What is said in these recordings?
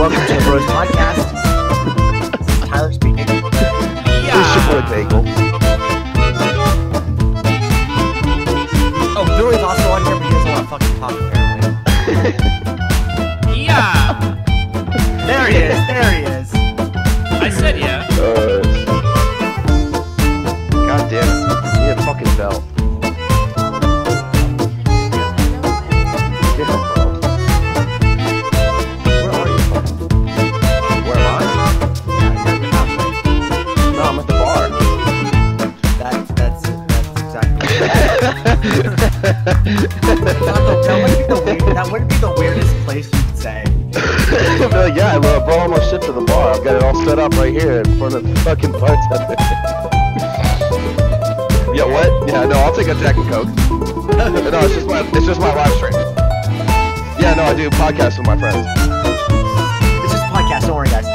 Welcome to the Bros Podcast. This is Tyler speaking. Yeah. It's your boy Bagel. Oh, Billy's also on here, but he doesn't want to fucking talk apparently. Yeah. There he is. There he is. I said yeah. God damn it. You need a fucking belt. Get up, bro. Where are you? Where am I? No, I'm at the bar. That's exactly that wouldn't be the weirdest place you'd say. I'd be like, yeah, I brought all my shit to the bar. I've got it all set up right here in front of the fucking bartender. Yeah, what? Yeah, no, I'll take a Jack and Coke. No, it's just my live stream. Yeah, no, I do podcasts with my friends. It's just a podcast, don't worry, guys.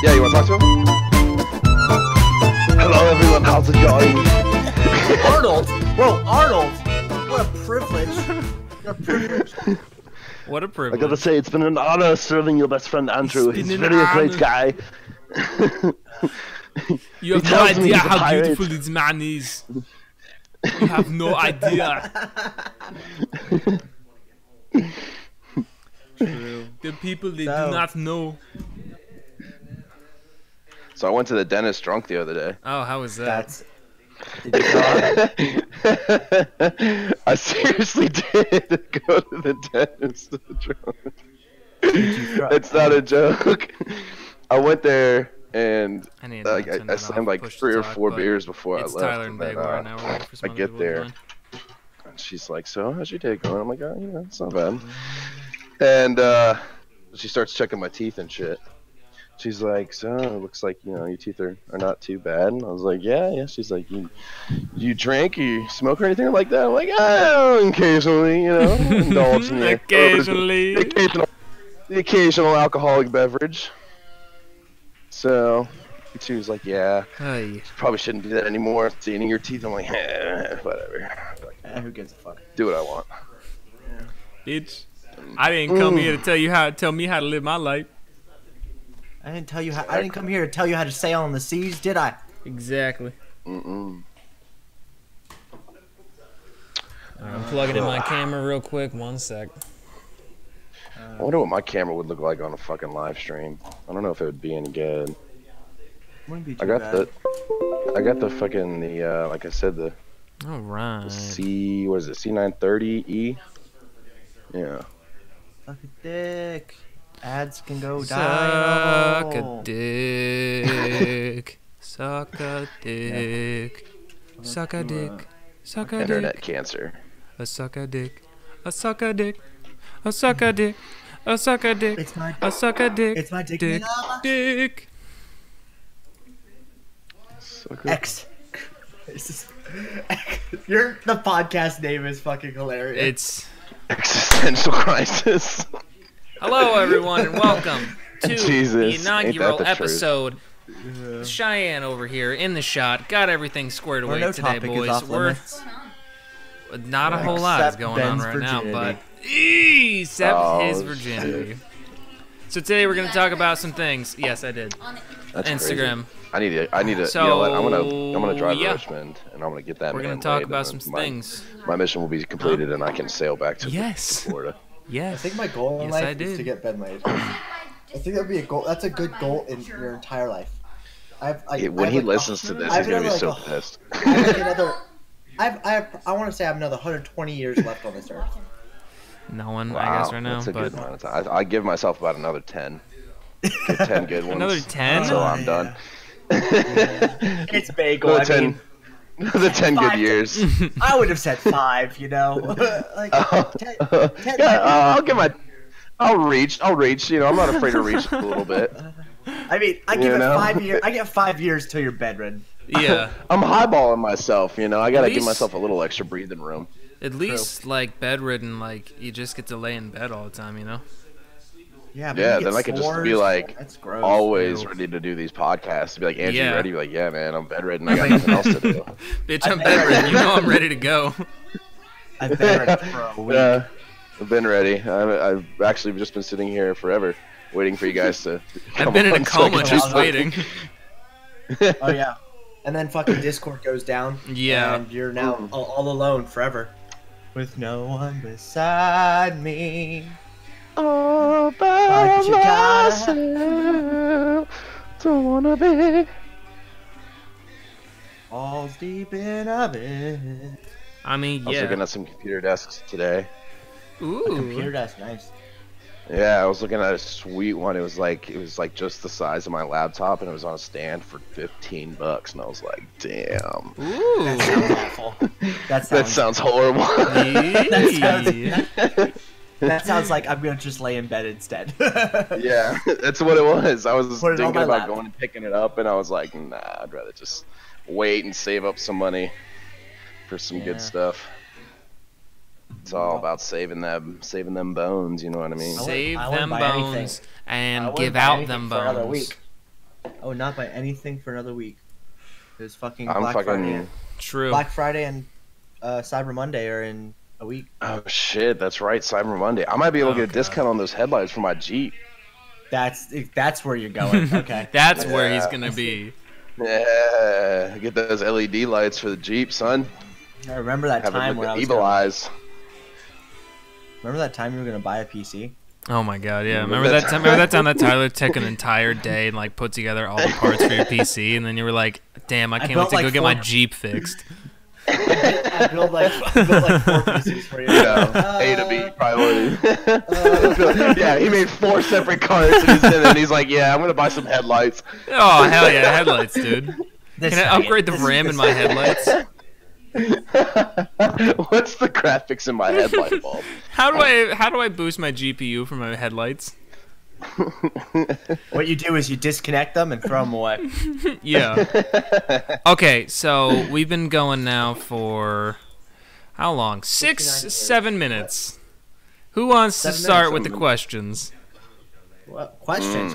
Yeah, you want to talk to him? Hello, everyone. How's it going? Arnold! Whoa, Arnold! What a privilege. What a privilege. What a I privilege. gotta say, it's been an honor serving your best friend Andrew. It's He's been really an a great honor. guy. You have He no tells me idea he's how pirate. beautiful this man is. You have no idea. True. The people, they do not know. So I went to the dentist drunk the other day. Oh, how was that? Did you I seriously did go to the dentist drunk. It's not a joke. I went there and I need to like turn I that slammed off, like push 3 to or talk, 4 but beers before I It's left. Tyler and and then, Bagel right now. We're waiting for I someone get to there. join. And she's like, "So how's your day going?" I'm like, "Oh, you know, it's not bad." And she starts checking my teeth and shit. She's like, "So it looks like, you know, your teeth are not too bad." And I was like, "Yeah." She's like, "You drink or you smoke or anything like that?" I'm like, "Oh, occasionally, you know, indulge in the occasional alcoholic beverage." So she was like, "Yeah, Hey. probably shouldn't do that anymore. It's eating your teeth." I'm like, whatever. Like, who gives a fuck? do what I want. Bitch. I didn't come here to tell me how to live my life. I didn't tell you how. I didn't come here to tell you how to sail on the seas, did I? Exactly. Mm-mm. I'm plugging in my camera real quick. 1 sec. I wonder what my camera would look like on a fucking live stream. I don't know if it would be any good. Wouldn't be too I got bad. the fucking like I said, the All right. what is it, C930E? Yeah. Suck a dick. Ads can go Suck a down. dick. Suck a dick. Suck a dick. Suck a Internet dick. cancer. A suck a dick. A suck a dick. A suck a dick. A suck a dick. It's my A suck a dick. It's my dick. Dick. Dick. So good. X. The podcast name is fucking hilarious. It's Existential Crisis. hello everyone and welcome to Jesus, the ain't inaugural that the episode. Cheyenne over here in the shot, got everything squared away no today, topic is boys. off We're limits. not a whole lot is Except going on Ben's right now, virginity. but except Oh, his virginity. So today we're gonna talk about some things. Yes, I did. That's Instagram. Crazy. I need to. So, you know what? I'm gonna drive yeah. to Richmond and I'm gonna get that. We're gonna man talk laid, about and some my- things. My mission will be completed and I can sail back to, Yes. to Florida. I Yes. think my goal in Yes, I life is did. to get Ben laid. I think that'd be a goal. That's a good goal in your entire life. When he listens to this, I've he's gonna be another, so like, pissed. I have like another. I want to say I have another 120 years left on this earth. No one, Wow, I guess, right now. that's a But good amount of time. I give myself about another 10. Get 10 good ones. another 10. So I'm done. It's bagel. Another 10, another 10 good 5 years. I would have said 5. You know, like 10 Yeah, I'll give my. I'll reach. You know, I'm not afraid to reach a little bit. I mean, I give You it know? 5 years. I get 5 years till you're bedridden. Yeah. I'm highballing myself. You know, I gotta At give least- myself a little extra breathing room. At least like bedridden, like you just get to lay in bed all the time, you know. Yeah, but Yeah, you get then I could just be sores. like, That's gross. always ready to do these podcasts. Be like, Andrew, Yeah. you ready? Be like, yeah, man, I'm bedridden. I got nothing else to do. Bitch, I'm bedridden. You know I'm ready to go. I've been ready for a week. Yeah, I've been ready. I've actually just been sitting here forever. waiting for you guys to. I've been in a so I coma can just do waiting. Oh yeah. And then fucking Discord goes down. Yeah. And you're now all alone forever. With no one beside me. All But by you gotta- myself. Don't wanna be. All's deep in a bit. I mean, I was looking yeah. at some computer desks today. Computer Ooh. desk, nice. Yeah, I was looking at a sweet one. It was like just the size of my laptop, and it was on a stand for $15, and I was like, damn. Ooh. That sounds awful. That sounds horrible. That sounds like I'm gonna just lay in bed instead. Yeah, that's what it was. I was Put it on thinking my about lap. going and picking it up, and I was like, nah, I'd rather just wait and save up some money for some Yeah. good stuff. It's all about saving them bones. You know what I mean? Save I wouldn't them buy bones anything. I and wouldn't give buy out anything them for another bones. week. I would not buy anything for another week. It's fucking I'm Black Friday. fucking. True. Black Friday and Cyber Monday are in a week. Oh shit, that's right, Cyber Monday. I might be able to Oh, get a discount on those headlights for my Jeep. That's where you're going. Okay. That's where he's Yeah. gonna be. Yeah, get those LED lights for the Jeep, son. I remember that Have it time look when I at was evil gonna, eyes. remember that time you were gonna buy a PC? Oh my god, yeah. Remember Remember that that time? Remember that time that Tyler took an entire day and like put together all the parts for your PC, and then you were like, "Damn, I can't wait built, to go like, get my 4 Jeep fixed." I built like 4 PCs for you. Yeah, A to B priority. Yeah, he made 4 separate cards, and he's like, "Yeah, I'm gonna buy some headlights." Oh hell yeah, headlights, dude. This Can I guy- upgrade the this- RAM this- in my headlights? What's the graphics in my headlight bulb? How do I boost my GPU for my headlights? What you do is you disconnect them and throw them away. Yeah. Okay, so we've been going now for how long? 7 minutes. Who wants to 7 start minutes. with the questions? Well, questions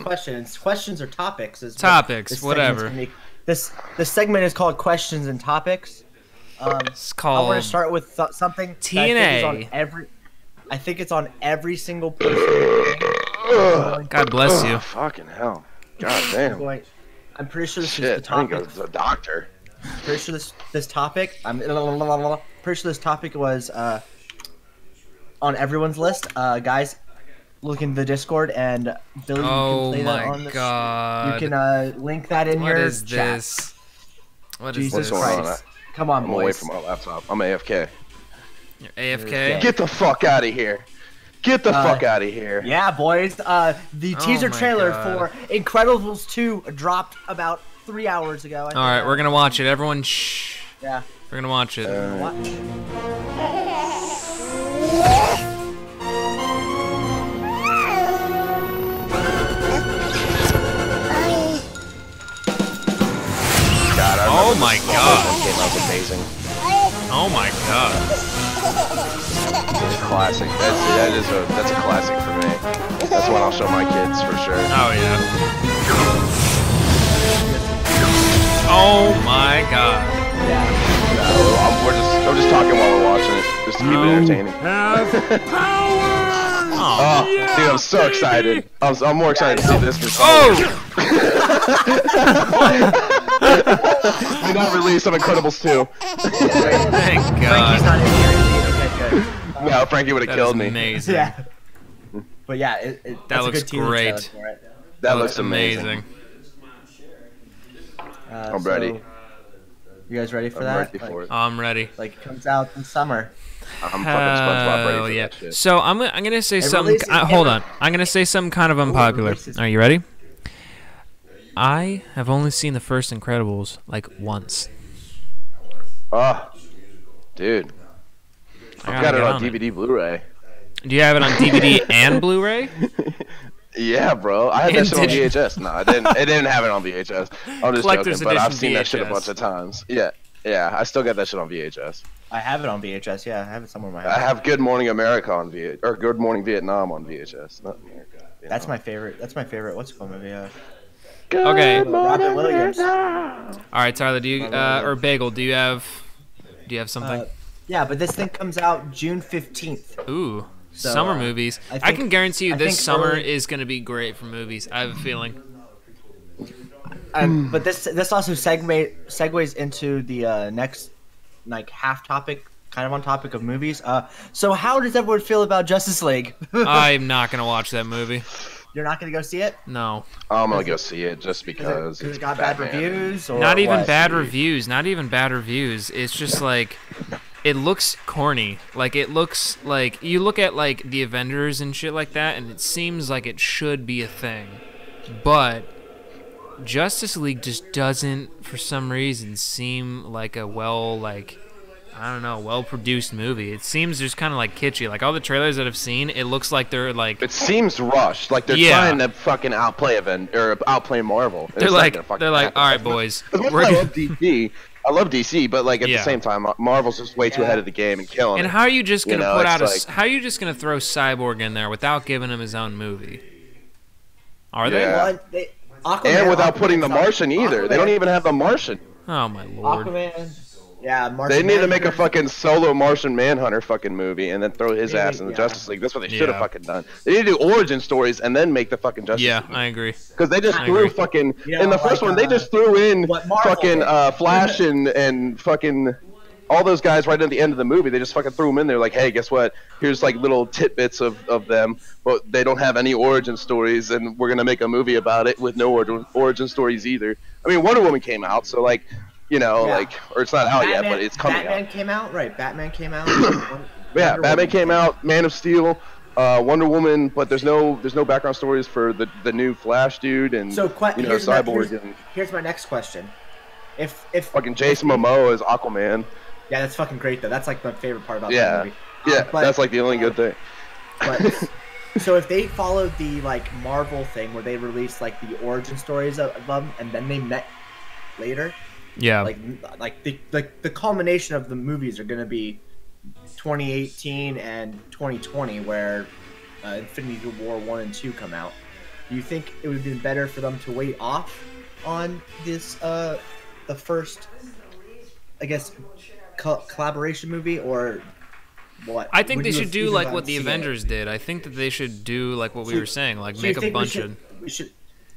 or topics is what Topics, this whatever. segment's gonna be. This segment is called questions and topics. It's I called want to start with something that TNA. I think it's on every single person. God bless you. Fucking hell. God damn. I'm pretty sure this is the Shit, I think topic. it was a doctor. Pretty sure this topic. Pretty sure this topic was on everyone's list. Guys, look in the Discord and Billy, Oh you can play that my on the. god. You can link that in What your is chat. this? What is Jesus this? going on? Christ! Come on, I'm boys. away from my laptop. I'm AFK. You're AFK? Get the fuck out of here. Get the fuck out of here. Yeah, boys. The teaser my trailer God. for Incredibles 2 dropped about 3 hours ago. All right, we're gonna watch it. Everyone, shh. Yeah. We're gonna watch it. Watch. God, I Oh remember my this God. That came out amazing. Oh my god. Classic. That's a classic for me. That's one I'll show my kids for sure. Oh yeah. Oh my god. I'm just talking while we're watching it, just to keep it entertaining. Oh. Dude, I'm so excited. I'm more excited to see this. Than Oh! We not released some Incredibles 2. Thank Frankie's god. not in here. Okay, good. No, Frankie would have That killed is me. amazing. Yeah. But yeah, that's looks a good teaser great. trailer for it. That looks looks amazing. I'm ready. You guys ready for I'm that? ready for it. I'm ready. Like it comes out in summer. I'm fucking SpongeBob ready Hell for yeah. that shit. So I'm gonna say something. releases Hold on. I'm gonna say something kind of unpopular. releases- Are you ready? I have only seen the first Incredibles like once. Oh, dude. I I've gotta got it get on it. DVD Blu-ray. Do you have it on DVD and Blu-ray? Yeah, bro. I had that And shit on digi- VHS. No, I didn't have it on VHS. I'm just Collector's joking, but I've edition seen that shit a VHS. bunch of times. Yeah, I still got that shit on VHS. I have it on VHS. Yeah, I have it somewhere in my I house. have Good Morning America on VHS, or Good Morning Vietnam on VHS. Not America. That's my favorite. That's my favorite. What's it called movie? Okay. Robin Williams. All right, Tyler. Do you or Bagel? Do you have something? Yeah, but this thing comes out June 15th. Ooh. So, summer movies. I can guarantee you this summer is going to be great for movies. I have a feeling. But this also segues into the next like half topic, kind of on topic of movies. So how does everyone feel about Justice League? I'm not going to watch that movie. You're not going to go see it? No. I'm going to go see it just because it's got bad reviews? Or not even what? bad reviews. Not even bad reviews. It's just like, it looks corny. Like, it looks like, you look at like the Avengers and shit like that, and it seems like it should be a thing. But Justice League just doesn't, for some reason, seem like a well-produced movie. It seems just kind of like kitschy. Like all the trailers that I've seen, it looks like they're like. It seems rushed. Like they're trying to fucking outplay Marvel. They're like, all right, boys. I love DC. I love DC, but like at the same time, Marvel's just way too ahead of the game and killing it. And how are you just gonna how are you just gonna throw Cyborg in there without giving him his own movie? Are they? Yeah. And without putting the Martian either. They don't even have the Martian. Oh my lord. Aquaman. Yeah, Martian They need to make a Manhunter. fucking solo Martian Manhunter fucking movie and then throw his ass in the Justice League. That's what they should have fucking done. They need to do origin stories and then make the fucking Justice League. Yeah, I agree. Because they just threw fucking in the first one. They just threw in fucking Flash and fucking all those guys right at the end of the movie. They just fucking threw them in there like, hey, guess what? Here's like little tidbits of them, but they don't have any origin stories, and we're gonna make a movie about it with no origin stories either. I mean, Wonder Woman came out, so like. You know, like, or it's not out yet, but it's coming out. Batman came out, right? Batman came out. Batman came out. Man of Steel, Wonder Woman, but there's no background stories for the new Flash dude and Cyborg. Here's my next question: If fucking Jason Momoa is Aquaman. Yeah, that's fucking great though. That's like my favorite part about that movie. Yeah, that's like the only good thing. But, so if they followed the like Marvel thing where they released like the origin stories of them and then they met later. Yeah. Like the culmination of the movies are gonna be 2018 and 2020, where Infinity War 1 and 2 come out. Do you think it would have been better for them to wait off on this the first, I guess, collaboration movie, or what? I think they should do like what the Avengers did. I think that they should do like what we were saying, like make a bunch of.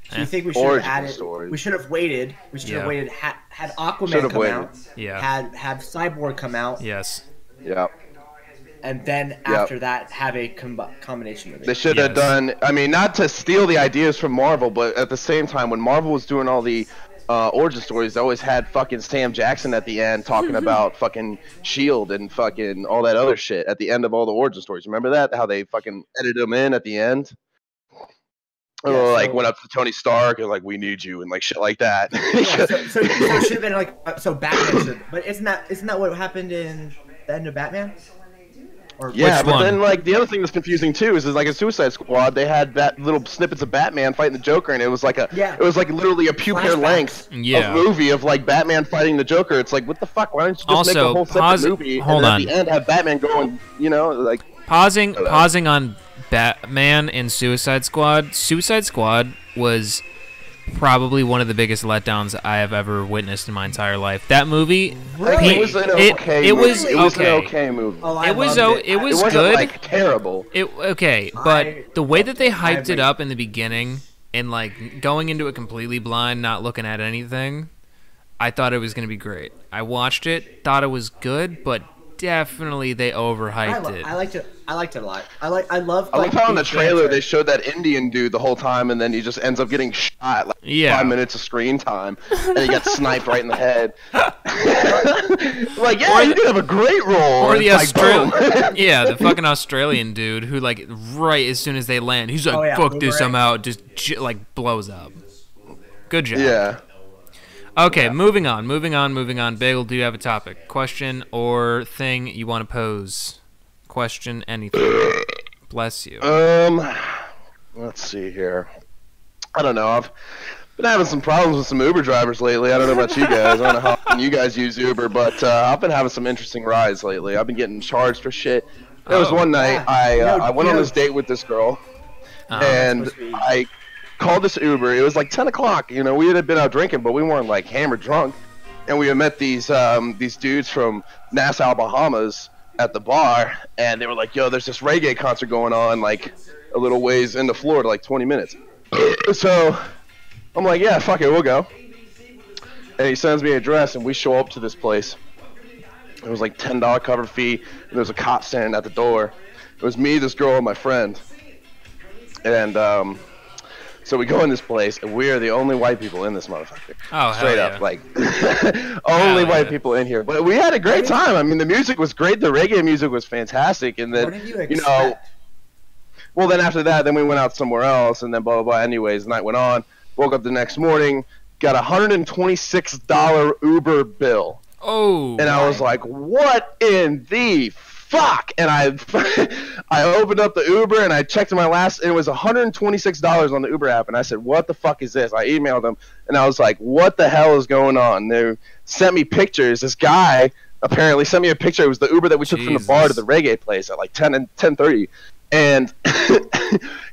Do you think we should have added? We should have waited. We should have waited. Had Aquaman come out. Yeah. Had Cyborg come out. Yes. Yeah. And then after that, have a combination movie. They should have done. I mean, not to steal the ideas from Marvel, but at the same time, when Marvel was doing all the origin stories, they always had fucking Sam Jackson at the end talking about fucking Shield and fucking all that other shit at the end of all the origin stories. Remember that? How they fucking edited them in at the end. Or like went up to Tony Stark and like, we need you and like shit like that. So it should have been like Batman should, but isn't that what happened in the end of Batman? Or but then like the other thing that's confusing too is like in Suicide Squad they had that little snippets of Batman fighting the Joker, and it was like literally a puke-hair length of movie of like Batman fighting the Joker. It's like, what the fuck? Why don't you just make a whole separate movie and at the end have Batman going, like pausing on Batman and Suicide Squad. Suicide Squad was probably one of the biggest letdowns I have ever witnessed in my entire life. That movie, it was an okay movie. It was good. Like terrible. But the way that they hyped it up in the beginning and like going into it completely blind, not looking at anything, I thought it was going to be great. I watched it, thought it was good, but definitely they overhyped it. I liked it a lot. I love how in the trailer they showed that Indian dude the whole time, and then he just ends up getting shot like 5 minutes of screen time, and he gets sniped right in the head. Like, you did have a great role. Or the the fucking Australian dude who like right as soon as they land, he's like, fuck this, I'm out, just like blows up. Good job. Yeah. Okay, moving on. Bagel, do you have a topic, question, or thing you want to pose? Question, anything. Bless you. Let's see here. I don't know. I've been having some problems with some Uber drivers lately. I don't know about you guys. I don't know how often you guys use Uber, but I've been having some interesting rides lately. I've been getting charged for shit. There was one night I went on this date with this girl, and I called this Uber. It was like 10 o'clock. We had been out drinking, but we weren't like hammered drunk. And we had met these dudes from Nassau, Bahamas, at the bar, and they were like, yo, there's this reggae concert going on, like, a little ways into Florida, like 20 minutes. So I'm like, yeah, fuck it, we'll go. And he sends me an address, and we show up to this place. It was like $10 cover fee, and there was a cop standing at the door. It was me, this girl, and my friend. And so we go in this place, and we are the only white people in this motherfucker. Oh, Straight hell up, yeah. like, only white people in here. But we had a great time. I mean, the music was great. The reggae music was fantastic. And then, What did you expect? you know, well, then after that, then we went out somewhere else, and then blah, blah, blah. Anyways, the night went on. Woke up the next morning, got a $126 Uber bill. Oh. And I was like, what in the fuck? And I opened up the Uber, and I checked my last, and it was $126 on the Uber app. And I said, what the fuck is this? I emailed them, and I was like, what the hell is going on? They sent me pictures. This guy apparently sent me a picture. It was the Uber that we took from the bar to the reggae place at like 10:30. And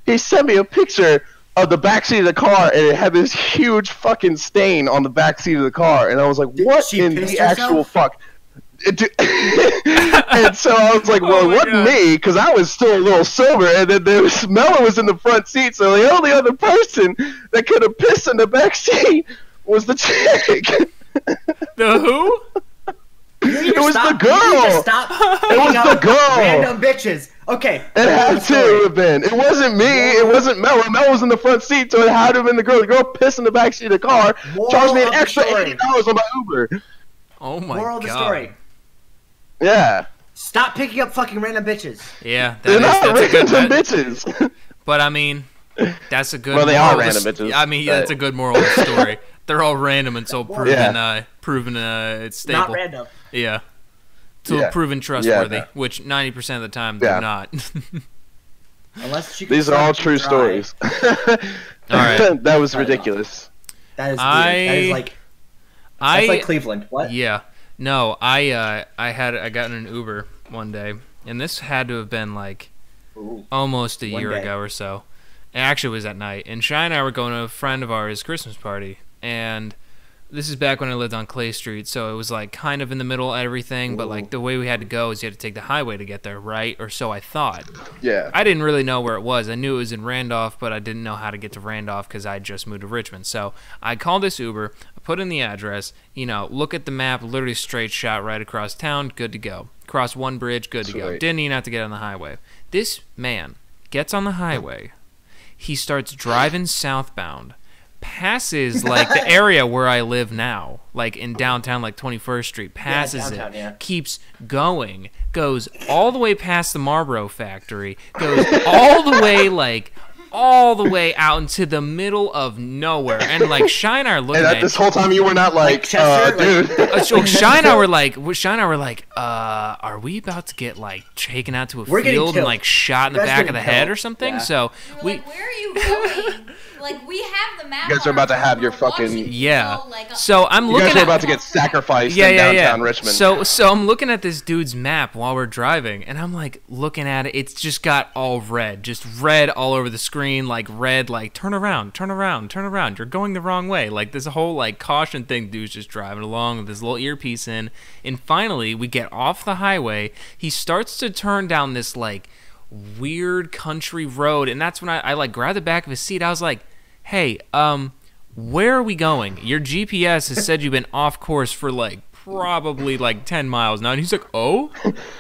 he sent me a picture of the backseat of the car, and it had this huge fucking stain on the backseat of the car. And I was like, what in the actual fuck? And so I was like, well, it wasn't me, because I was still a little sober, and then Mella was in the front seat, so the only other person that could have pissed in the back seat was the chick. The who? It was the girl. Stop. It was the girl. Random bitches. Okay. It had to have been. It wasn't me. It wasn't Mella. Mella was in the front seat, so it had to have been the girl. The girl pissed in the back seat of the car, charged me an extra $80 on my Uber. Oh my Moral of god. the story. Yeah. Stop picking up fucking random bitches. Yeah, They're not that's a good random bitches. But I mean, that's a good. Well, they moral are of the random bitches. I mean, yeah, that's a good moral of the story. They're all random until proven it's stable. Not random. Yeah. Until proven trustworthy, which 90% of the time they're not. Unless she can These are all true dry. stories. All right. That was ridiculous. That is weird. That is like that's like Cleveland. What? Yeah. No, I got in an Uber one day, and this had to have been like almost a year ago or so. It actually was at night, and Shy and I were going to a friend of ours' Christmas party, and this is back when I lived on Clay Street, so it was like kind of in the middle of everything, but like the way we had to go is you had to take the highway to get there, right? Or so I thought. Yeah. I didn't really know where it was. I knew it was in Randolph, but I didn't know how to get to Randolph because I just moved to Richmond. So I called this Uber, I put in the address, look at the map, literally straight shot right across town, good to go. Cross one bridge, good to go. Didn't even have to get on the highway. This man gets on the highway. He starts driving southbound. Passes like the area where I live now, like in downtown, like 21st Street, passes keeps going, goes all the way past the Marlboro factory, goes all the way out into the middle of nowhere, and like Shy and I are looking at this whole time you were not like dude. So Shy and I were like, are we about to get like taken out to a field and like shot in the back of the head or something? So like, where are you going? Like, we have the map. You guys are about to have your fucking So I'm looking. You guys are about to get sacrificed in downtown Richmond. So I'm looking at this dude's map while we're driving, and I'm like looking at it. It's just got all red, just red all over the screen, like red, like turn around, turn around, turn around. You're going the wrong way. Like this whole like caution thing. Dude's just driving along with his little earpiece in, and finally we get off the highway. He starts to turn down this like weird country road, and that's when I like grabbed the back of his seat. I was like, hey, where are we going? Your GPS has said you've been off course for like probably like 10 miles now. And he's like, oh,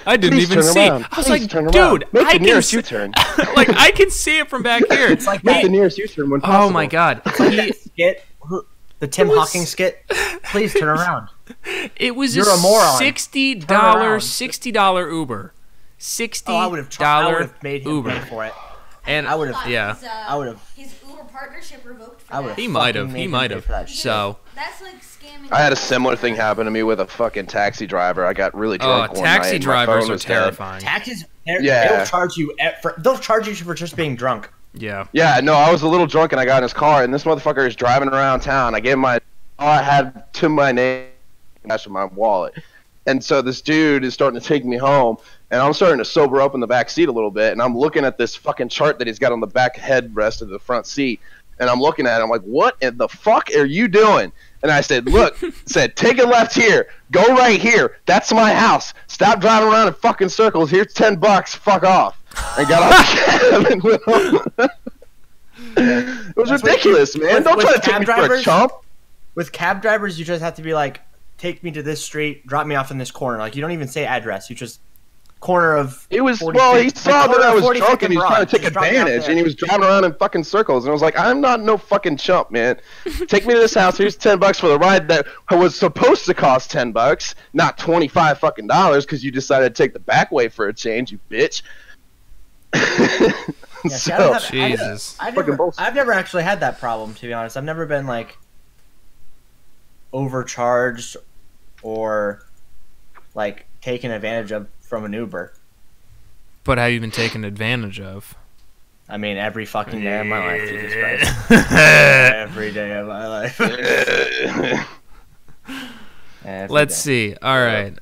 I didn't even see. I was like, dude, I can see. Like I can see it from back here. It's like make the nearest U-turn when possible. Oh my god. The Tim Hawking skit. Please turn around. It was You're a moron. $60 Uber. $60 I would have made him Uber pay for it. And I would have. I would have. His Uber partnership revoked for that. He might have. So that's like scamming. I had a similar thing happen to me with a fucking taxi driver. I got really drunk one night. Taxi drivers are terrifying. Taxis, they'll charge you. They'll charge you for just being drunk. Yeah. Yeah. No, I was a little drunk and I got in his car, and this motherfucker is driving around town. I gave him all I had to my name, cash in my wallet, and so this dude is starting to take me home. And I'm starting to sober up in the back seat a little bit, and I'm looking at this fucking chart that he's got on the back headrest of the front seat, And I'm looking at it. I'm like, what in the fuck are you doing? And I said, look, take a left here. Go right here. That's my house. Stop driving around in fucking circles. Here's $10. Fuck off. And got off the cab and went home. It was ridiculous, man. Don't try to take me for a chump. With cab drivers, you just have to be like, take me to this street, drop me off in this corner. Like, you don't even say address. You just corner of. It was he saw that I was drunk and he was trying to take advantage, and he was driving around in fucking circles. And I was like, I'm not no fucking chump, man. Take me to this house. Here's $10 for the ride that was supposed to cost $10, not $25 fucking dollars, because you decided to take the back way for a change, you bitch. Yeah, Jesus. I've never actually had that problem, to be honest. I've never been like overcharged or like taken advantage of from an Uber. But have you been taken advantage of? I mean, every fucking day of my life, Jesus Christ. Every day of my life. Let's see. All right.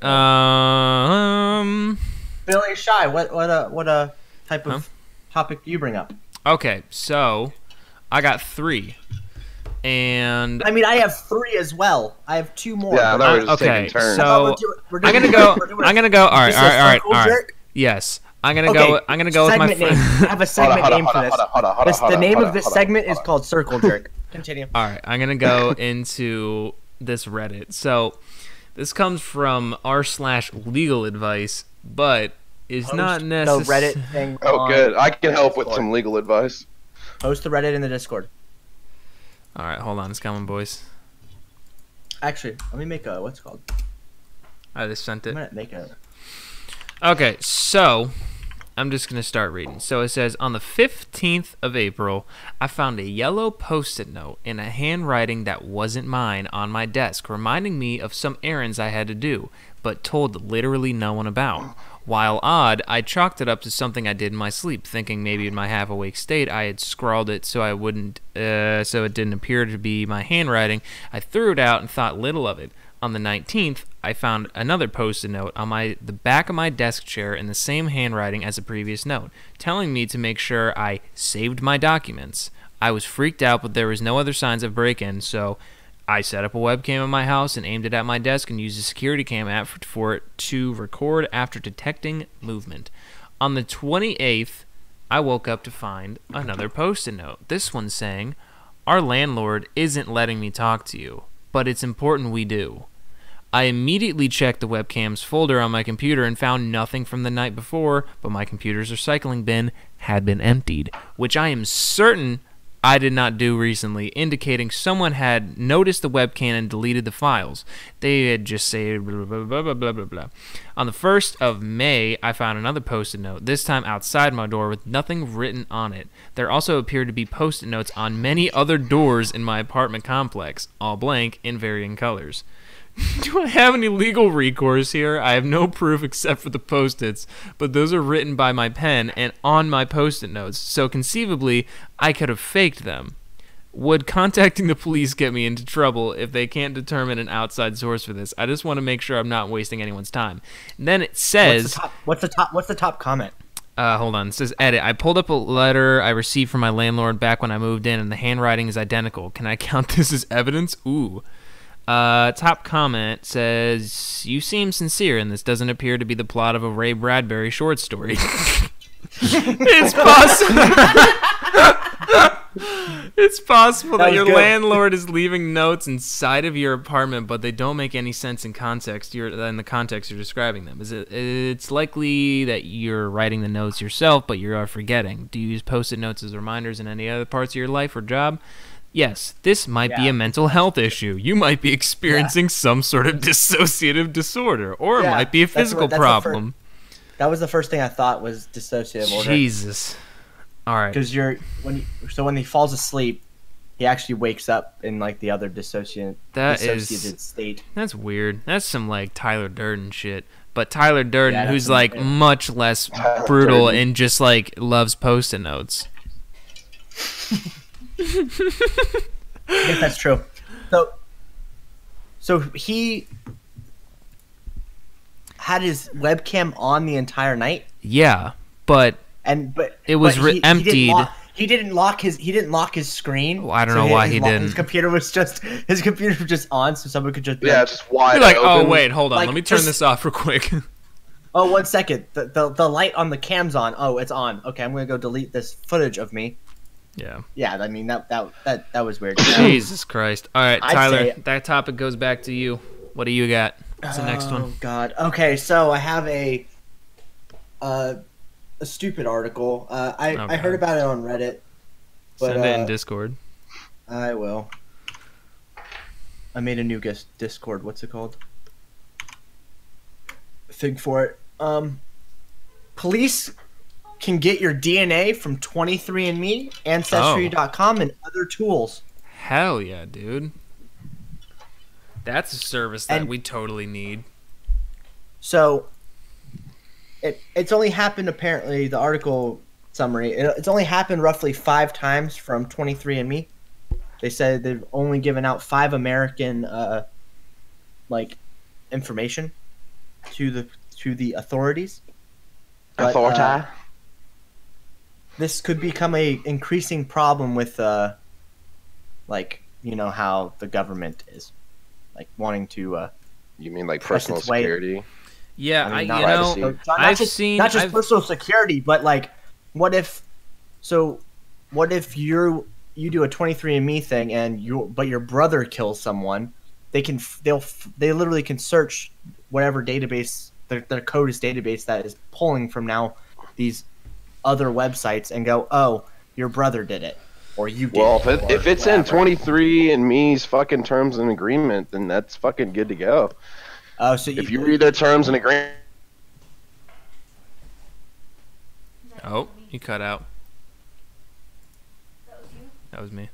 Billy Shy, what a type of topic do you bring up? Okay, so I got 3. And I mean, I have 3 as well. I have 2 more. Yeah, that was just taking turns. So I'm gonna go. All right. Yes, I'm gonna go with my friend. I have a segment name for this. The name of this segment is called Circle Jerk. Continue. All right, I'm gonna go into this Reddit. So this comes from r/legal advice, but is not necessary. The Reddit thing. Oh, good. I can help with some legal advice. Post the Reddit in the Discord. All right, hold on, it's coming, boys. Actually, let me make a what's it called. I just sent it. I'm gonna make a. Okay, so I'm just gonna start reading. So it says, on the 15th of April, I found a yellow Post-it note in a handwriting that wasn't mine on my desk, reminding me of some errands I had to do, but told literally no one about. While odd, I chalked it up to something I did in my sleep, thinking maybe in my half-awake state I had scrawled it so it didn't appear to be my handwriting. I threw it out and thought little of it. On the 19th, I found another Post-it note on the back of my desk chair in the same handwriting as the previous note, telling me to make sure I saved my documents. I was freaked out, but there was no other signs of break-in, so I set up a webcam in my house and aimed it at my desk and used a security cam app for it to record after detecting movement. On the 28th, I woke up to find another Post-it note. This one saying, our landlord isn't letting me talk to you, but it's important we do. I immediately checked the webcam's folder on my computer and found nothing from the night before, but my computer's recycling bin had been emptied, which I am certain I did not do recently, indicating someone had noticed the webcam and deleted the files. They had just said blah, blah, blah, blah, blah, blah, blah. On the 1st of May, I found another Post-it note, this time outside my door with nothing written on it. There also appeared to be Post-it notes on many other doors in my apartment complex, all blank in varying colors. Do I have any legal recourse here? I have no proof except for the Post-its, but those are written by my pen and on my Post-it notes, so conceivably, I could have faked them. Would contacting the police get me into trouble if they can't determine an outside source for this? I just want to make sure I'm not wasting anyone's time. And then it says... What's the top comment? Hold on. It says, edit. I pulled up a letter I received from my landlord back when I moved in, and the handwriting is identical. Can I count this as evidence? Ooh. Top comment says, you seem sincere, and this doesn't appear to be the plot of a Ray Bradbury short story. It's possible that your landlord is leaving notes inside of your apartment, but they don't make any sense in context. In the context you're describing them. It's likely that you're writing the notes yourself, but you are forgetting. Do you use Post-it notes as reminders in any other parts of your life or job? Yes, this might be a mental health issue. You might be experiencing some sort of dissociative disorder, or it might be a physical problem. That was the first thing I thought was dissociative order. Jesus. All right. Because when he falls asleep, he actually wakes up in like the other dissociated state. That's weird. That's some like Tyler Durden shit. But Tyler Durden, who's like much less brutal and just like loves Post-it notes. I think that's true. So he had his webcam on the entire night. Yeah, but it was emptied. He he didn't lock his screen. Well, I don't know why he didn't. His computer was just on, so someone could just just wide You're like, open. oh wait, hold on, Like, let me turn just- this off real quick. Oh, 1 second. The light on the cam's on. Oh, it's on. Okay, I'm gonna go delete this footage of me. Yeah. Yeah, I mean that was weird. Jesus Christ. All right, I'd Tyler, say- that topic goes back to you. What do you got? What's the next Oh one? God. Okay, so I have a stupid article. I Okay. heard about it on Reddit. But, Send it in Discord. I will. I made a new Discord. What's it called? Think for it. Police can get your DNA from 23andMe, Ancestry.com, and other tools. Hell yeah, dude. That's a service that And- we totally need. So, it's only happened, apparently, the article summary, it's only happened roughly 5 times from 23andMe. They said they've only given out 5 American, information to the authorities. But, this could become a increasing problem with, how the government is, wanting to, You mean like press personal its way. security? Yeah, I mean, I not you know, privacy. not I've just, seen not just I've- personal security, but what if you do a 23andMe thing and your brother kills someone? They literally can search whatever database their CODIS database that is pulling from now these other websites and go, oh, your brother did it, or you did. Well, it, or if it's in whatever. 23 and me's fucking terms and agreement, then that's fucking good to go. Oh, so If you read their terms and agreement, Oh, you cut out. That was you? That was me.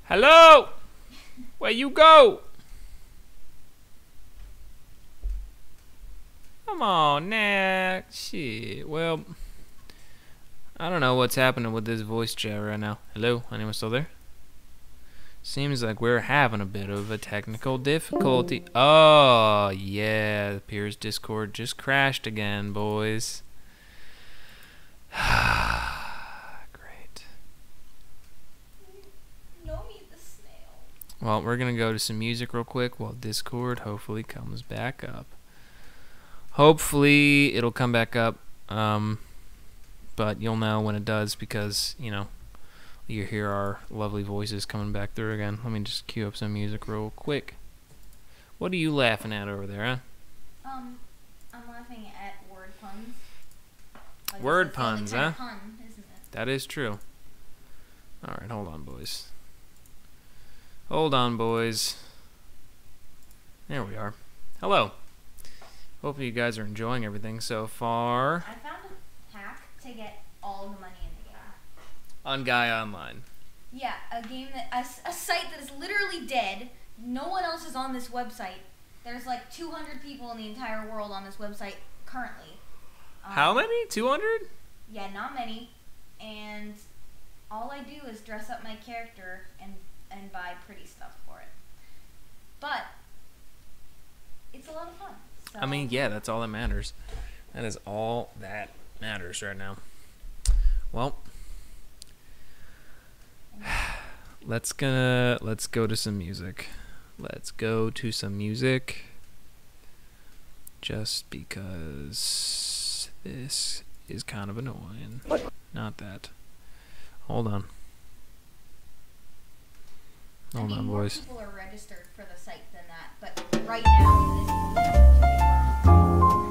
Hello! Where you go? Come on, nah. Shit. Well, I don't know what's happening with this voice chat right now. Hello? Anyone still there? Seems like we're having a bit of a technical difficulty. Oh, yeah. It appears Discord just crashed again, boys. Great. No, me the snail. Well, we're going to go to some music real quick while Discord hopefully comes back up. Hopefully it'll come back up, but you'll know when it does because, you hear our lovely voices coming back through again. Let me just cue up some music real quick. What are you laughing at over there, huh? I'm laughing at word puns. Word it's a fairly puns, kind huh? of Pun, isn't it? That is true. Alright, hold on, boys. Hold on, boys. There we are. Hello. Hopefully you guys are enjoying everything so far. I found a hack to get all the money in the game. On Guy Online. Yeah, a game a site that is literally dead. No one else is on this website. There's like 200 people in the entire world on this website currently. How many? 200? Yeah, not many. And all I do is dress up my character and buy pretty stuff for it. But it's a lot of fun. So I mean, yeah, that's all that matters. That is all that matters right now. Well, let's go to some music. Let's go to some music. Just because this is kind of annoying. Not that. Hold on. Hold on, more boys. people are registered for the site than that, but right now it is.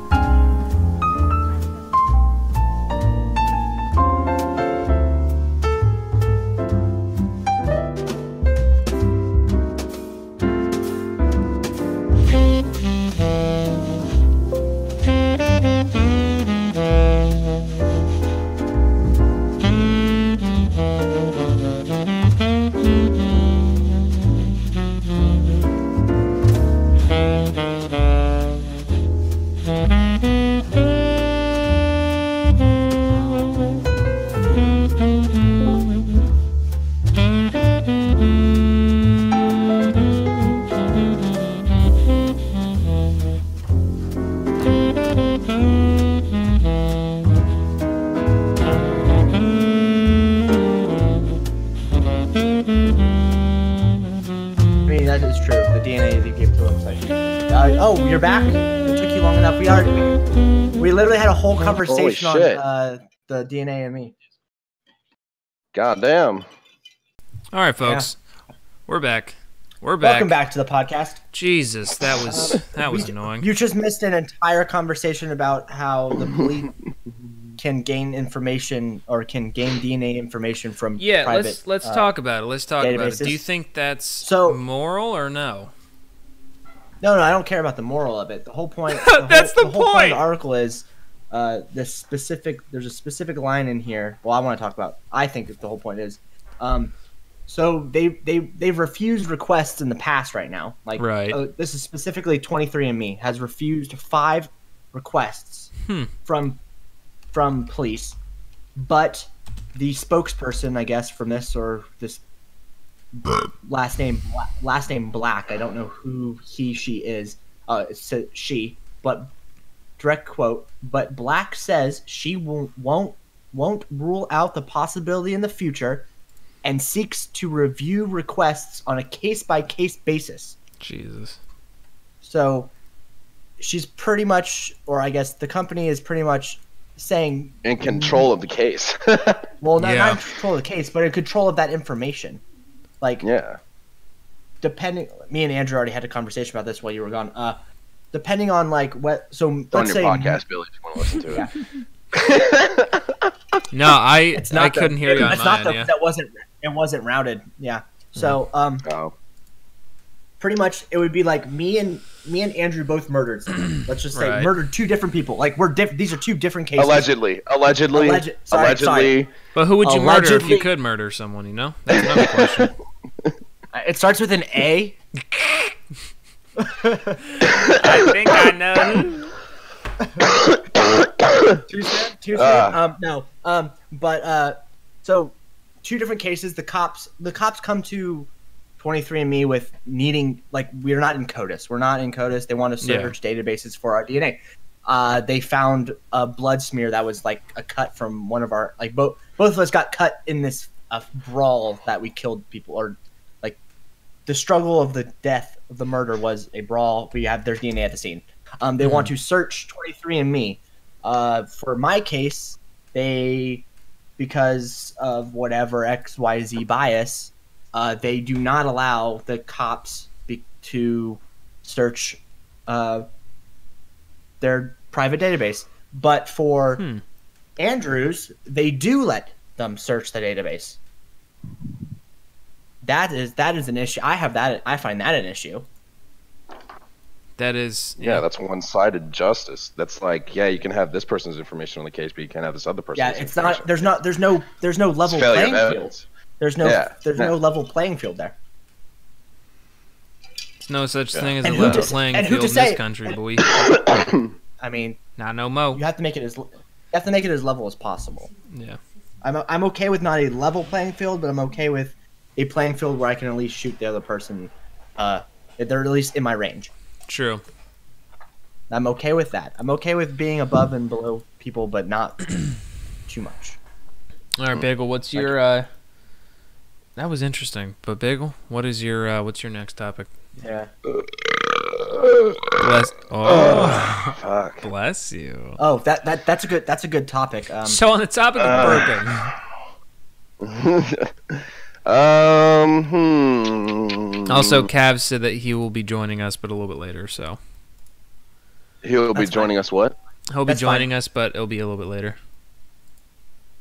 I mean, that is true. The DNA they gave to us. Oh, you're back. It took you long enough. We literally had a whole conversation on the DNA and me. Goddamn. All right, folks. Yeah. We're back. Welcome back to the podcast. Jesus, that was annoying. You just missed an entire conversation about how the police can gain information or can gain DNA information from private. Let's talk about it. Let's talk databases. about it. Do you think that's moral or no? No, I don't care about the moral of it. The whole point. That's the whole point. Point of the article is there's a specific line in here. Well, I want to talk about. I think that the whole point is, so they've refused requests in the past right now. Like, right. This is specifically 23andMe has refused 5 requests from police, but the spokesperson, I guess, from this or this last name Black. I don't know who she is. It's she, but direct quote. But Black says she won't rule out the possibility in the future, and seeks to review requests on a case-by-case basis. Jesus. So she's pretty much, or I guess the company is pretty much saying in control of the case. Well, not in control of the case, but in control of that information. Like, depending, me and Andrew already had a conversation about this while you were gone. Depending on like what, so let's on say your podcast, Billy, if you want to listen to it. No, I couldn't hear you on mine. It wasn't routed. Yeah. So pretty much it would be like me and Andrew both murdered someone. Let's just say murdered 2 different people. Like these are 2 different cases. Allegedly. Sorry. But who would you murder if you could murder someone? You know, that's another question. It starts with an A. I think I know. Too soon? No. But so 2 different cases. The cops come to 23andMe with needing, like, we're not in CODIS. They want to search databases for our DNA. They found a blood smear that was like a cut from one of our, like, both of us got cut in this brawl that we killed people, or like the struggle of the death of the murder was a brawl. There's DNA at the scene. They want to search 23andMe. For my case, because of whatever XYZ bias, they do not allow the cops to search their private database. But for Andrews, they do let them search the database. That is an issue. I find that an issue. That is that's one-sided justice. That's like, you can have this person's information on the case, but you can't have this other person's information. There's no level playing field. There's no level playing field there. There's no such thing as a level playing field in this country, boy. I mean, not no mo. You have to make it as level as possible. Yeah. I'm okay with not a level playing field, but I'm okay with a playing field where I can at least shoot the other person. If they're at least in my range. True. I'm okay with that. I'm okay with being above and below people, but not too much. All right, Bagel. What's your? That was interesting. But Bagel, what's your next topic? Yeah. Fuck. Bless you. Oh, that's a good topic. So on the topic of burping. Also, Cav said that he will be joining us, but a little bit later. So he'll be joining us. What? He'll be joining us, but it'll be a little bit later.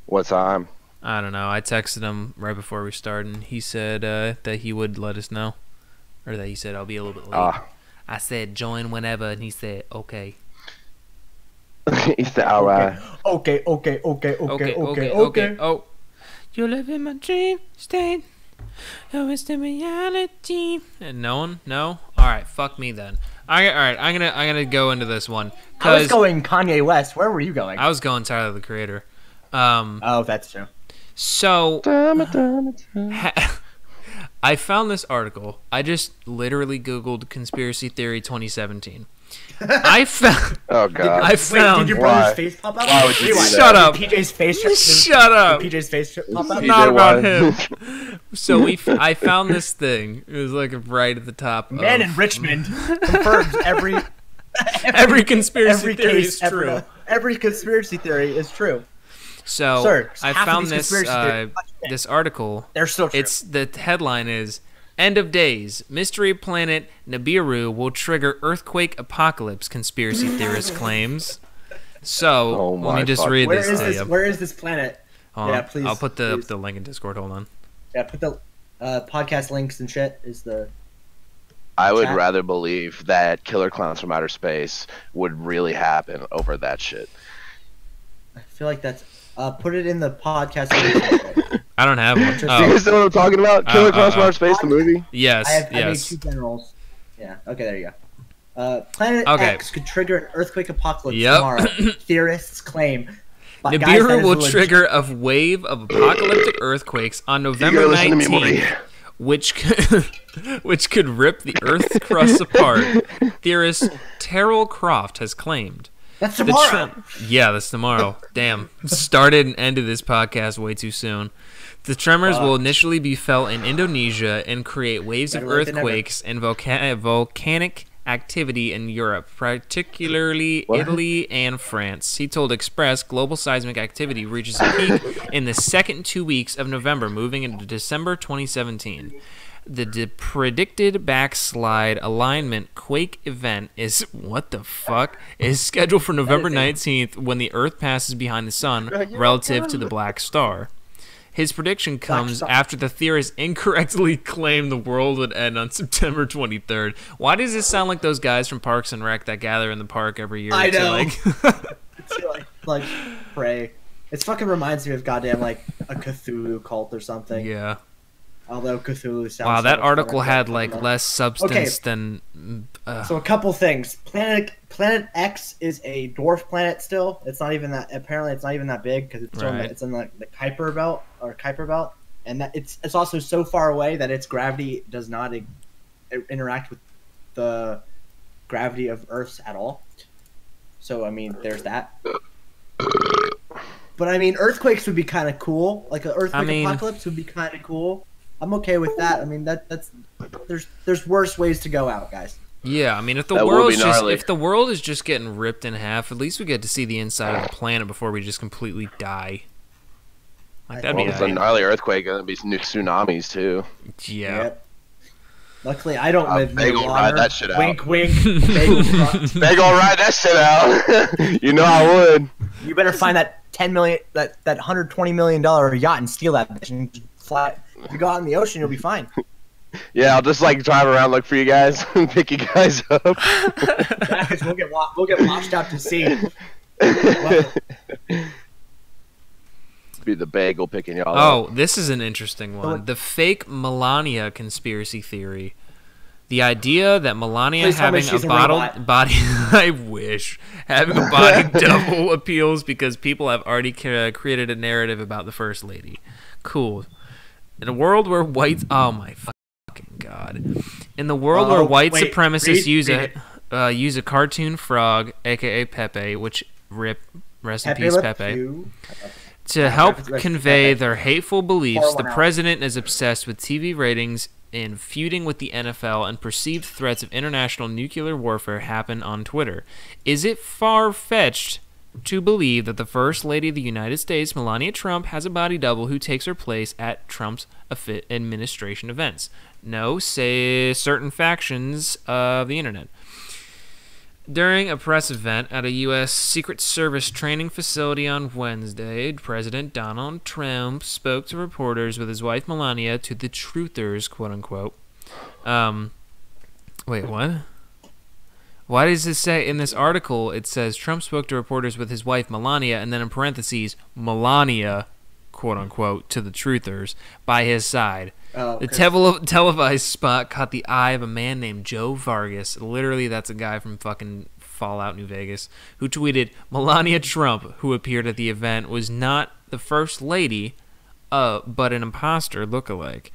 What time? I don't know. I texted him right before we started, and he said that he would let us know, or that he said I'll be a little bit late. I said join whenever, and he said okay. He said all right. Okay. Oh, you live in my dream state. Oh, it's the reality. And no one? No? Alright, fuck me then. Alright, I'm gonna go into this one. I was going Kanye West. Where were you going? I was going Tyler, the Creator. Oh, that's true. So, I found this article. I just literally Googled Conspiracy Theory 2017. I found. Oh god. I found. Did your Why? brother's face pop up? Why would you do that? Shut up. PJ's face. Shut up. PJ's face pop up. It's not about why? him. So I found this thing. It was like right at the top. Man in Richmond confirms every conspiracy theory is ever- true. Every conspiracy theory is true. So Sir, I half of found these this conspiracy theories- this article. They're still true. It's the headline is "End of Days: Mystery Planet Nibiru will trigger earthquake apocalypse." Conspiracy theorist claims. So Oh let me my just fuck. read Where this is to this? you. Where is this planet? Hold Yeah, on. please, I'll put please. the link in Discord. Hold on. Yeah, put the podcast links and shit. Is the I would Chat? rather believe that Killer Clowns from Outer Space would really happen over that shit. I feel like that's put it in the podcast links. I don't have one. Just- You Oh, guys know what I'm talking about? Killer Clowns from Outer Space, the movie? yes, I made yes. 2 generals. Yeah. Okay, there you go. Planet Okay. X could trigger an earthquake apocalypse Yep. tomorrow. Theorists claim. But guys, that Nibiru is will legit. trigger a wave of apocalyptic earthquakes on You November gotta listen to me, 19th, Morty. which could rip the Earth's crust apart. Theorist Terrell Croft has claimed. That's The tomorrow. yeah, that's tomorrow. Damn. Started and ended this podcast way too soon. The tremors will initially be felt in Indonesia and create waves of Better late than never. earthquakes and volcanic activity in Europe, particularly What? Italy and France. He told Express global seismic activity reaches a peak in the second 2 weeks of November, moving into December 2017. The predicted backslide alignment quake event is scheduled for November 19th when the Earth passes behind the Sun relative to the Black Star. His prediction comes Star. after the theorists incorrectly claimed the world would end on September 23rd. Why does this sound like those guys from Parks and Rec that gather in the park every year? I to, know. like- It's like pray. It fucking reminds me of goddamn like a Cthulhu cult or something. yeah. Although Cthulhu sounds. Wow, so that much article better. had like less substance than. So a couple things. Planet X is a dwarf planet still. It's not even that. Apparently, it's not even that big because it's still Right. it's in the Kuiper belt or Kuiper belt, and that it's also so far away that its gravity does not interact with the gravity of Earth's at all. So I mean, there's that. But I mean, earthquakes would be kind of cool. Like an earthquake apocalypse would be kind of cool. I'm okay with that. I mean, that's there's worse ways to go out, guys. Yeah, I mean, if the That would world be is just gnarly. if the world is just getting ripped in half, at least we get to see the inside of the planet before we just completely die. Like that'd Well, be if it's a nice. gnarly earthquake, there'll be new tsunamis too. Yeah. Yep. Luckily, I don't live near Bagel water. ride that shit out. Wink, wink. Bagel front. They gonna ride that shit out. You know I would. You better find that $10 million, that $120 million yacht and steal that bitch and just fly. If you go out in the ocean, you'll be fine. Yeah, I'll just like drive around, look for you guys, and pick you guys up. Yeah, 'cause we'll get washed out to sea. Be the bagel picking y'all Oh, up. this is an interesting one. What? The fake Melania conspiracy theory. The idea that Melania Please tell me having she's a a bottled robot. body, I wish, having a body double appeals because people have already created a narrative about the First Lady. Cool. In a world where whites, oh my fucking god. In the world where white wait, supremacists read use a cartoon frog, aka Pepe, which rest in Pepe peace, Le Pepe. Pew. To help rest in convey Pepe. their hateful beliefs, Pour the one out. president is obsessed with TV ratings and feuding with the NFL, and perceived threats of international nuclear warfare happen on Twitter. Is it far-fetched to believe that the First Lady of the United States, Melania Trump, has a body double who takes her place at Trump's administration events? No, say certain factions of the internet. During a press event at a U.S. Secret Service training facility on Wednesday, President Donald Trump spoke to reporters with his wife Melania to the truthers, quote-unquote. Wait, what? Why does it say in this article, it says Trump spoke to reporters with his wife Melania, and then in parentheses, Melania, quote-unquote, to the truthers, by his side. Oh, The okay. televised spot caught the eye of a man named Joe Vargas. Literally, that's a guy from fucking Fallout New Vegas, who tweeted, Melania Trump, who appeared at the event, was not the First Lady, but an imposter lookalike.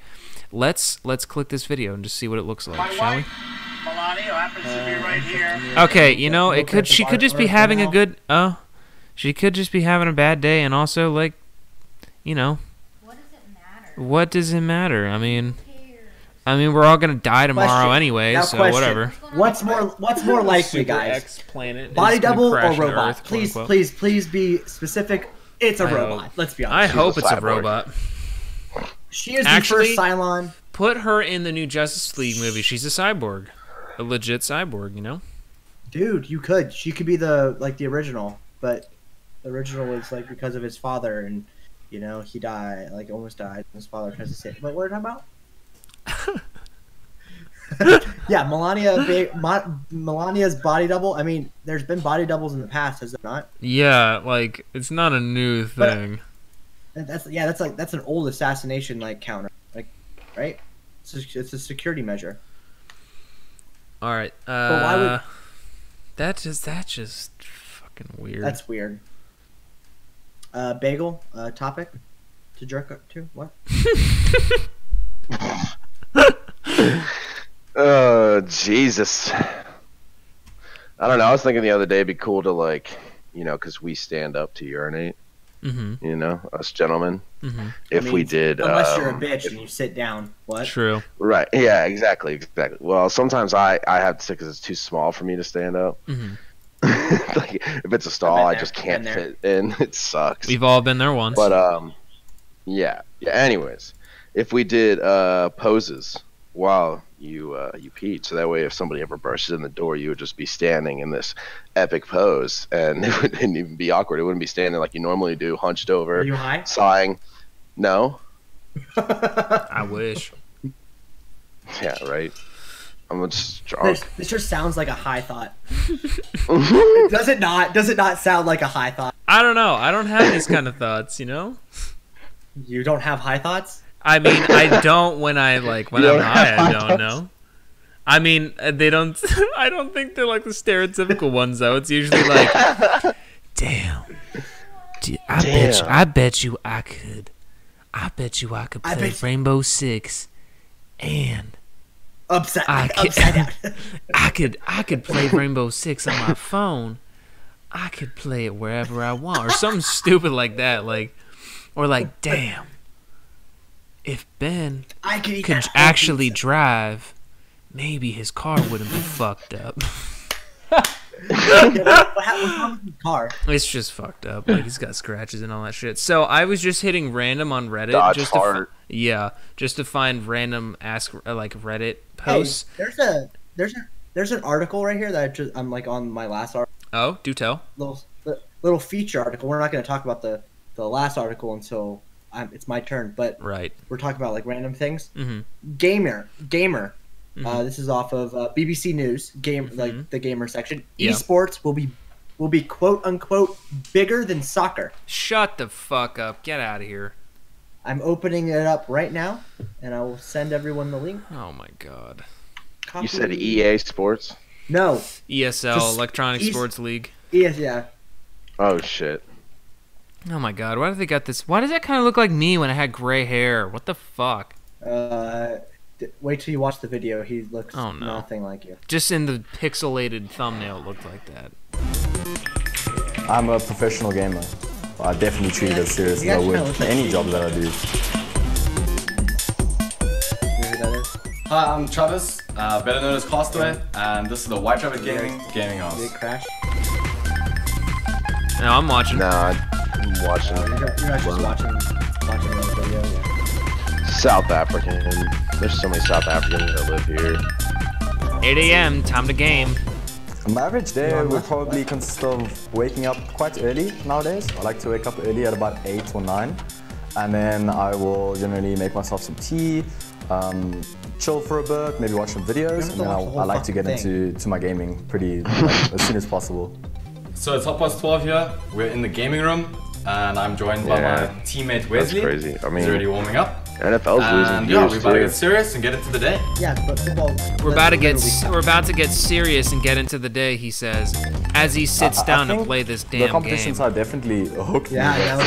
Let's click this video and just see what it looks like, shall we? Melania, who happens to be right here. Okay, you know, she could just be having a good she could just be having a bad day, and also, like, you know, what does it matter? I mean, we're all gonna die tomorrow anyway, now so question. whatever. What's more likely, guys? X-planet Body double or crash into robot? Earth, quote, unquote. Please be specific. It's a robot. Let's be honest. I hope it's a cyborg. robot. She is Actually, the first Cylon. Put her in the new Justice League movie. She's a cyborg, a legit cyborg. You know. Dude, you could. She could be the original, but the original was like because of his father, and you know he died, like almost died. And his father tries to say, "What are you talking about?" Yeah, Melania's body double. I mean, there's been body doubles in the past, has there not? Yeah, like it's not a new thing. That's an old assassination like counter, like, right? It's a security measure. All right. But why would that's just fucking weird. That's weird. Bagel topic to jerk up to what? Oh, Jesus. I don't know. I was thinking the other day it'd be cool to, like, you know, because we stand up to urinate. Mm-hmm. You know, us gentlemen. Mm-hmm. If we did, unless you're a bitch and you sit down. What? True. Right. Yeah. Exactly. Well, sometimes I have to sit because it's too small for me to stand up. Mm-hmm. Like, if it's a stall, I just can't fit in. It sucks. We've all been there once. But yeah. Anyways, if we did poses while you peed, so that way if somebody ever bursts in the door, you would just be standing in this epic pose, and it wouldn't even be awkward. It wouldn't be standing like you normally do, hunched over, Are you high? sighing. No. I wish. Yeah. Right. I'm just drunk. This just sounds like a high thought. Does it not? Does it not sound like a high thought? I don't know. I don't have these kind of thoughts, you know? You don't have high thoughts? I mean, I don't when I'm high, I don't know. I mean, they don't, I don't think they're like the stereotypical ones, though. It's usually like, damn. I bet you I could play Rainbow Six and Upside down. I could play Rainbow Six on my phone. I could play it wherever I want, or something stupid like that, like, or like, damn, if Ben could actually drive, maybe his car wouldn't be fucked up. What's wrong with his car? It's just fucked up. Like, he's got scratches and all that shit. So I was just hitting random on Reddit, just to find random Reddit posts. Hey, there's an article right here that I'm like on my last article. Oh, do tell. Little feature article. We're not going to talk about the last article until it's my turn, but right. We're talking about like random things. Mm-hmm. Gamer. Mm-hmm. This is off of BBC News. Like the gamer section. Yeah. Esports will be quote unquote bigger than soccer. Shut the fuck up. Get out of here. I'm opening it up right now, and I will send everyone the link. Oh my god. You said EA Sports? No. ESL, Just Electronic Sports League. Yeah. Oh shit. Oh my god, why do they got this? Why does that kind of look like me when I had gray hair? What the fuck? Wait till you watch the video. He looks Oh, no. nothing like you. Just in the pixelated thumbnail, it looked like that. I'm a professional gamer. I definitely treat it as serious as I would any job that I do. Hi, I'm Travis, better known as Castaway, and this is the White Rabbit Gaming House. Did it crash? No, I'm watching. Nah, I'm watching. You're not just watching the video. Yeah. South African. There's so many South Africans that live here. 8 a.m., time to game. My average day would probably consist of waking up quite early nowadays. I like to wake up early at about 8 or 9. And then I will generally make myself some tea, chill for a bit, maybe watch some videos, and then I like to get into my gaming pretty as soon as possible. So it's 12:30 here, we're in the gaming room, and I'm joined by my teammate Wesley. That's crazy. I mean, he's already warming up. NFL's losing Yeah, views we're about to too. get serious and get into the day. Yeah, but football. We're about to get serious and get into the day, he says, as he sits down to play this damn The competitions game. are definitely hooked me. Yeah, I know.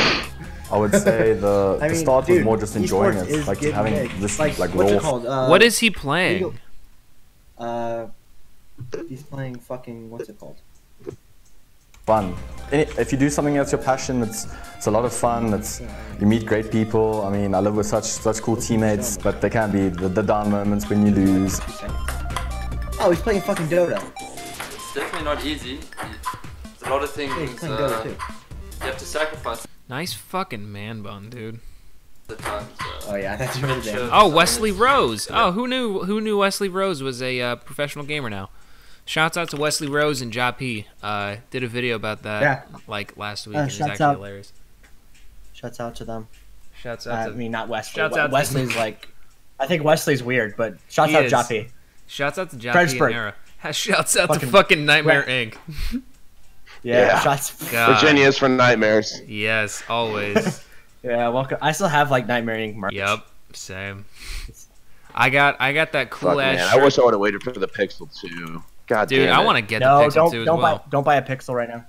I would say the start was more just enjoying esports it, is like getting having big. this what's like it raw. called? What is he playing? He's playing fucking what's it called? Fun. If you do something that's your passion, it's a lot of fun. You meet great people. I mean, I live with such cool teammates, but there can be the down moments when you lose. Oh, he's playing fucking Dota. It's definitely not easy. There's a lot of things Yeah, he's playing Dota too. you have to sacrifice Nice fucking man bun, dude. at times. Oh yeah, that's really bad. Oh, Wesley Rose. Oh, who knew Wesley Rose was a professional gamer now? Shouts out to Wesley Rose and Ja P. Did a video about that like last week. And it was actually hilarious. Shouts out to them. Shouts out to I mean, not Wesley. Shouts out to- Wesley's like, I think Wesley's weird, but shouts He out is. to Joppy. Shouts out to Ja P and Fredericksburg. Era. Shouts out to Fucking- fucking Nightmare Inc. Yeah. Shots. God. Virginia's for nightmares. Yes, always. Yeah, welcome. I still have like Nightmare Inc. merch. Yep, same. I got that Fuck, cool ass man. shirt. I wish I would have waited for the Pixel 2. God Dude, damn I it. want to get No, the Pixel 2 as well. don't buy a Pixel right now.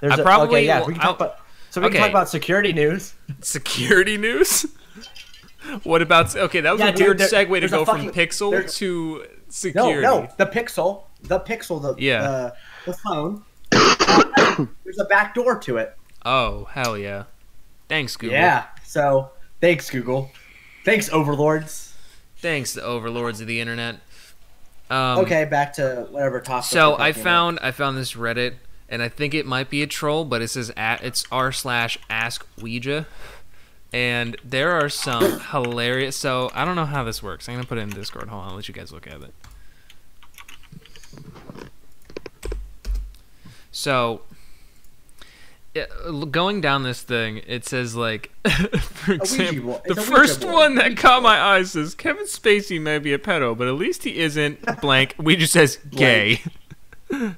I probably okay, yeah. will- We can talk I'll- about. So we can okay. talk about security news. Security news? What about... Okay, that was Yeah, a weird dude, segue to there's go a from fucking- Pixel there's- to security. No, the Pixel, Yeah. the phone. There's a back door to it. Oh, hell yeah. Thanks, Google. Yeah. So thanks, Google. Thanks, overlords. Thanks, the overlords of the internet. Okay, back to whatever topic. So we're I talking found this Reddit, and I think it might be a troll, but it says it's r/ask Ouija, and there are some hilarious. So I don't know how this works. I'm gonna put it in Discord. Hold on, I'll let you guys look at it. So, going down this thing, it says like, for example, it's the a Ouija first board. one that caught my eye says Kevin Spacey may be a pedo, but at least he isn't blank. Ouija says gay. The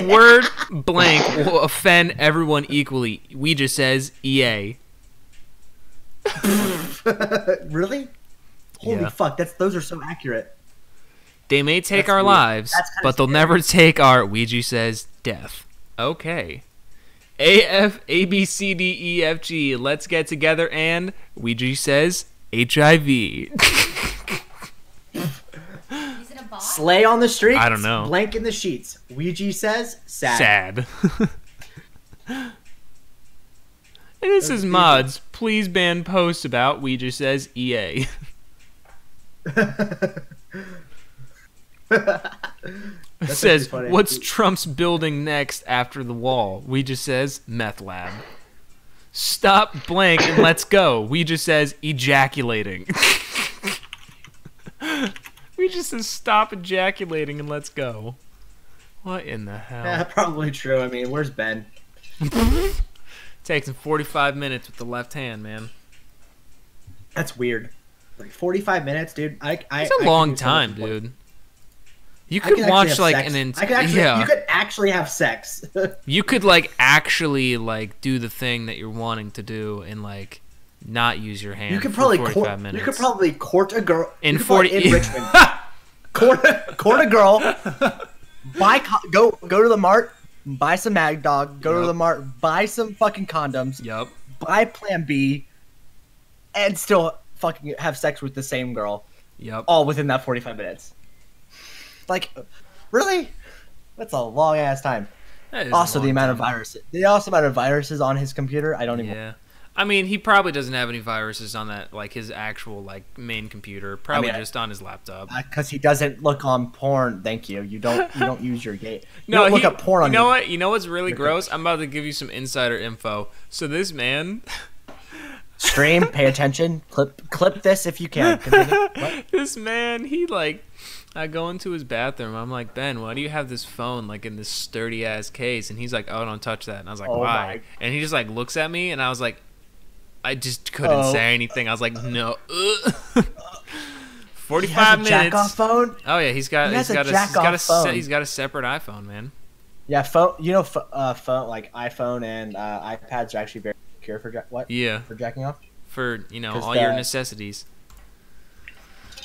word blank will offend everyone equally. Ouija says EA. Really? Holy Yeah. fuck! Those are so accurate. They may take That's our weird. lives, That's kinda but they'll scary. never take our, Ouija says, death. Okay. AFABCDEFG, let's get together, and Ouija says HIV. Is it a bot? Slay on the streets. I don't know. Blank in the sheets. Ouija says sad. Sad. And this is mods. Please ban posts about Ouija says EA. It says, funny. what's Trump's building next after the wall? Ouija says, meth lab. Stop blank and let's go. Ouija says, ejaculating. Ouija says, stop ejaculating and let's go. What in the hell? Yeah, probably true. I mean, where's Ben? Takes him 45 minutes with the left hand, man. That's weird. Like 45 minutes, dude. It's I a could long do so time, much more. dude. You I could actually watch have like sex. an I could actually, yeah. You could actually have sex. You could like actually like do the thing that you're wanting to do and like not use your hand. You could for probably 45 court. minutes. You could probably court a girl In you could probably 40 in Richmond. court a girl. Go to the mart. Buy some Mag Dog. Go to Yep. the mart. Buy some fucking condoms. Yup. Buy Plan B, and still fucking have sex with the same girl. Yep. All within that 45 minutes. Like, really? That's a long ass time. That is a Also, the long amount of time. viruses. The also amount of viruses on his computer. I don't even. Yeah. I mean, he probably doesn't have any viruses on that, like his actual like main computer. Probably just on his laptop. Because he doesn't look on porn. Thank you. You don't use your gate. You No, don't look up porn on You know your- what? You know what's really your gross? I'm about to give you some insider info. So this man, Stream. Pay attention. Clip this if you can. Continue. What? this man, he like, I go into his bathroom. I'm like, Ben, why do you have this phone like in this sturdy ass case? And he's like, oh, don't touch that. And I was like, Oh why? my- And he just like looks at me, and I was like, I just couldn't Oh. say anything. I was like, no. He 45 has a minutes. jack-off phone. Oh yeah, he's got He has a a jack-off phone. he's got a separate iPhone, man. Yeah, phone. You know, phone like iPhone and iPads are actually very secure for Yeah, for jacking off. for all 'Cause your the- necessities.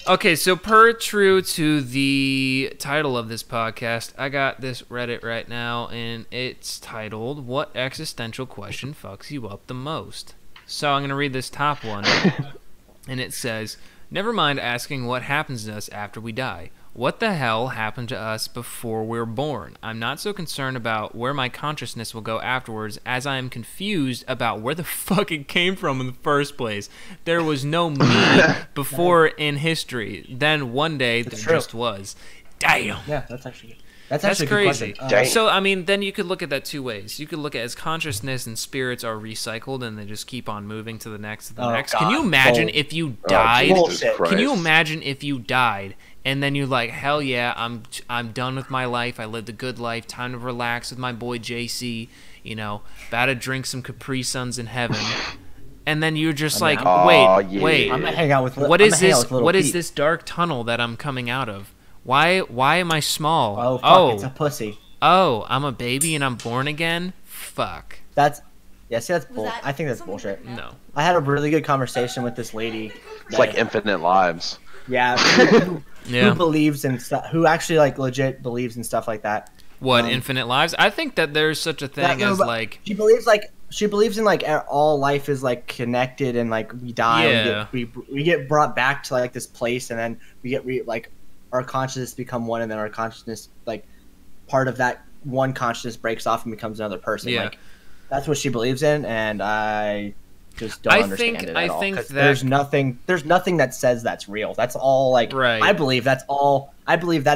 Okay, so per true to the title of this podcast, I got this Reddit right now, and it's titled, What Existential Question Fucks You Up the Most? So I'm going to read this top one, and it says, Never mind asking what happens to us after we die. what the hell happened to us before we were born? I'm not so concerned about where my consciousness will go afterwards as I am confused about where the fuck it came from in the first place. There was no me before in history. Then one day there just was. Damn. Yeah, that's actually good. That's crazy. So, I mean, then you could look at that two ways. You could look at as consciousness and spirits are recycled and they just keep on moving to the next, to the next. God. Can you imagine if you died? Bullshit. Can you imagine if you died and then you're like, hell yeah, I'm done with my life. I lived a good life. Time to relax with my boy JC. You know, about to drink some Capri Suns in heaven. And then you're just wait. I'm gonna hang out with. What is this? What is this dark tunnel that I'm coming out of? Why am I small? Oh, fuck, it's a pussy. Oh, I'm a baby and I'm born again? Fuck. That's bull. I think that's bullshit. No. I had a really good conversation with this lady. It's like infinite lives. Yeah. Who believes in stuff? Who actually like legit believes in stuff like that? What, infinite lives? I think that there's such a thing as like she believes in like all life is like connected and like we die. We get brought back to like this place and then we get like our consciousness become one, and then our consciousness, like, part of that one consciousness breaks off and becomes another person. Yeah. Like, that's what she believes in, and I just don't understand it at all. Think that there's nothing that says that's real. That's all, like, right. I believe that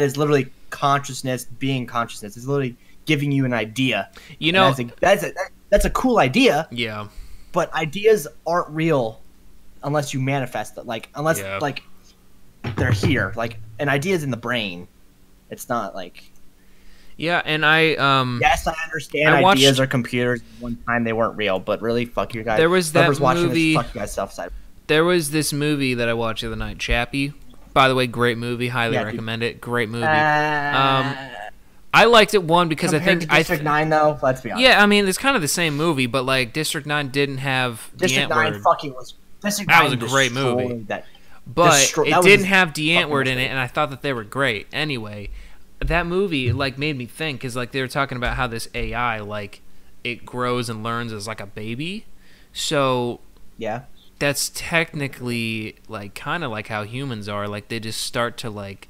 is literally consciousness being consciousness. It's literally giving you an idea. You know, that's a cool idea. Yeah. But ideas aren't real unless you manifest it. Like, unless, like, they're here. Like, an idea's in the brain. It's not like. Yeah, and I yes, I understand ideas are computers. One time they weren't real, but really, fuck you guys. There was that movie. Fuck you guys self-side. There was this movie that I watched the other night, Chappie. By the way, great movie. Highly recommend it. Great movie. I liked it because Compared to District 9 though. Let's be honest. Yeah, I mean it's kind of the same movie, but like District 9 didn't have District 9 fucking was. District 9 that was a great movie. But it didn't have D. Antwoord in it, and I thought that they were great. Anyway, that movie like made me think, because like they were talking about how this AI like it grows and learns as like a baby. So yeah, that's technically like kind of like how humans are. Like they just start to like.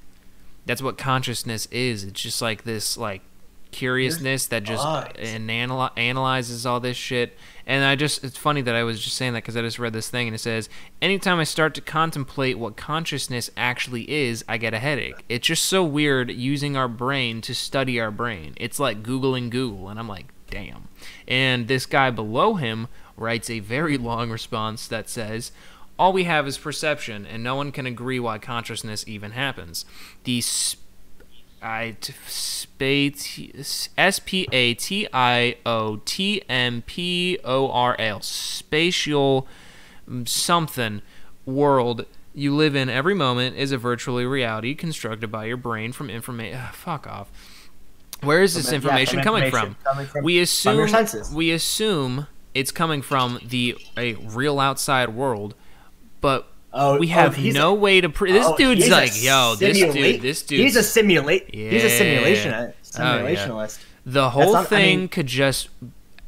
That's what consciousness is. It's just like this like curiousness that just analyzes all this shit. And it's funny that I was just saying that because I just read this thing and it says, anytime I start to contemplate what consciousness actually is, I get a headache. It's just so weird using our brain to study our brain. It's like Googling Google, and I'm like, damn. And this guy below him writes a very long response that says, all we have is perception, and no one can agree why consciousness even happens. The SPATIOTMPORL spatial something world you live in every moment is a virtual reality constructed by your brain from information. Fuck off. Where is this information coming from? We assume it's coming from a real outside world, but we have no way to this dude's like, yo, this dude. He's a simulationist. The whole thing could just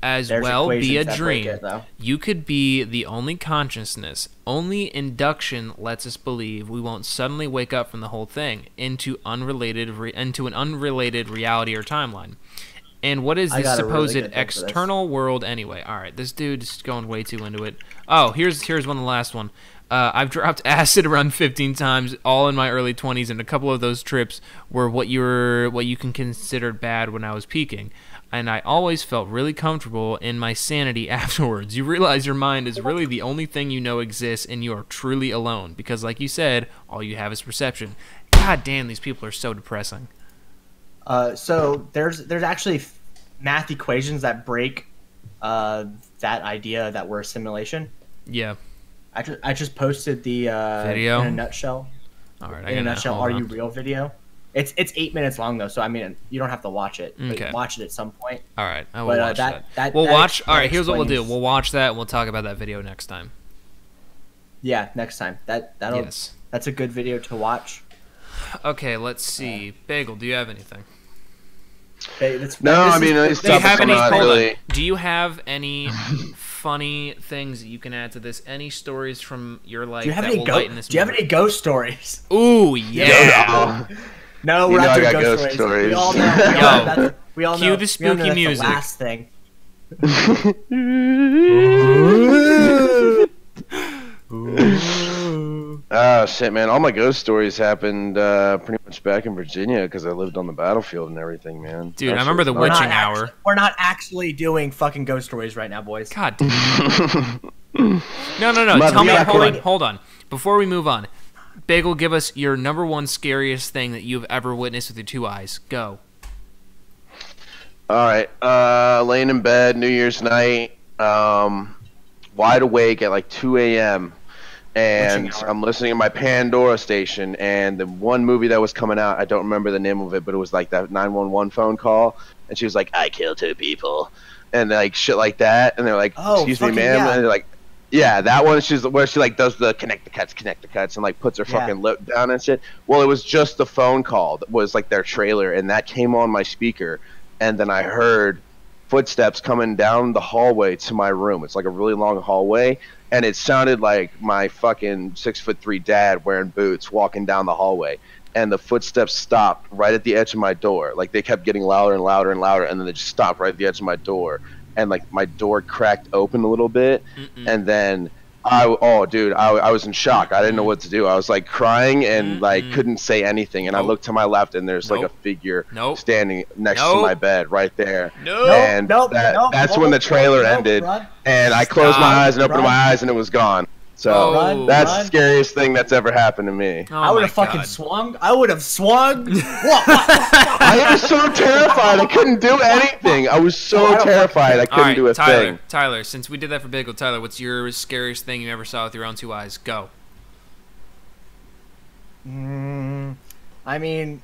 as well be a dream. You could be the only consciousness. Only induction lets us believe we won't suddenly wake up from the whole thing into an unrelated reality or timeline. And what is this supposed external world anyway? All right, this dude's going way too into it. Oh, here's one, the last one. I've dropped acid around 15 times, all in my early 20s, and a couple of those trips were what you can consider bad when I was peaking. And I always felt really comfortable in my sanity afterwards. You realize your mind is really the only thing you know exists, and you are truly alone. Because, like you said, all you have is perception. God damn, these people are so depressing. So there's actually math equations that break that idea that we're a simulation. Yeah. I just posted the video in a nutshell. All right, in a nutshell, are you real video? It's 8 minutes long though, so I mean you don't have to watch it. Okay. Watch it at some point. All right, I will watch that. All right, here's what we'll do. We'll watch that and we'll talk about that video next time. Yeah, next time. That's a good video to watch. Okay, let's see. Bagel, do you have anything? Do you have any funny things that you can add to this? Any stories from your life that will lighten this mood? Do you have any ghost stories? Ooh, yeah. No, You we're know not I doing got ghost ghost stories. We all stories. know. We all Cue know. the we all spooky know that's music. The last thing. Oh shit, man! All my ghost stories happened pretty much back in Virginia because I lived on the battlefield and everything, man. Dude, That I shit remember was the nuts. witching hour. We're not actually doing fucking ghost stories right now, boys. God damn. No. Mother Tell me, fucker. hold on. Before we move on, Bagel, give us your number one scariest thing that you've ever witnessed with your 2 eyes. Go. All right, laying in bed, New Year's night, wide awake at like 2 a.m. and Witching hour. I'm listening to my Pandora station, and the one movie that was coming out, I don't remember the name of it, but it was like that 911 phone call, and she was like, "I killed 2 people," and like shit like that, and they're like, Oh, "Excuse me, fucking ma'am," yeah. and they're like, "Yeah, that one." She's where she like does the connect the cuts, and like puts her Yeah. fucking lip down and shit. Well, it was just the phone call that was like their trailer, and that came on my speaker, and then I heard footsteps coming down the hallway to my room. It's like a really long hallway, and it sounded like my fucking 6'3" dad wearing boots walking down the hallway. And the footsteps stopped right at the edge of my door. Like they kept getting louder and louder and louder, and then they just stopped right at the edge of my door. And like my door cracked open a little bit, and then I was in shock. I didn't know what to do. I was like crying and like couldn't say anything. And I looked to my left, and there's like a figure standing next to my bed right there. And that's when the trailer ended. Run. And I closed my eyes and opened my eyes, and it was gone. So that's the scariest thing that's ever happened to me. Oh I would my have fucking God. swung. I would have swung. I was so terrified. I couldn't do anything. I was so terrified. I couldn't do a thing. Tyler, since we did that for Bagel, Tyler, what's your scariest thing you ever saw with your own 2 eyes? Go. I mean,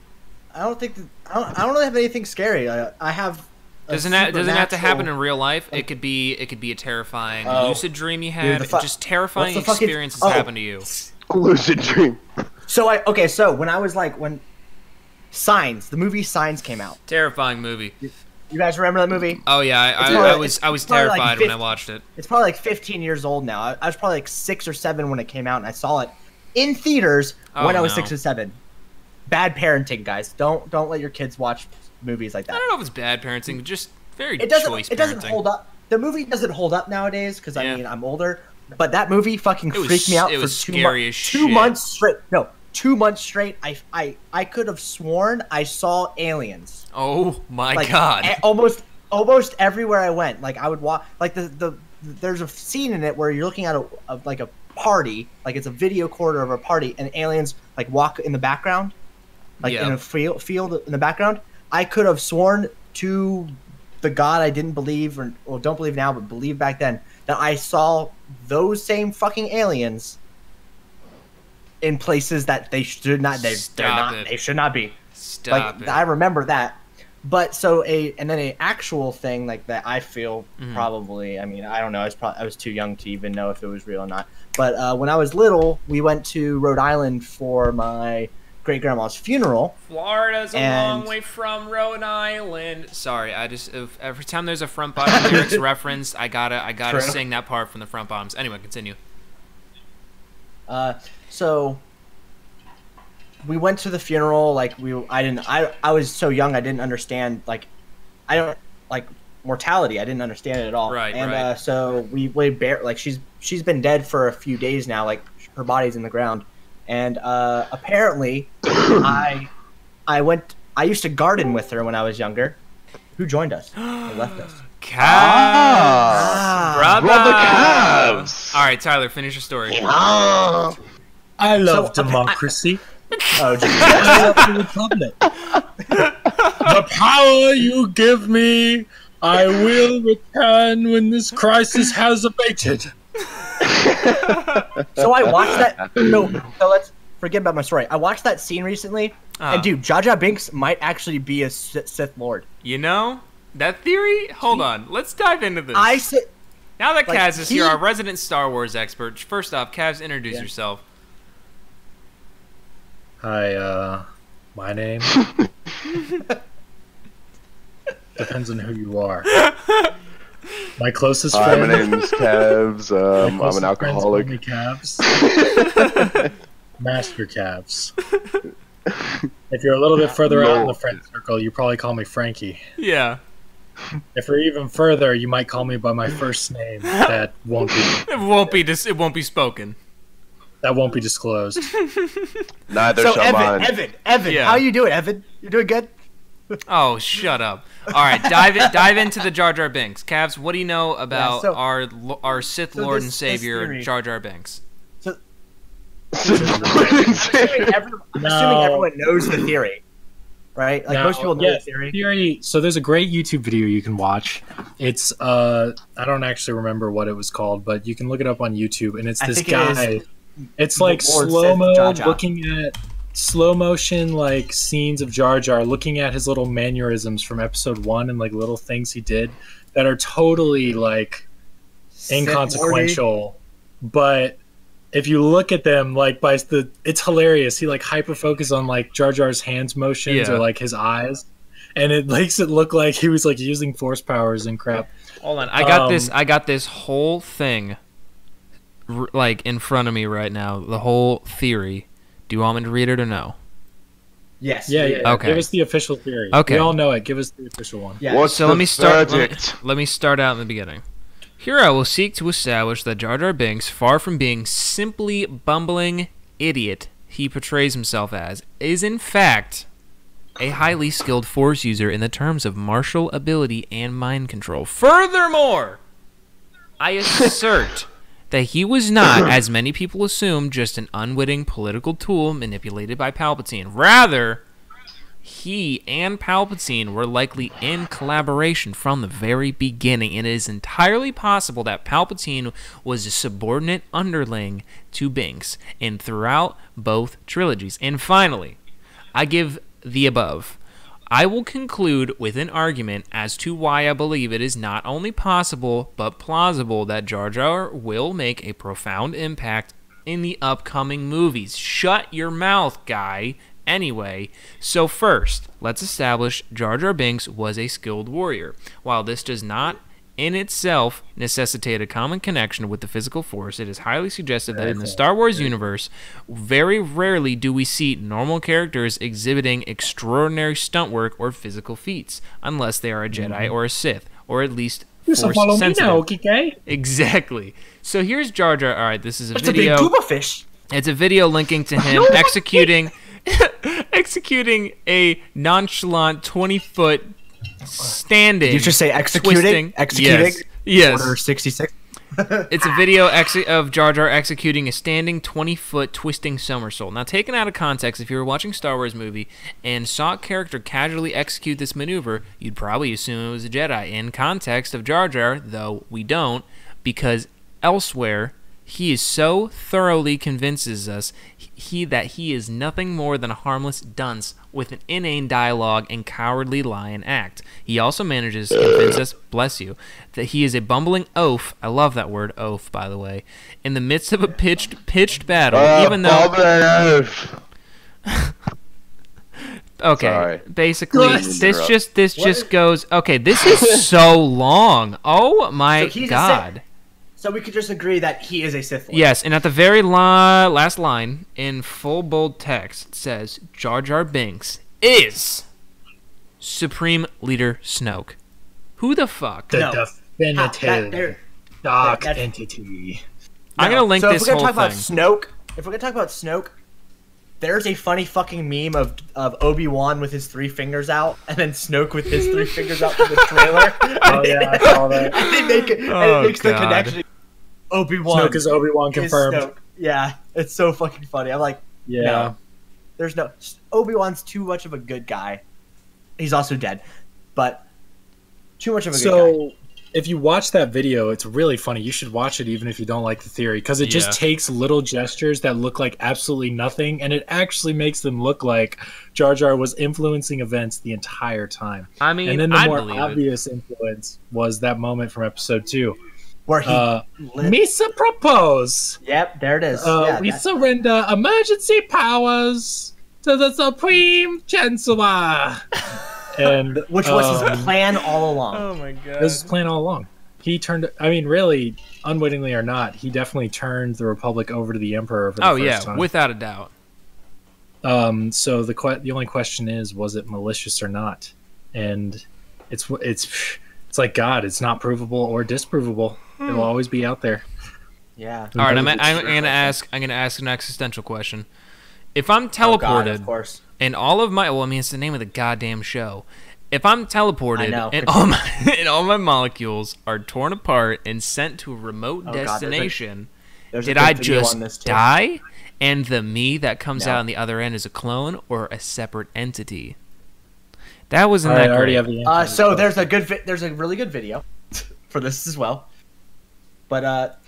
I don't think I don't really have anything scary. I have. Doesn't have to happen in real life. It could be a terrifying lucid dream you had. Just terrifying experiences happen to you. Lucid dream. So when I was like Signs, the movie Signs came out. Terrifying movie. You guys remember that movie? Oh yeah, I was terrified like when I watched it. It's probably like 15 years old now. I was probably like 6 or 7 when it came out, and I saw it in theaters when I was 6 or 7. Bad parenting, guys. Don't let your kids watch movies like that. I don't know if it's bad parenting, just very choice parenting. It doesn't hold up. The movie doesn't hold up nowadays because I mean I'm older. But that movie fucking freaked me out for 2 months straight. No, 2 months straight. I could have sworn I saw aliens. Oh my God! Almost everywhere I went. Like I would walk. Like there's a scene in it where you're looking at a party. Like it's a video corridor of a party, and aliens like walk in the background, like in a field in the background. I could have sworn to the God I didn't believe, or don't believe now, but believe back then, that I saw those same fucking aliens in places that they should not. They should not be. Stop it. I remember that. But and then an actual thing like that, I feel probably. I mean, I don't know. I was too young to even know if it was real or not. But when I was little, we went to Rhode Island for my great grandma's funeral. Florida's a long way from Rhode Island. Sorry, every time there's a Front Bottom lyrics reference, I gotta sing that part from the Front Bottoms. Anyway, continue. So we went to the funeral. Like I was so young, I didn't understand. Like I don't like mortality. I didn't understand it at all. Right. And so we like she's been dead for a few days now. Like her body's in the ground. And apparently, I used to garden with her when I was younger. Who joined us? Or left us? Cavs! Brother Cavs! All right, Tyler, finish your story. I love democracy. I love the republic. The power you give me, I will return when this crisis has abated. So I watched that. So let's forget about my story. I watched that scene recently, and dude, Jar Jar Binks might actually be a Sith Lord. You know that theory? Hold on, let's dive into this. Now that Kaz is here, our resident Star Wars expert. First off, Kaz, introduce yourself. Hi, my name depends on who you are. My closest friend. My name's Cavs. I'm an alcoholic. Cavs. Master Cavs. If you're a little bit further out in the friend circle, you probably call me Frankie. Yeah. If we're even further, you might call me by my first name. That won't be. It won't be spoken. That won't be disclosed. Neither So shall mine. Evan, Yeah. how you doing, Evan? You doing good? Oh, shut up. All right, dive into the Jar Jar Binks. Cavs, what do you know about so- our Sith so Lord this and Savior, theory- Jar Jar Binks? Assuming everyone knows the theory, right? Like Now, most people know the theory. So there's a great YouTube video you can watch. It's I don't actually remember what it was called, but you can look it up on YouTube. And it's I this think it guy. is It's like Lord Sith slow mo, Jar Jar. looking at slow motion like scenes of Jar Jar, looking at his little mannerisms from episode 1 and like little things he did that are totally like inconsequential, but if you look at them like it's hilarious. He like hyper focus on like Jar Jar's hands motions Yeah. or like his eyes, and it makes it look like he was like using force powers and crap. Hold on, I got this whole thing like in front of me right now. The whole theory. Do you want me to read it or no? Yes. Yeah. Okay. Give us the official theory. Okay. We all know it. Give us the official one. Yeah. What's So the let me start. verdict? Let me start out in the beginning. Here I will seek to establish that Jar Jar Binks, far from being simply bumbling idiot he portrays himself as, is in fact a highly skilled Force user in the terms of martial ability and mind control. Furthermore, I assert that he was not, as many people assume, just an unwitting political tool manipulated by Palpatine. Rather, he and Palpatine were likely in collaboration from the very beginning, and it is entirely possible that Palpatine was a subordinate underling to Binks, and throughout both trilogies. And finally, I give the above. I will conclude with an argument as to why I believe it is not only possible, but plausible that Jar Jar will make a profound impact in the upcoming movies. Shut your mouth, guy. Anyway, so first, let's establish Jar Jar Binks was a skilled warrior. While this does not in itself necessitate a common connection with the physical force, it is highly suggestive that in the Star Wars universe, very rarely do we see normal characters exhibiting extraordinary stunt work or physical feats, unless they are a Jedi or a Sith, or at least So follow me Force-sensitive. now, okay? Exactly. So here's Jar Jar. All right, this is a It's a video. big Gooba fish. It's a video linking to him executing a nonchalant 20-foot standing. Did you just say executing? Twisting. Executing? Yes. Order 66. It's a video of Jar Jar executing a standing 20-foot twisting somersault. Now, taken out of context, if you were watching a Star Wars movie and saw a character casually execute this maneuver, you'd probably assume it was a Jedi. In context of Jar Jar, though we don't, because elsewhere he is so thoroughly convinces us that he is nothing more than a harmless dunce with an inane dialogue and cowardly lion act. He also manages to convince us, bless you, that he is a bumbling oaf. I love that word, oaf, by the way. In the midst of a pitched battle, even though. Okay, Sorry. basically, Yes. this just goes. Okay, this is so long. Oh my So he's a god. Sith. So we could just agree that he is a Sith Lord. Yes, and at the very last line, in full bold text, it says, Jar Jar Binks is Supreme Leader Snoke. Who the fuck? The No. definitive dark that- entity. I'm going to link so this if we're whole gonna talk thing. about Snoke, there's a funny fucking meme of Obi-Wan with his 3 fingers out, and then Snoke with his 3 fingers out from the trailer. Oh yeah, I saw that. And they make it, and Oh, it makes the God. connection. Obi-Wan Snoke is Obi-Wan is confirmed. Snoke. Yeah, it's so fucking funny. I'm like, Yeah. no, there's no Obi-Wan's too much of a good guy. He's also dead, but too much of a good guy. So, if you watch that video, it's really funny. You should watch it even if you don't like the theory, because it Yeah. just takes little gestures that look like absolutely nothing, and it actually makes them look like Jar Jar was influencing events the entire time. I mean, And then the I more believe it. obvious influence was that moment from episode 2. Where he, Misa propose. yep, there it is. Yeah, We that- surrender emergency powers to the Supreme Chancellor. And which was his plan all along. Oh my god. This was his plan all along. He turned. I mean, really, unwittingly or not, he definitely turned the Republic over to the Emperor for the Oh first yeah, time. without a doubt. So the only question is, was it malicious or not? And it's like God. It's not provable or disprovable. It'll always be out there. Yeah. All right, I'm gonna ask an existential question. If I'm teleported, of course. and all of my it's the name of the goddamn show. If I'm teleported and all my molecules are torn apart and sent to a remote destination, did I just die? And the me that comes out on the other end is a clone or a separate entity? That wasn't that great. So there's a really good video for this as well. But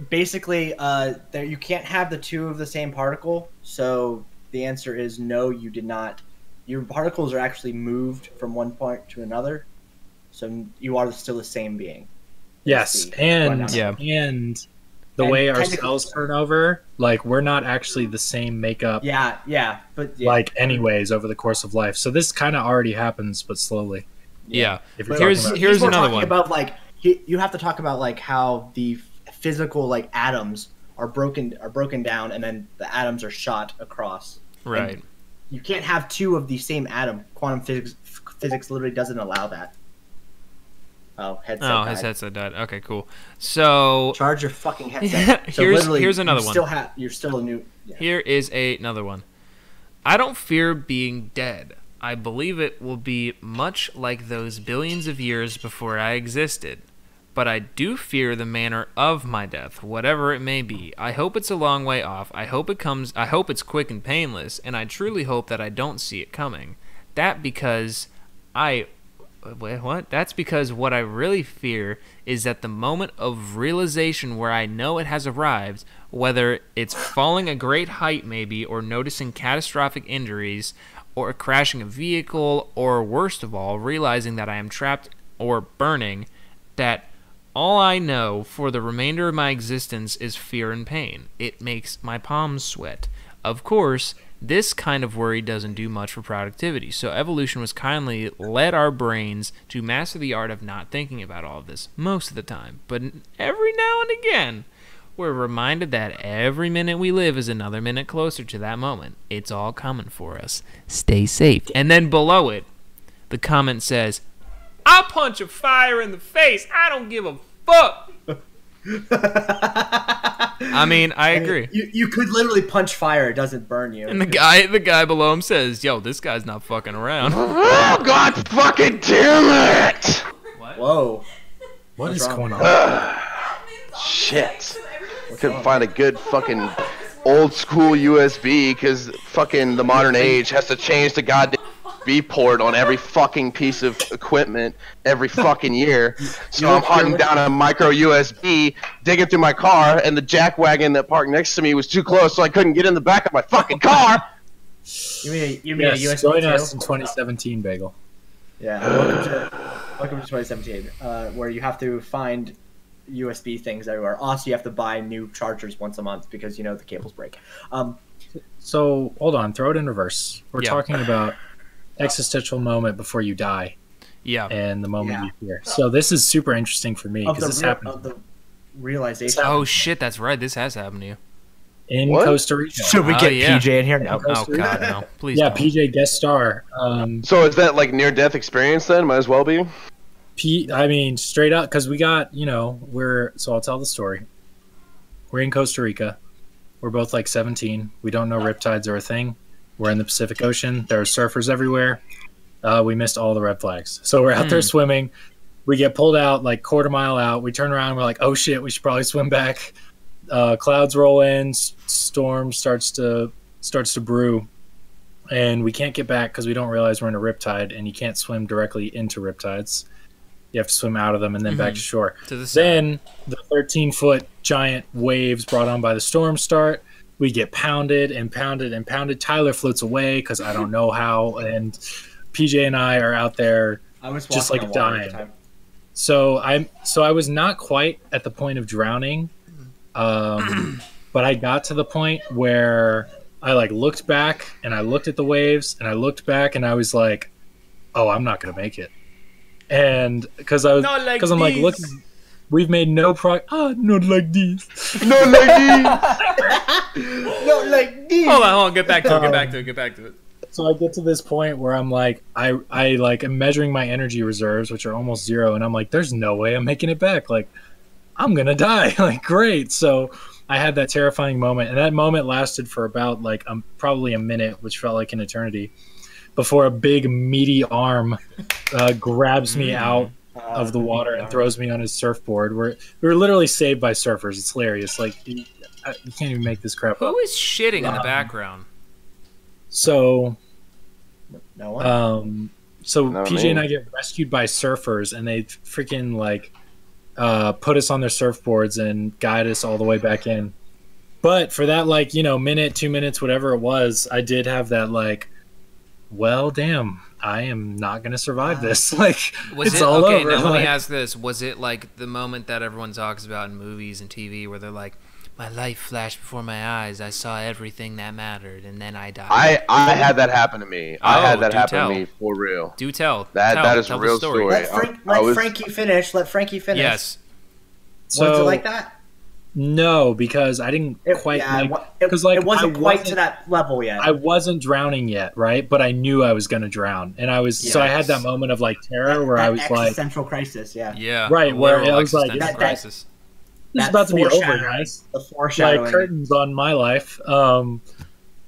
basically, you can't have the two of the same particle. So the answer is no, you did not. Your particles are actually moved from one point to another. So you are still the same being. Yes, and the way our cells turn over, like we're not actually the same makeup. Like anyways over the course of life. So this kind of already happens, but slowly. Yeah. Here's another one. About like you have to talk about like how the physical like atoms are broken down, and then the atoms are shot across. Right. And you can't have two of the same atom. Quantum physics literally doesn't allow that. His headset died. Okay, cool. So charge your fucking headset. Here's another one. You're still a new. Yeah. Here is another one. I don't fear being dead. I believe it will be much like those billions of years before I existed. But I do fear the manner of my death, whatever it may be. I hope it's a long way off. I hope it's quick and painless, and I truly hope that I don't see it coming. That's because what I really fear is that the moment of realization where I know it has arrived, whether it's falling a great height maybe, or noticing catastrophic injuries, or crashing a vehicle, or worst of all, realizing that I am trapped or burning, that all I know for the remainder of my existence is fear and pain. It makes my palms sweat. Of course, this kind of worry doesn't do much for productivity, so evolution was kindly led our brains to master the art of not thinking about all of this most of the time. But every now and again, we're reminded that every minute we live is another minute closer to that moment. It's all coming for us. Stay safe. And then below it, the comment says, I'll punch a fire in the face. I don't give a fuck. I mean, I agree. You could literally punch fire; it doesn't burn you. And the guy below him says, "Yo, this guy's not fucking around." Oh God, fucking damn it! What? Whoa! What is going on? Shit! Couldn't find a good fucking old school USB because fucking the modern age has to change the goddamn USB port on every fucking piece of equipment every fucking year. So I'm hunting down a micro USB, digging through my car, and the jack wagon that parked next to me was too close, so I couldn't get in the back of my fucking car. You mean a USB join us in 2017, Bagel. Yeah, welcome to 2017, where you have to find USB things everywhere. Also, you have to buy new chargers once a month because the cables break. So hold on, throw it in reverse. We're talking about existential moment before you die. Yeah. And the moment you fear. So this is super interesting for me because this happened. Of the realization. Oh shit, that's right. This has happened to you. In Costa Rica. Should we get PJ in here? No. Oh god, no. Please. Yeah, don't. PJ guest star. So is that like near-death experience then? Might as well be. I mean, straight up, because we got, so I'll tell the story. We're in Costa Rica. We're both like 17. We don't know riptides are a thing. We're in the Pacific Ocean. There are surfers everywhere. We missed all the red flags. So we're out there swimming. We get pulled out like quarter mile out. We turn around and we're like, oh shit, we should probably swim back. Clouds roll in. Storm starts to brew. And we can't get back because we don't realize we're in a riptide, and you can't swim directly into riptides. You have to swim out of them and then back to shore. Then the 13-foot giant waves brought on by the storm start. We get pounded and pounded and pounded. Tyler floats away because I don't know how, and PJ and I are out there just like dying. So I was not quite at the point of drowning, but I got to the point where I like looked back and I looked at the waves and I looked back and I was like, oh, I'm not gonna make it. And because I'm like looking, We've made no not like this. Not like these. Not like this. Hold on. Get back to it. So I get to this point where I'm like, I like am measuring my energy reserves, which are almost 0, and I'm like, there's no way I'm making it back. Like, I'm gonna die. Like, great. So I had that terrifying moment, and that moment lasted for about like probably a minute, which felt like an eternity, before a big meaty arm grabs me out of the water and throws me on his surfboard. We were literally saved by surfers. It's hilarious. Like, you can't even make this crap up. Who is shitting in the background? So, No one. PJ and I get rescued by surfers, and they freaking like put us on their surfboards and guide us all the way back in. But for that, like, minute, 2 minutes, whatever it was, I did have that like, well, damn, I am not gonna survive this. Like, it's all over. Now let me ask this: was it like the moment that everyone talks about in movies and TV, where they're like, "My life flashed before my eyes. I saw everything that mattered, and then I died." I had that happen to me. I had that happen to me for real. Do tell. That is a real story. Let Frankie finish. Yes. Was it like that? No, because I didn't quite. Because like it wasn't quite to that level yet. I wasn't drowning yet, right? But I knew I was going to drown, and I was. So I had that moment of like terror where I was like, existential crisis. Yeah. Right. Where I was like, crisis. This is about to be over, guys. The foreshadowing. Like curtains on my life.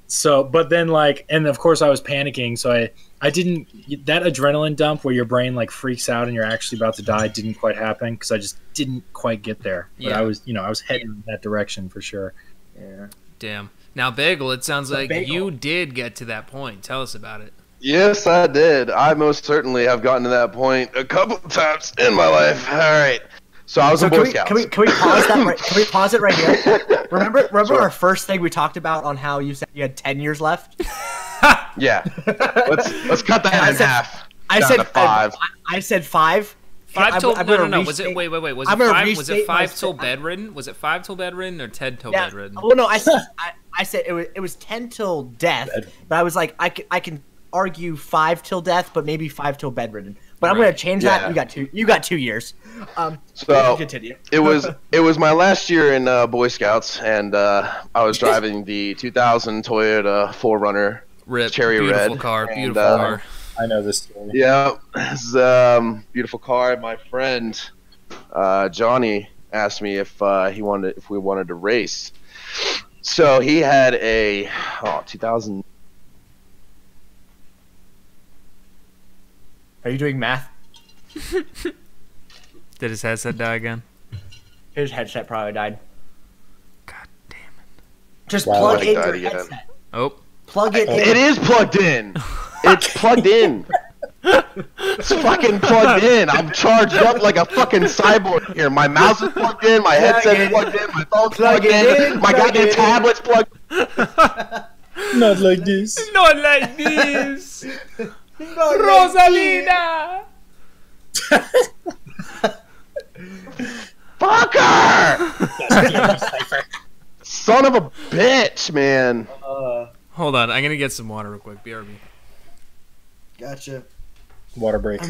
So, but then like, and of course I was panicking. So I didn't, that adrenaline dump where your brain like freaks out and you're actually about to die didn't quite happen because I just didn't quite get there. But I was heading in that direction for sure. Yeah. Damn. Now, Bagel, it sounds like you did get to that point. Tell us about it. Yes, I did. I most certainly have gotten to that point a couple of times in my life. All right. So I was in Boy Scouts. Can we pause that? Can we pause it right here? Remember our first thing we talked about on how you said you had 10 years left? Yeah. Let's cut that in half. I said 5. I said 5. No. Was it wait? Was it 5? Was it 5 till bedridden? Was it 5 till bedridden or 10 till bedridden? Well, no. I said it was 10 till death. But I was like, I can argue 5 till death, but maybe 5 till bedridden. But I'm gonna change that. You got 2 years. So continue. it was my last year in Boy Scouts, and I was driving the 2000 Toyota 4Runner Cherry beautiful Red. Beautiful car. I know this story. Yeah, it's beautiful car. My friend Johnny asked me if we wanted to race. So he had a 2000. Are you doing math? Did his headset die again? His headset probably died. God damn it. Just plug in your headset. Oh. Plug it in. It is plugged in. It's plugged in. It's fucking plugged in. I'm charged up like a fucking cyborg here. My mouse is plugged in. My headset's plugged in. My phone's plugged in. My goddamn tablet's plugged in. Not like this. Not like this. Rosalina! Fucker! Son of a bitch, man. Hold on, I'm gonna get some water real quick. BRB. Gotcha. Water break.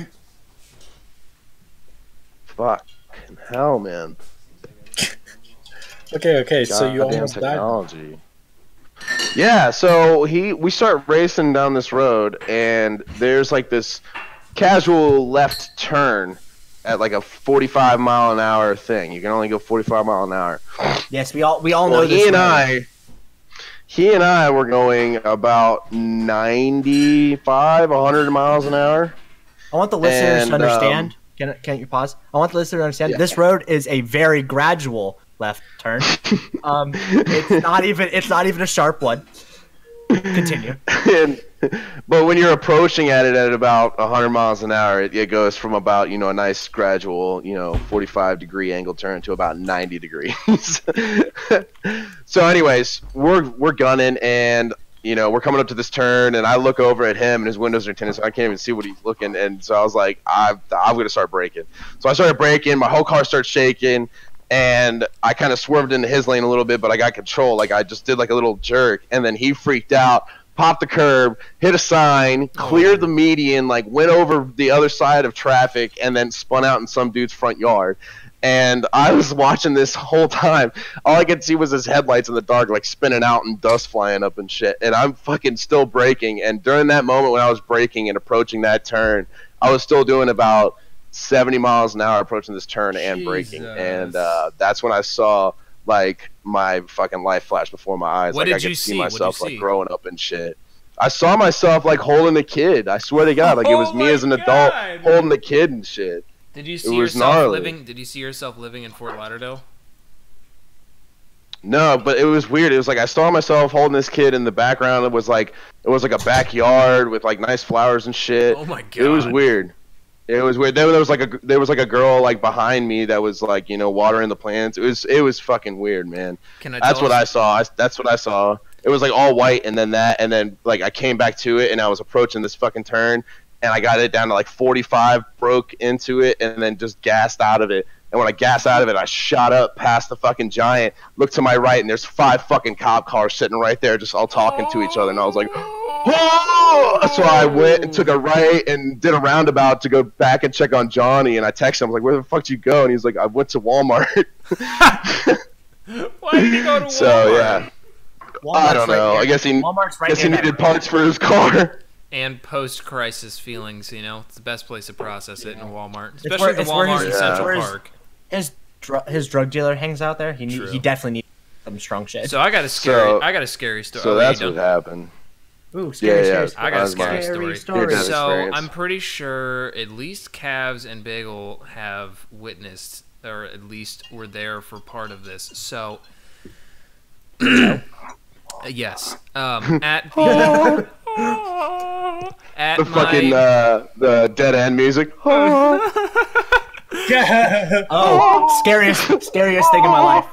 Fucking hell, man. Okay. So you almost died. Yeah, so we start racing down this road, and there's like this casual left turn at like a 45 mile an hour thing. You can only go 45 mile an hour. Yes, we all know this. He and I were going about 95, 100 miles an hour. I want the listeners to understand. Can you pause? I want the listener to understand. Yeah. This road is a very gradual left turn. It's not even a sharp one. Continue. But when you're approaching at about 100 miles an hour, it goes from about a nice gradual 45-degree angle turn to about 90 degrees. So anyways, we're gunning, and we're coming up to this turn, and I look over at him, and his windows are tinted, so I can't even see what he's looking. And so I was like, I'm gonna start braking. So I started braking. My whole car starts shaking. And I kind of swerved into his lane a little bit, but I got control. Like, I just did like a little jerk, and then he freaked out, popped the curb, hit a sign, cleared the median, like went over the other side of traffic, and then spun out in some dude's front yard. And I was watching this whole time. All I could see was his headlights in the dark, like spinning out and dust flying up and shit. And I'm fucking still braking. And during that moment when I was braking and approaching that turn, I was still doing about 70 miles an hour approaching this turn and braking. And that's when I saw like my fucking life flash before my eyes. What like did I you could see see? myself What did you like see? growing up and shit. I saw myself like holding a kid. I swear to God, like it was Oh me my as an God. adult holding a kid and shit. Did you see was yourself gnarly. living? Did you see yourself living in Fort Lauderdale? No, but it was weird. It was like I saw myself holding this kid in the background. It was like a backyard with like nice flowers and shit. Oh my God. It was weird. It was weird. Then there was like a girl like behind me that was like, you know, watering the plants. It was fucking weird, man. That's what I saw. That's what I saw. It was like all white and then like I came back to it and I was approaching this fucking turn and I got it down to like 45, broke into it and then just gassed out of it. And when I gassed out of it, I shot up past the fucking giant, looked to my right, and there's 5 fucking cop cars sitting right there just all talking to each other. And I was like, whoa! So I went and took a right and did a roundabout to go back and check on Johnny. And I texted him, I was like, where the fuck did you go? And he's like, I went to Walmart. Why did he go to Walmart? So, yeah. I don't right know. there. I guess he Walmart's needed parts for his car. And post-crisis feelings, you know, it's the best place to process it in a Walmart, It's especially where- the Walmart in it's Central where his- Park. His drug dealer hangs out there. True. He definitely needs some strong shit. So I got a scary story. So that's what happened. Ooh, scary, Yeah, scary. I got a Scary scary story. story. Death So experience. I'm pretty sure at least Cavs and Bagel have witnessed, or at least were there for part of this. So yes, at at The fucking the dead end music. Oh, scariest thing in my life.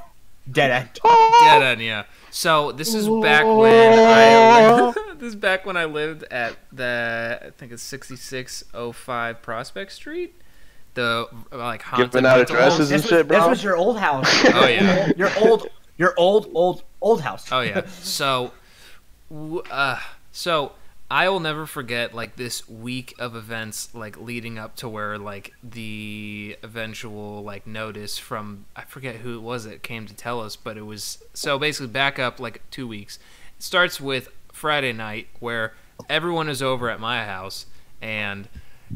Dead end. Dead end, yeah. So this is back when I lived at I think it's 6605 Prospect Street. The like haunted Giving out rental addresses homes. and shit, bro. This was your old house. Oh yeah. Your old house. Oh yeah. So so I will never forget like this week of events like leading up to where like the eventual like notice from I forget who it was that came to tell us, but it was so basically back up like 2 weeks. It starts with Friday night where everyone is over at my house and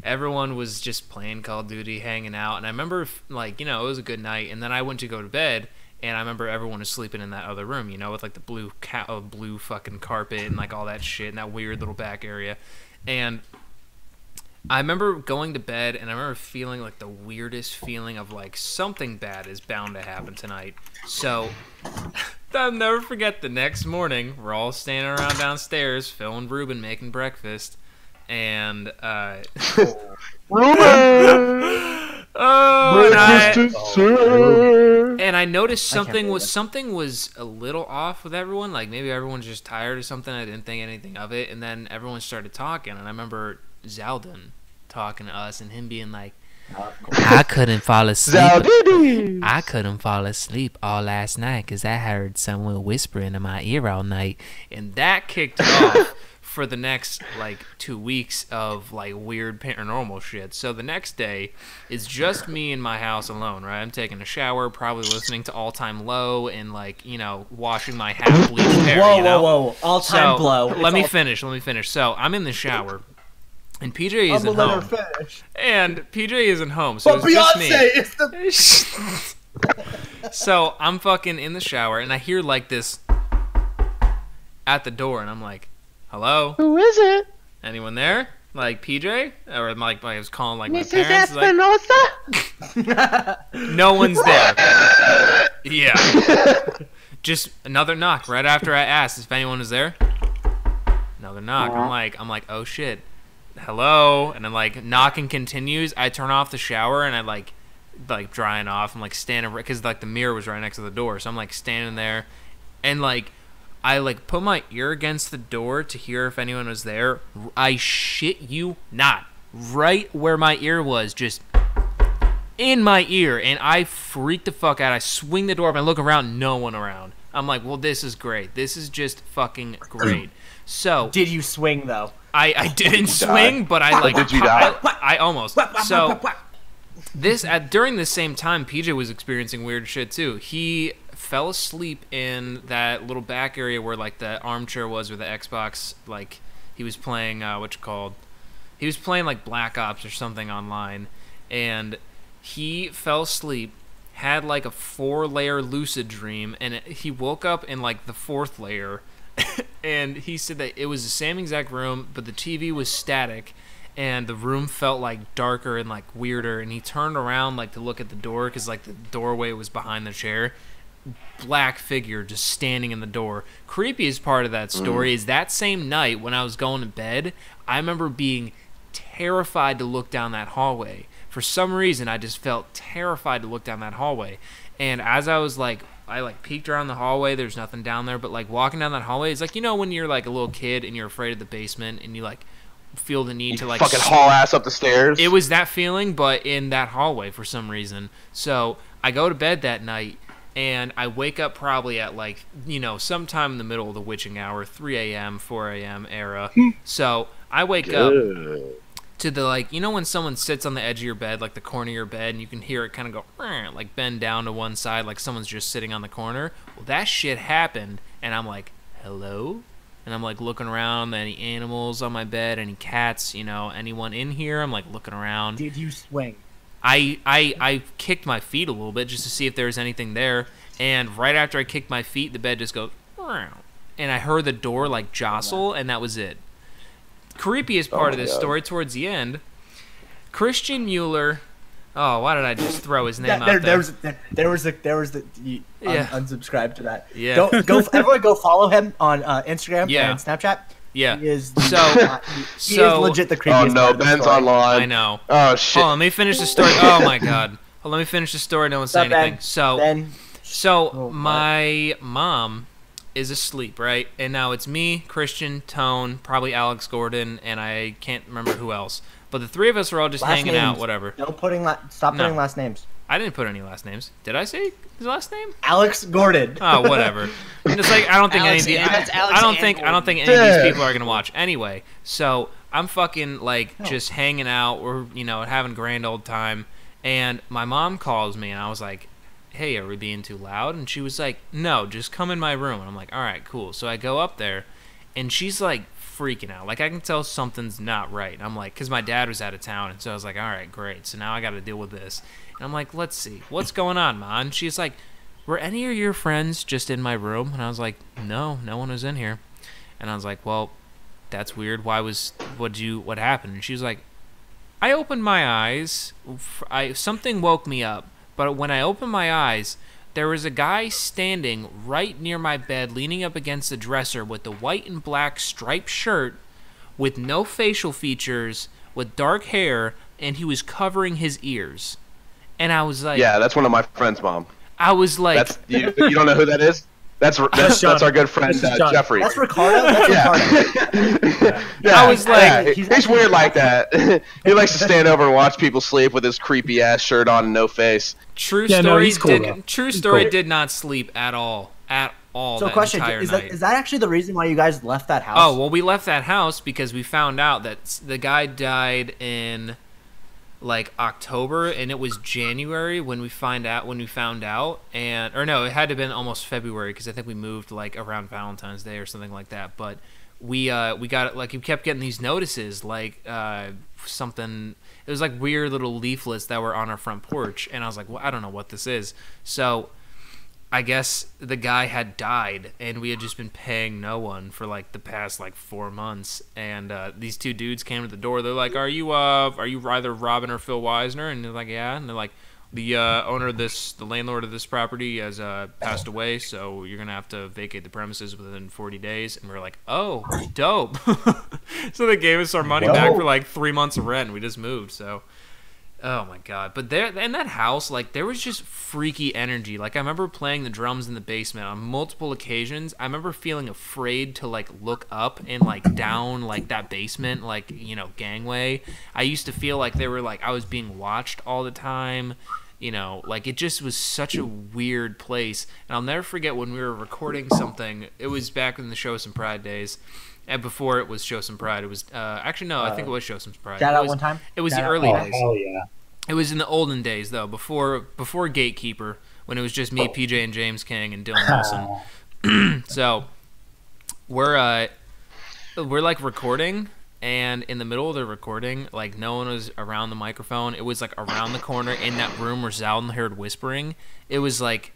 everyone was just playing Call of Duty, hanging out, and I remember like, you know, it was a good night, and then I went to go to bed. And I remember everyone was sleeping in that other room, you know, with like the blue fucking carpet and like all that shit in that weird little back area. And I remember going to bed and I remember feeling like the weirdest feeling of like something bad is bound to happen tonight. So I'll never forget the next morning, we're all standing around downstairs, Phil and Ruben making breakfast. And and I noticed something was a little off with everyone. Like maybe everyone's just tired or something. I didn't think anything of it. And then everyone started talking, and I remember Zaldin talking to us, and him being like, "I couldn't fall asleep. I couldn't fall asleep all last night because I heard someone whispering in my ear all night," and that kicked off for the next like 2 weeks of like weird paranormal shit. So the next day is just me in my house alone, right? I'm taking a shower, probably listening to All Time Low and like, you know, washing my half bleached hair. Whoa. All Time Blow. Let me finish. So I'm in the shower and PJ isn't home. And PJ isn't home, so it's just me. Is the So I'm fucking in the shower and I hear like this at the door and I'm like, hello? Who is it? Anyone there? Like PJ? Or like I was calling like Mrs. my parents. Espinosa? No one's there. Yeah. Just another knock right after I asked if anyone was there. Another knock. I'm like, oh shit. Hello? And then like knocking continues. I turn off the shower and I like drying off. I'm like standing because like the mirror was right next to the door. So I'm like standing there and like I like put my ear against the door to hear if anyone was there. I shit you not. Right where my ear was, just in my ear, and I freaked the fuck out. I swing the door up and I look around, no one around. I'm like, well, this is great. This is just fucking great. So Did you swing though? I didn't swing, but I like Did you die? I almost. So During the same time, PJ was experiencing weird shit too. He fell asleep in that little back area where like the armchair was, or the Xbox. Like he was playing he was playing like Black Ops or something online, and he fell asleep, had like a 4-layer lucid dream, and he woke up in like the 4th layer. And he said that it was the same exact room, but the TV was static, and the room felt like darker and like weirder. And he turned around like to look at the door, because like the doorway was behind the chair. Black figure just standing in the door. Creepiest part of that story is that same night when I was going to bed, I remember being terrified to look down that hallway. For some reason, I just felt terrified to look down that hallway. And as I was like, I like peeked around the hallway, there's nothing down there, but like walking down that hallway, it's like, you know when you're like a little kid and you're afraid of the basement and you like feel the need to like fucking haul ass up the stairs. It was that feeling, but in that hallway for some reason. So I go to bed that night, and I wake up probably at like, you know, sometime in the middle of the witching hour, 3 a.m., 4 a.m. era. So I wake up to the, like, you know when someone sits on the edge of your bed, like the corner of your bed, and you can hear it kind of go, like bend down to one side, like someone's just sitting on the corner? Well, that shit happened, and I'm like, hello? And I'm like looking around, any animals on my bed, any cats, you know, anyone in here? I'm like looking around. Did you swing? I kicked my feet a little bit just to see if there was anything there, and right after I kicked my feet, the bed just goes, and I heard the door like jostle, and that was it. Creepiest part of this story towards the end, Christian Mueller. Oh, why did I just throw his name out there? There was the unsubscribe to that. Yeah. Everyone go follow him on Instagram and Snapchat. Yeah. He is legit the creepiest. Oh no, Ben's online. I know. Oh shit. Hold on, let me finish the story. Oh my god. Let me finish the story. No one say anything. So my mom is asleep, right? And now it's me, Christian, Tone, probably Alex Gordon, and I can't remember who else. But the three of us were all just hanging out, whatever. Stop putting last names. I didn't put any last names. Did I say his last name? Alex Gordon. Oh, whatever. I'm just like, I don't think any of these people are gonna watch anyway. So I'm fucking like just hanging out. We're having a grand old time, and my mom calls me, and I was like, hey, are we being too loud? And she was like, no, just come in my room. And I'm like, all right, cool. So I go up there, and she's like freaking out. Like, I can tell something's not right. And I'm like, because my dad was out of town, and so I was like, all right, great. So now I got to deal with this. And I'm like, let's see, what's going on, Ma? And she's like, were any of your friends just in my room? And I was like, no one was in here. And I was like, well, that's weird. What happened? And she was like, I opened my eyes. Something woke me up. But when I opened my eyes, there was a guy standing right near my bed, leaning up against the dresser with the white and black striped shirt, with no facial features, with dark hair, and he was covering his ears. And I was like... Yeah, that's one of my friend's mom. I was like... You don't know who that is? That's our good friend, Jeffrey. That's Ricardo? Yeah. I was like... He's weird like that. He likes to stand over and watch people sleep with his creepy-ass shirt on and no face. True story did not sleep at all. At all. So, question: is that actually the reason why you guys left that house? Oh well, we left that house because we found out that the guy died in like October, and it was January when we found out. Or no, it had to have been almost February because I think we moved like around Valentine's Day or something like that. But we got like we kept getting these notices like something. It was like weird little leaflets that were on our front porch, and I was like, well, I don't know what this is. So I guess the guy had died, and we had just been paying no one for like the past like 4 months. And these two dudes came to the door. They're like, are you either Robin or Phil Wisner? And they're like, yeah. And they're like, the landlord of this property has passed away, so you're gonna have to vacate the premises within 40 days. And we're like, oh, dope. So they gave us our money back for like 3 months of rent, and we just moved. So, oh my god! But there in that house, like there was just freaky energy. Like I remember playing the drums in the basement on multiple occasions. I remember feeling afraid to like look up and like down like that basement, like gangway. I used to feel like I was being watched all the time. Like it just was such a weird place. And I'll never forget when we were recording something. It was back in the Show Some Pride days. And before it was Show Some Pride, it was... actually, no, I think it was Show Some Pride. Shout out one time? It was the early days. Hell yeah. It was in the olden days though, before Gatekeeper, when it was just me, PJ, and James King and Dylan Wilson. So we're like recording, and in the middle of the recording, like no one was around the microphone. It was like around the corner in that room where Zaldin heard whispering. It was like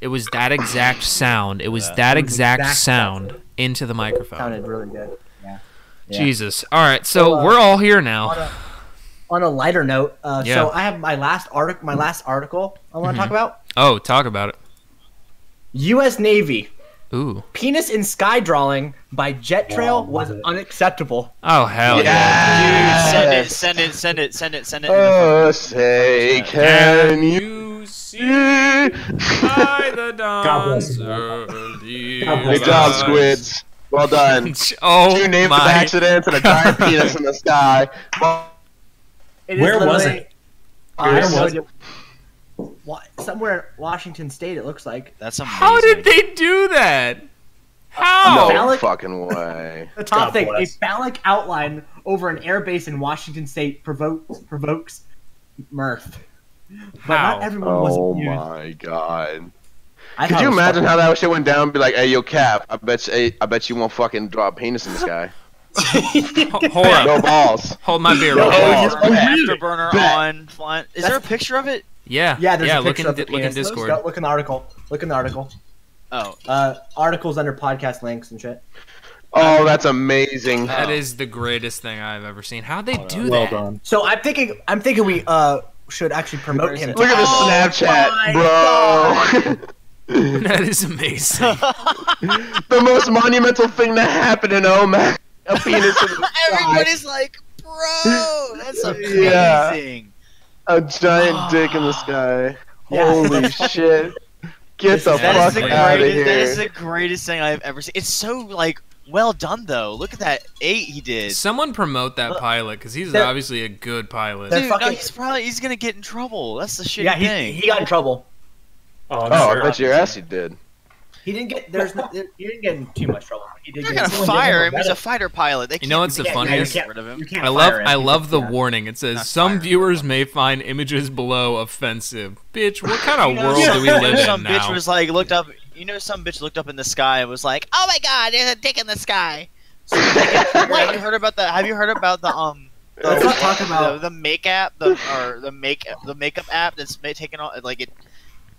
it was that exact sound. It was that exact sound into the microphone. Sounded really good. Yeah. Jesus. All right, so we're all here now. On a lighter note, Yeah. so I have my last article I want to talk about. Oh, talk about it. U.S. Navy. Ooh. Penis in sky drawing by jet trail was unacceptable. Oh, hell yeah. Dude, send it. Oh, say, can you see by the dawn's early Good job, squids. Well done. Oh, 2 names of accidents and a giant penis in the sky. Where was it? Somewhere in Washington State, it looks like. That's amazing. How did they do that? How? No fucking way. The top thing, a phallic outline over an airbase in Washington State provokes mirth. But not everyone was amused. Oh my god. I Could thought you it was imagine fucking- how that shit went down and be like, hey, yo, Cap, I bet you won't fucking draw a penis in the sky. Hold up. No balls. Hold my beer. No real quick. balls. Afterburner on flying. Is there a picture of it? Yeah. Yeah, there's a look picture in, of the look in penis. Discord. Look in the article. Look in the article. Oh. Articles under podcast links and shit. Oh, that's amazing. That is the greatest thing I've ever seen. How'd they do Well that? done. So I'm thinking we should actually promote him. Look at the Snapchat, bro. That is amazing. The most monumental thing to happen in OMAC. A penis in the sky. Everybody's like, bro, that's amazing. Yeah. A giant dick in the sky. Yeah. Holy shit. Get the That fuck is the out of greatest. That is here. the greatest thing I've ever seen. It's so like well done though. Look at that 8 he did. Someone promote that pilot, because he's They're- obviously a good pilot. They're Dude, no, fucking- he's gonna get in trouble. That's the shitty Yeah, thing. he got in trouble. Oh, I'm Oh, sure. I bet your ass he did. He didn't get he didn't get in too much trouble. He did They're get gonna in fire him. He's a fighter pilot. They You know can't- what's the they can't- funniest? they can't get rid of him. You can't I love fire him. I love the Yeah. warning. It says Not some fire. viewers may find images below offensive. Bitch, what kind of You know, world do we live in some bitch now? was like looked up. You know, some bitch looked up in the sky and was like, "Oh my god, there's a dick in the sky." So, have you heard about the? Have you heard about the Let's not talk about the make app, the makeup app that's taking all like it.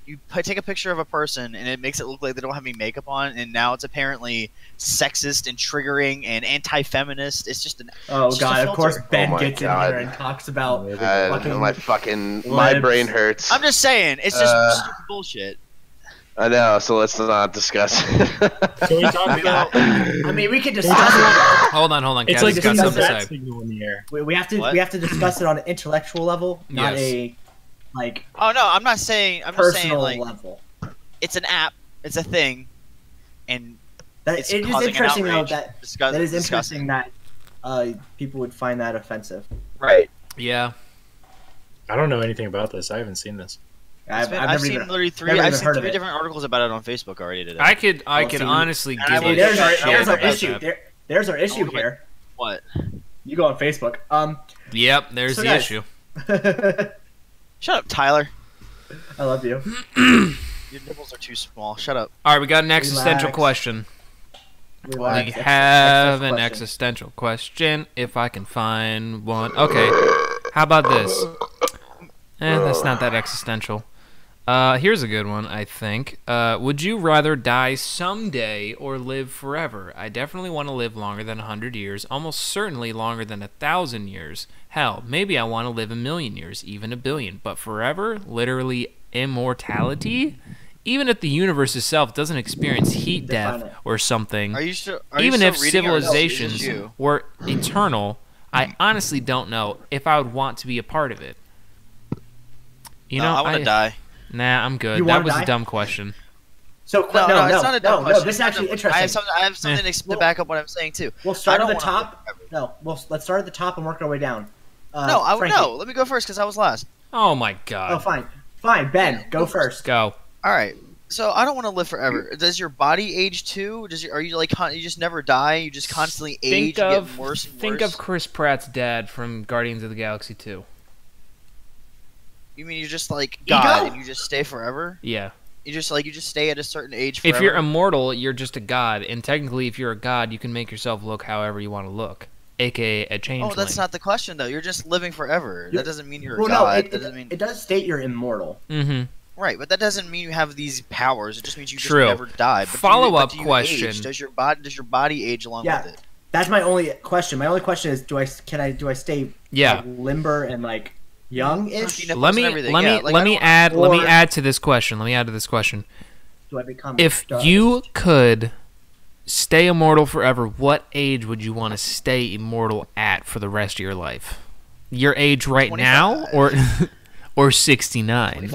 You take a picture of a person and it makes it look like they don't have any makeup on, and now it's apparently sexist and triggering and anti-feminist. It's just an Oh it's just a god, of course filter. Ben Oh my gets God. in here and talks about My lips. brain hurts. I'm just saying, it's just stupid bullshit. I know, so let's not discuss it. Can we talk about? I mean, we could discuss it. Hold on. It's Kaz like has got a something to bat say. signal in the air. We have to What? we have to discuss it on an intellectual level, not Yes. a like Oh no, I'm not saying. I'm just saying personal like level. it's an app, it's a thing, and That it's it is causing an interesting though outrage. that Discuss- that is disgusting. interesting that people would find that offensive. Right. Yeah. I don't know anything about this. I haven't seen this. I've I've never seen even literally never I've even seen heard of 3 it. different articles about it on Facebook already today. I could Well, see, honestly I give mean, a there's our shit there's our about issue. that. There's our issue Oh, but- here. What? You go on Facebook. Yep, there's So the guys- issue. Shut up, Tyler. I love you. Your nipples are too small. Shut up. All right, we got an existential Relax. question. Relax. We have an question. existential question, if I can find one. Okay, how about this? That's not that existential. Here's a good one, I think. Would you rather die someday or live forever? I definitely want to live longer than 100 years, almost certainly longer than 1,000 years. Hell, maybe I want to live 1,000,000 years, even 1,000,000,000. But forever? Literally immortality? Even if the universe itself doesn't experience heat Define death it. or something, Are you sure? even if reading or is it civilizations just you? were eternal, I honestly don't know if I would want to be a part of it. You No, know, I want to die. Nah, I'm good. You That wanna was die? a dumb question. So No, no, it's not a dumb no, question. this is It's actually not a- interesting. I have something to back up what I'm saying too. We'll start I at the don't wanna top. live forever. No, let's start at the top and work our way down. No, Frankie. no. Let me go first because I was last. Oh my god. Oh, fine. Ben, go first. Go. All right. So I don't want to live forever. Does your body age too? Are you like you just never die? You just constantly age, and get worse and think worse? of Chris Pratt's dad from Guardians of the Galaxy 2. You mean you're just like God and you just stay forever? Yeah. You just stay at a certain age forever? If you're immortal, you're just a god, and technically, if you're a god, you can make yourself look however you want to look, aka a changeling. Oh, that's not the question though. You're just living forever. That doesn't mean you're a Well, god. no, That doesn't mean it does state you're immortal. Mm-hmm. right, but that doesn't mean you have these powers. It just means you just True. never die. But Follow-up do you question. Age? Does your body age along with it? That's my only question. My only question is, do I stay like, limber and like young-ish? Let me add to this question. Do I become if you could stay immortal forever, what age would you want to stay immortal at for the rest of your life? Your age right 25. now, or 69?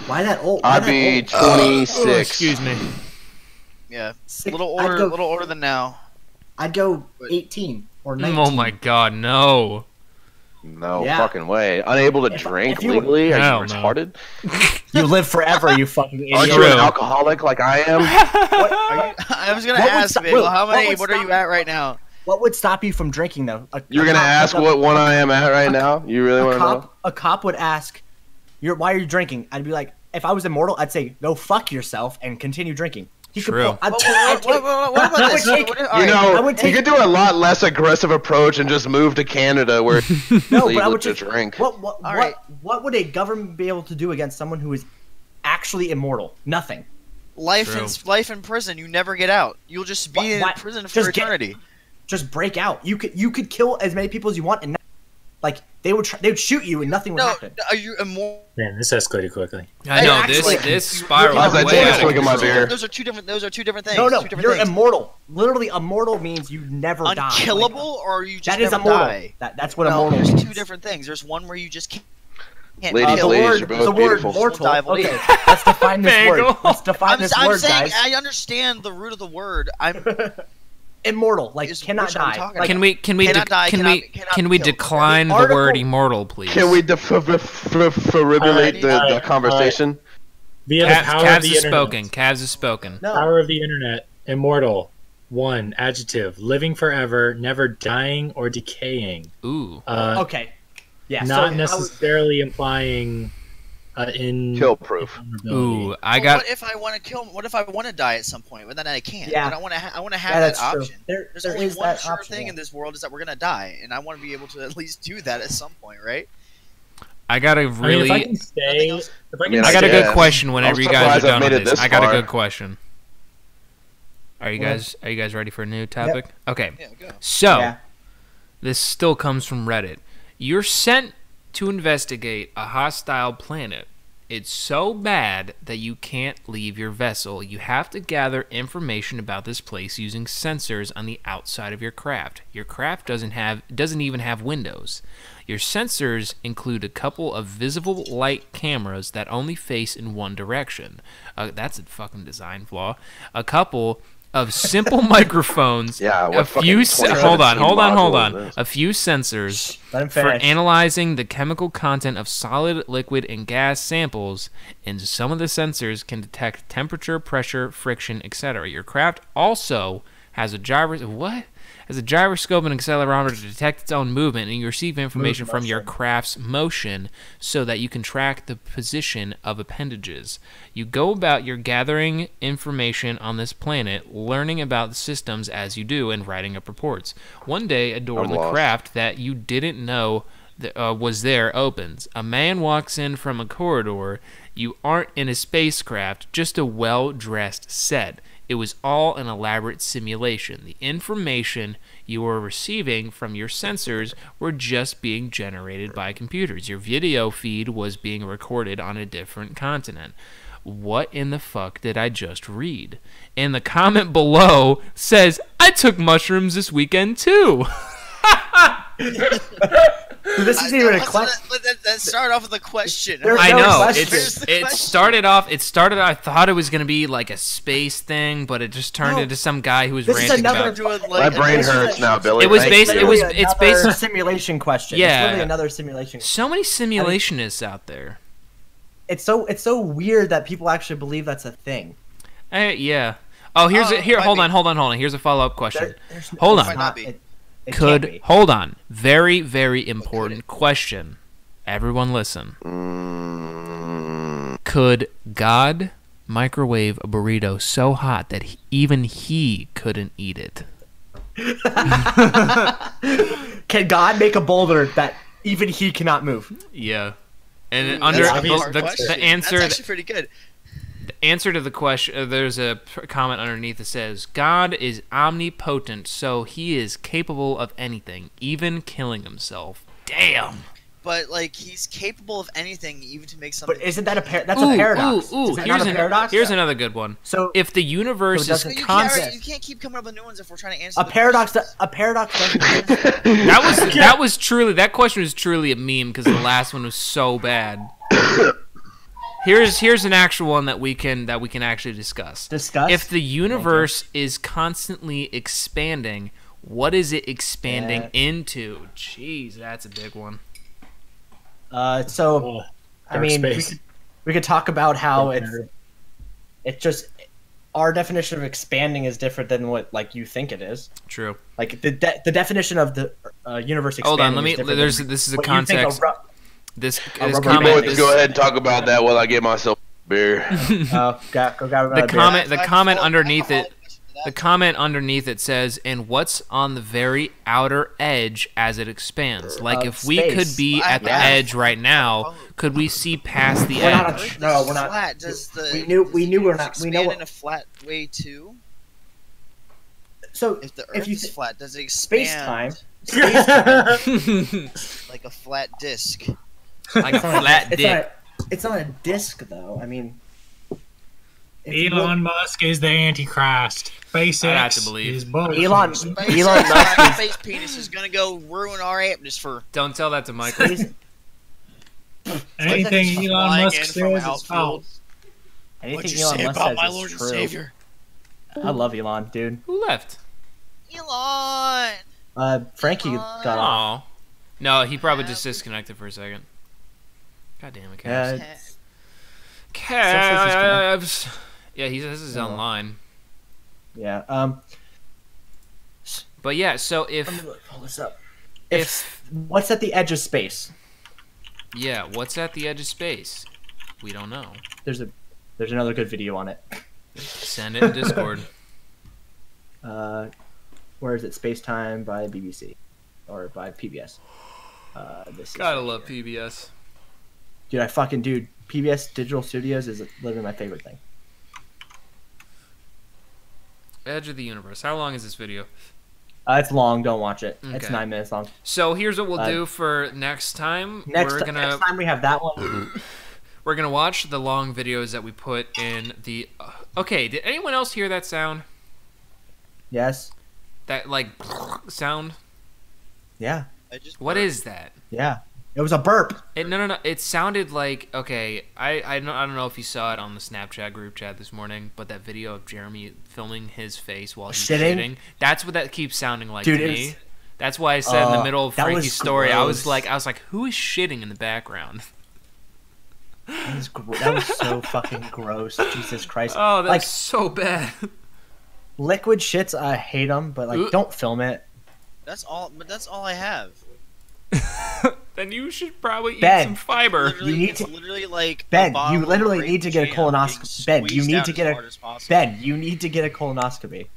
Why that old? I'd be 26. Excuse me. Yeah, a little older than now. I'd go 18 or 19. Oh my God, no. No fucking way. Unable to drink if you- legally? Are Hell you no. retarded? You live forever, you fucking idiot. Aren't you an alcoholic like I am? I was gonna ask, Bagel, what are you at right now? What would stop you from drinking though? You're gonna ask what one I am at right now? You really want to know? A cop would ask, "Why are you drinking?" I'd be like, if I was immortal, I'd say, "Go fuck yourself" and continue drinking. He could True. What about this? You could do a lot less aggressive approach and just move to Canada where it's legal to drink. What would a government be able to do against someone who is actually immortal? Nothing. Life in prison. You never get out. You'll just be in prison for eternity. Just break out. You could kill as many people as you want, and they would shoot you, and nothing would happen. Are you immortal? Man, this escalated quickly. I know this spiraled way out of control. Those are two different things. No, you're immortal. Literally, immortal means you never die. Unkillable, or you just that is never immortal. die. That's what immortal means. There's two different things. There's one where you just can't. Ladies, you're both beautiful. Mortal. Okay, let's define this word. Let's define this word, guys. I understand the root of the word. I'm immortal, cannot die. Can we decline the word immortal, please? Can we defibrillate the conversation? Via the power of the internet. Cavs has spoken. No. Power of the internet. Immortal. 1. Adjective. Living forever, never dying or decaying. Ooh. Okay. Yeah. Not necessarily implying kill proof. Ooh, I got. What if I want to kill? What if I want to die at some point? But then I can't. Yeah. But I want to have that option. There's only is one that sure option, thing in this world is that we're gonna die, and I want to be able to at least do that at some point, right? I got a really. I got a good question. Whenever you guys are done with this, I got a good question. Are you guys ready for a new topic? Yep. Okay. Yeah, go. So, this still comes from Reddit. You're sent to investigate a hostile planet. It's so bad that you can't leave your vessel. You have to gather information about this place using sensors on the outside of your craft. Your craft doesn't even have windows. Your sensors include a couple of visible light cameras that only face in one direction. That's a fucking design flaw. A couple of simple microphones. Yeah, a few hold on. A few sensors for analyzing the chemical content of solid, liquid, and gas samples, and some of the sensors can detect temperature, pressure, friction, etc. Your craft also has a gyroscope and accelerometer to detect its own movement, and you receive information from your craft's motion so that you can track the position of appendages. You go about your gathering information on this planet, learning about the systems as you do, and writing up reports. One day, a door in the craft that you didn't know was there opens. A man walks in from a corridor. You aren't in a spacecraft, just a well-dressed set. It was all an elaborate simulation. The information you were receiving from your sensors were just being generated by computers. Your video feed was being recorded on a different continent. What in the fuck did I just read? And the comment below says, I took mushrooms this weekend too. This isn't even a question. Let's start off with a question. I know. It started off. I thought it was gonna be like a space thing, but it just turned into some guy who was ranting about. My brain hurts now, Billy. It was based. It's based on a simulation question. Yeah. It's really another simulation. So many simulationists out there. it's so weird that people actually believe that's a thing. Yeah. Oh, hold on. Here's a follow-up question. Hold on. Hold on. Very, very important question. Everyone listen. Could God microwave a burrito so hot that even he couldn't eat it? Can God make a boulder that even he cannot move? Yeah. And the answer... That's actually pretty good. The answer to the question, there's a comment underneath that says, God is omnipotent, so he is capable of anything, even killing himself. Damn. But like he's capable of anything, even to make something. But isn't that that's a paradox? Is that not a paradox? Here's another good one. So if the universe is constant, you can't keep coming up with new ones if we're trying to answer a paradox. A paradox doesn't exist. that question was truly a meme because the last one was so bad. Here's an actual one that we can actually discuss. If the universe is constantly expanding, what is it expanding into? Jeez, that's a big one. I mean, we could talk about how it's just our definition of expanding is different than what like you think it is. True. Like the definition of the universe expanding. Hold on, this is a context. This comment. Go ahead and talk about that while I get myself a beer. The comment underneath it. The comment underneath it says, "And what's on the very outer edge as it expands? Like if we could be at the edge right now, could we see past the edge?" No, we're not. Flat. Does the we knew we're not. We know in a flat way too. So if the Earth is flat, does it expand? Space-time. Like a flat disc. Like a flat dick. It's not a disc though. I mean. Elon Musk is the Antichrist. SpaceX is bullshit. Elon Musk's space penis is gonna go ruin our atmosphere. Don't tell that to Michael. Anything Elon Musk says is false. Anything Elon Musk says is true. Savior? I love Elon, dude. Who left? Elon. Frankie got off. No, he probably just disconnected for a second. God damn it, Cavs. Yeah, he says he's online. Yeah. But yeah, so if pull this up. If what's at the edge of space? Yeah, what's at the edge of space? We don't know. There's another good video on it. Send it in Discord. Where is it? Space Time by BBC or by PBS. Gotta love PBS. Dude, PBS Digital Studios is literally my favorite thing. Edge of the Universe. How long is this video? It's long. Don't watch it. Okay. It's 9 minutes long. So here's what we'll do for next time. Next time we have that one. We're gonna watch the long videos that we put in the. Okay, did anyone else hear that sound? Yes. That like sound. Yeah. What is that? Yeah. It was a burp. No. It sounded like I don't know if you saw it on the Snapchat group chat this morning, but that video of Jeremy filming his face while he's shitting. That's what that keeps sounding like to me. That's why I said in the middle of Frankie's story, I was like, who is shitting in the background? That was so fucking gross. Jesus Christ. Oh, that's so bad. Liquid shits, I hate them, but don't film it. That's all. But that's all I have. Then you should probably eat Ben, some fiber. You need to literally like Ben. You literally need to get a colonoscopy. Ben, you need to get you need to get a colonoscopy.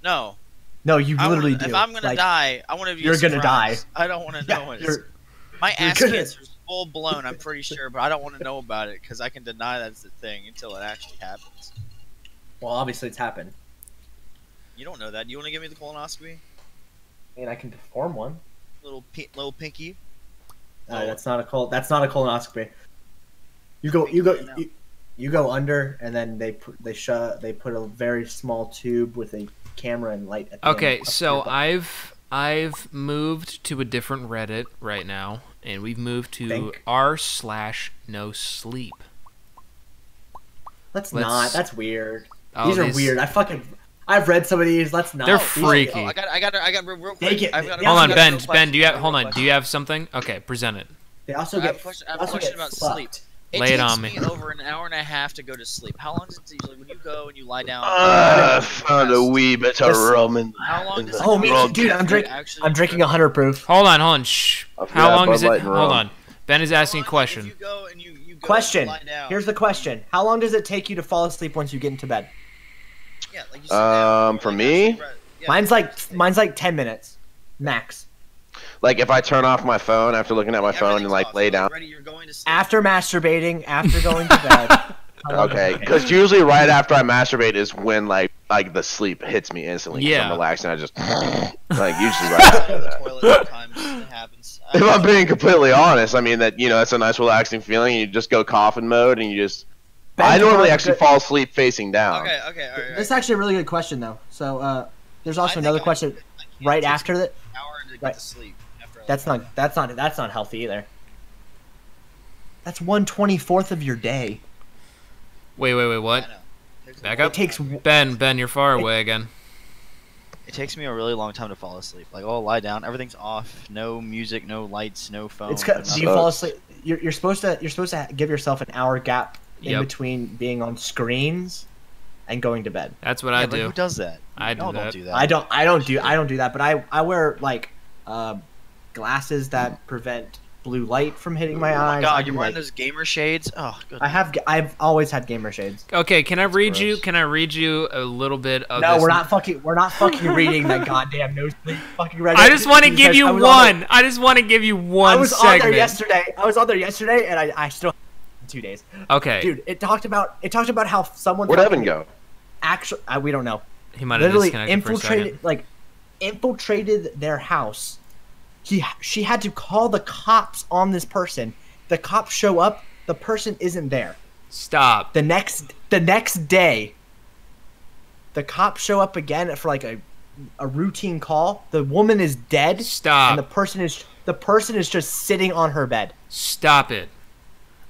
No. No, you literally do. If I'm gonna die, I want to be. You're gonna die. I don't want to know it. My ass cancer is full blown. I'm pretty sure, but I don't want to know about it because I can deny that's the thing until it actually happens. Well, obviously it's happened. You don't know that. You want to give me the colonoscopy? I mean, I can perform one. Little pinky. That's not a colonoscopy. You go under, and then they put a very small tube with a camera and light. At the Okay, so I've moved to a different Reddit right now, and we've moved to r/no sleep. Not. That's weird. These are weird. I've read some of these. Let's not. They're freaky. I got real quick. Hold on, Ben. Do you have something? Okay, present it. They also get I have a question about sleep. Lay it on me. It takes me over an hour and a half to go to sleep. How long does it usually when you go and you lie down? I found a wee bit of rum in How long does Oh, me too, dude. I'm drinking 100 proof. Hold on. Shh. I forgot How long Bud does it? Light and Hold rum. on. Ben is asking a question. If you go and you go Question. and lie down, Here's the question. How long does it take you to fall asleep once you get into bed? Yeah, like you sit down, For like, me? actually, yeah. Mine's like 10 minutes, max. Like if I turn off my phone after looking at my phone and Everything's like off. lay You're, down. ready, you're going to sleep. After masturbating, after going to bed. Okay, because usually right after I masturbate is when like the sleep hits me instantly. 'Cause Yeah. I'm relaxed and I just like usually right after the that. toilet sometimes it happens. If I'm being completely honest, I mean that that's a nice relaxing feeling. You just go coffin mode and you just. I normally actually fall asleep facing down. Okay, all right. This is actually a really good question, though. So there's also I another think question I can't right take after that. an hour to get Right. to sleep. After I That's lie not that's not healthy either. That's 1/24 of your day. Wait. down. What? I know. Back It up. takes. Ben, you're far away again. It takes me a really long time to fall asleep. Like I'll lie down, everything's off, no music, no lights, no phone. It's no do you nothing. fall asleep? You're supposed to give yourself an hour gap in Yep. between being on screens and going to bed. That's what Yeah, I but do. who does that? I do Y'all that. don't do that. I don't do that, but I wear like glasses that prevent blue light from hitting my eyes. I God, do, you're wearing like- those gamer shades? Oh, good. I've always had gamer shades. Okay, can I read you? gross. Can I read you a little bit of No, this? we're not fucking reading that goddamn nosebleed fucking Reddit. I just want to give because you I was one. I just want to give you one I was segment. on there yesterday. I was on there yesterday, and I still 2 days. Okay. Dude, it talked about how someone Where'd Evan go? actually we don't know. He might have Literally disconnected for a second. infiltrated their house. She had to call the cops on this person. The cops show up. The person isn't there. Stop. The next day, the cops show up again for like a routine call. The woman is dead. Stop. And the person is just sitting on her bed. Stop it.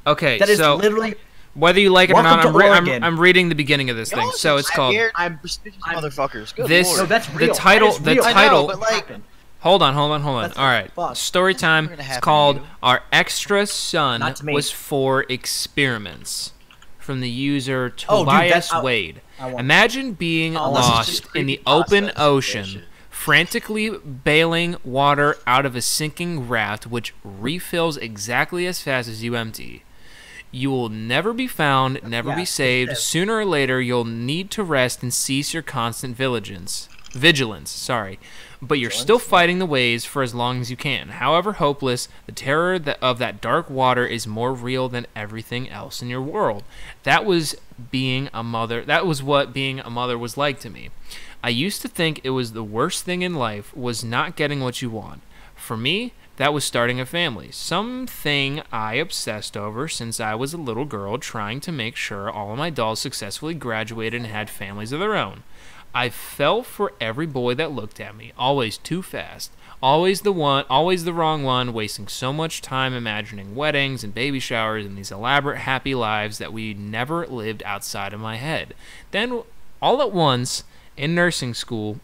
Okay, That is so literally. whether you like it or not, Welcome to Oregon. I'm reading the beginning of this thing. Y'all So are it's called. scared, motherfuckers. Good This- Lord. No, that's real. The title. That is The real. I know, title. but like, Hold on. That's All right. fuck. Story time. gonna It's happen called to you. Our Extra Son Not to me. Was for Experiments. From the user Oh, dude, Tobias I Wade. want- Imagine being Unless it's lost just in the creepypasta, open that's ocean, bullshit. frantically bailing water out of a sinking raft which refills exactly as fast as you empty. You will never be found, never be Yeah, saved. it is. Sooner or later, you'll need to rest and cease your constant vigilance. But you're still fighting the waves for as long as you can. However hopeless, the terror of that dark water is more real than everything else in your world. That was being a mother. That was what being a mother was like to me. I used to think it was the worst thing in life was not getting what you want. For me, that was starting a family, something I obsessed over since I was a little girl, trying to make sure all of my dolls successfully graduated and had families of their own. I fell for every boy that looked at me, always too fast, always the wrong one, wasting so much time imagining weddings and baby showers and these elaborate happy lives that we never lived outside of my head. Then, all at once, in nursing school,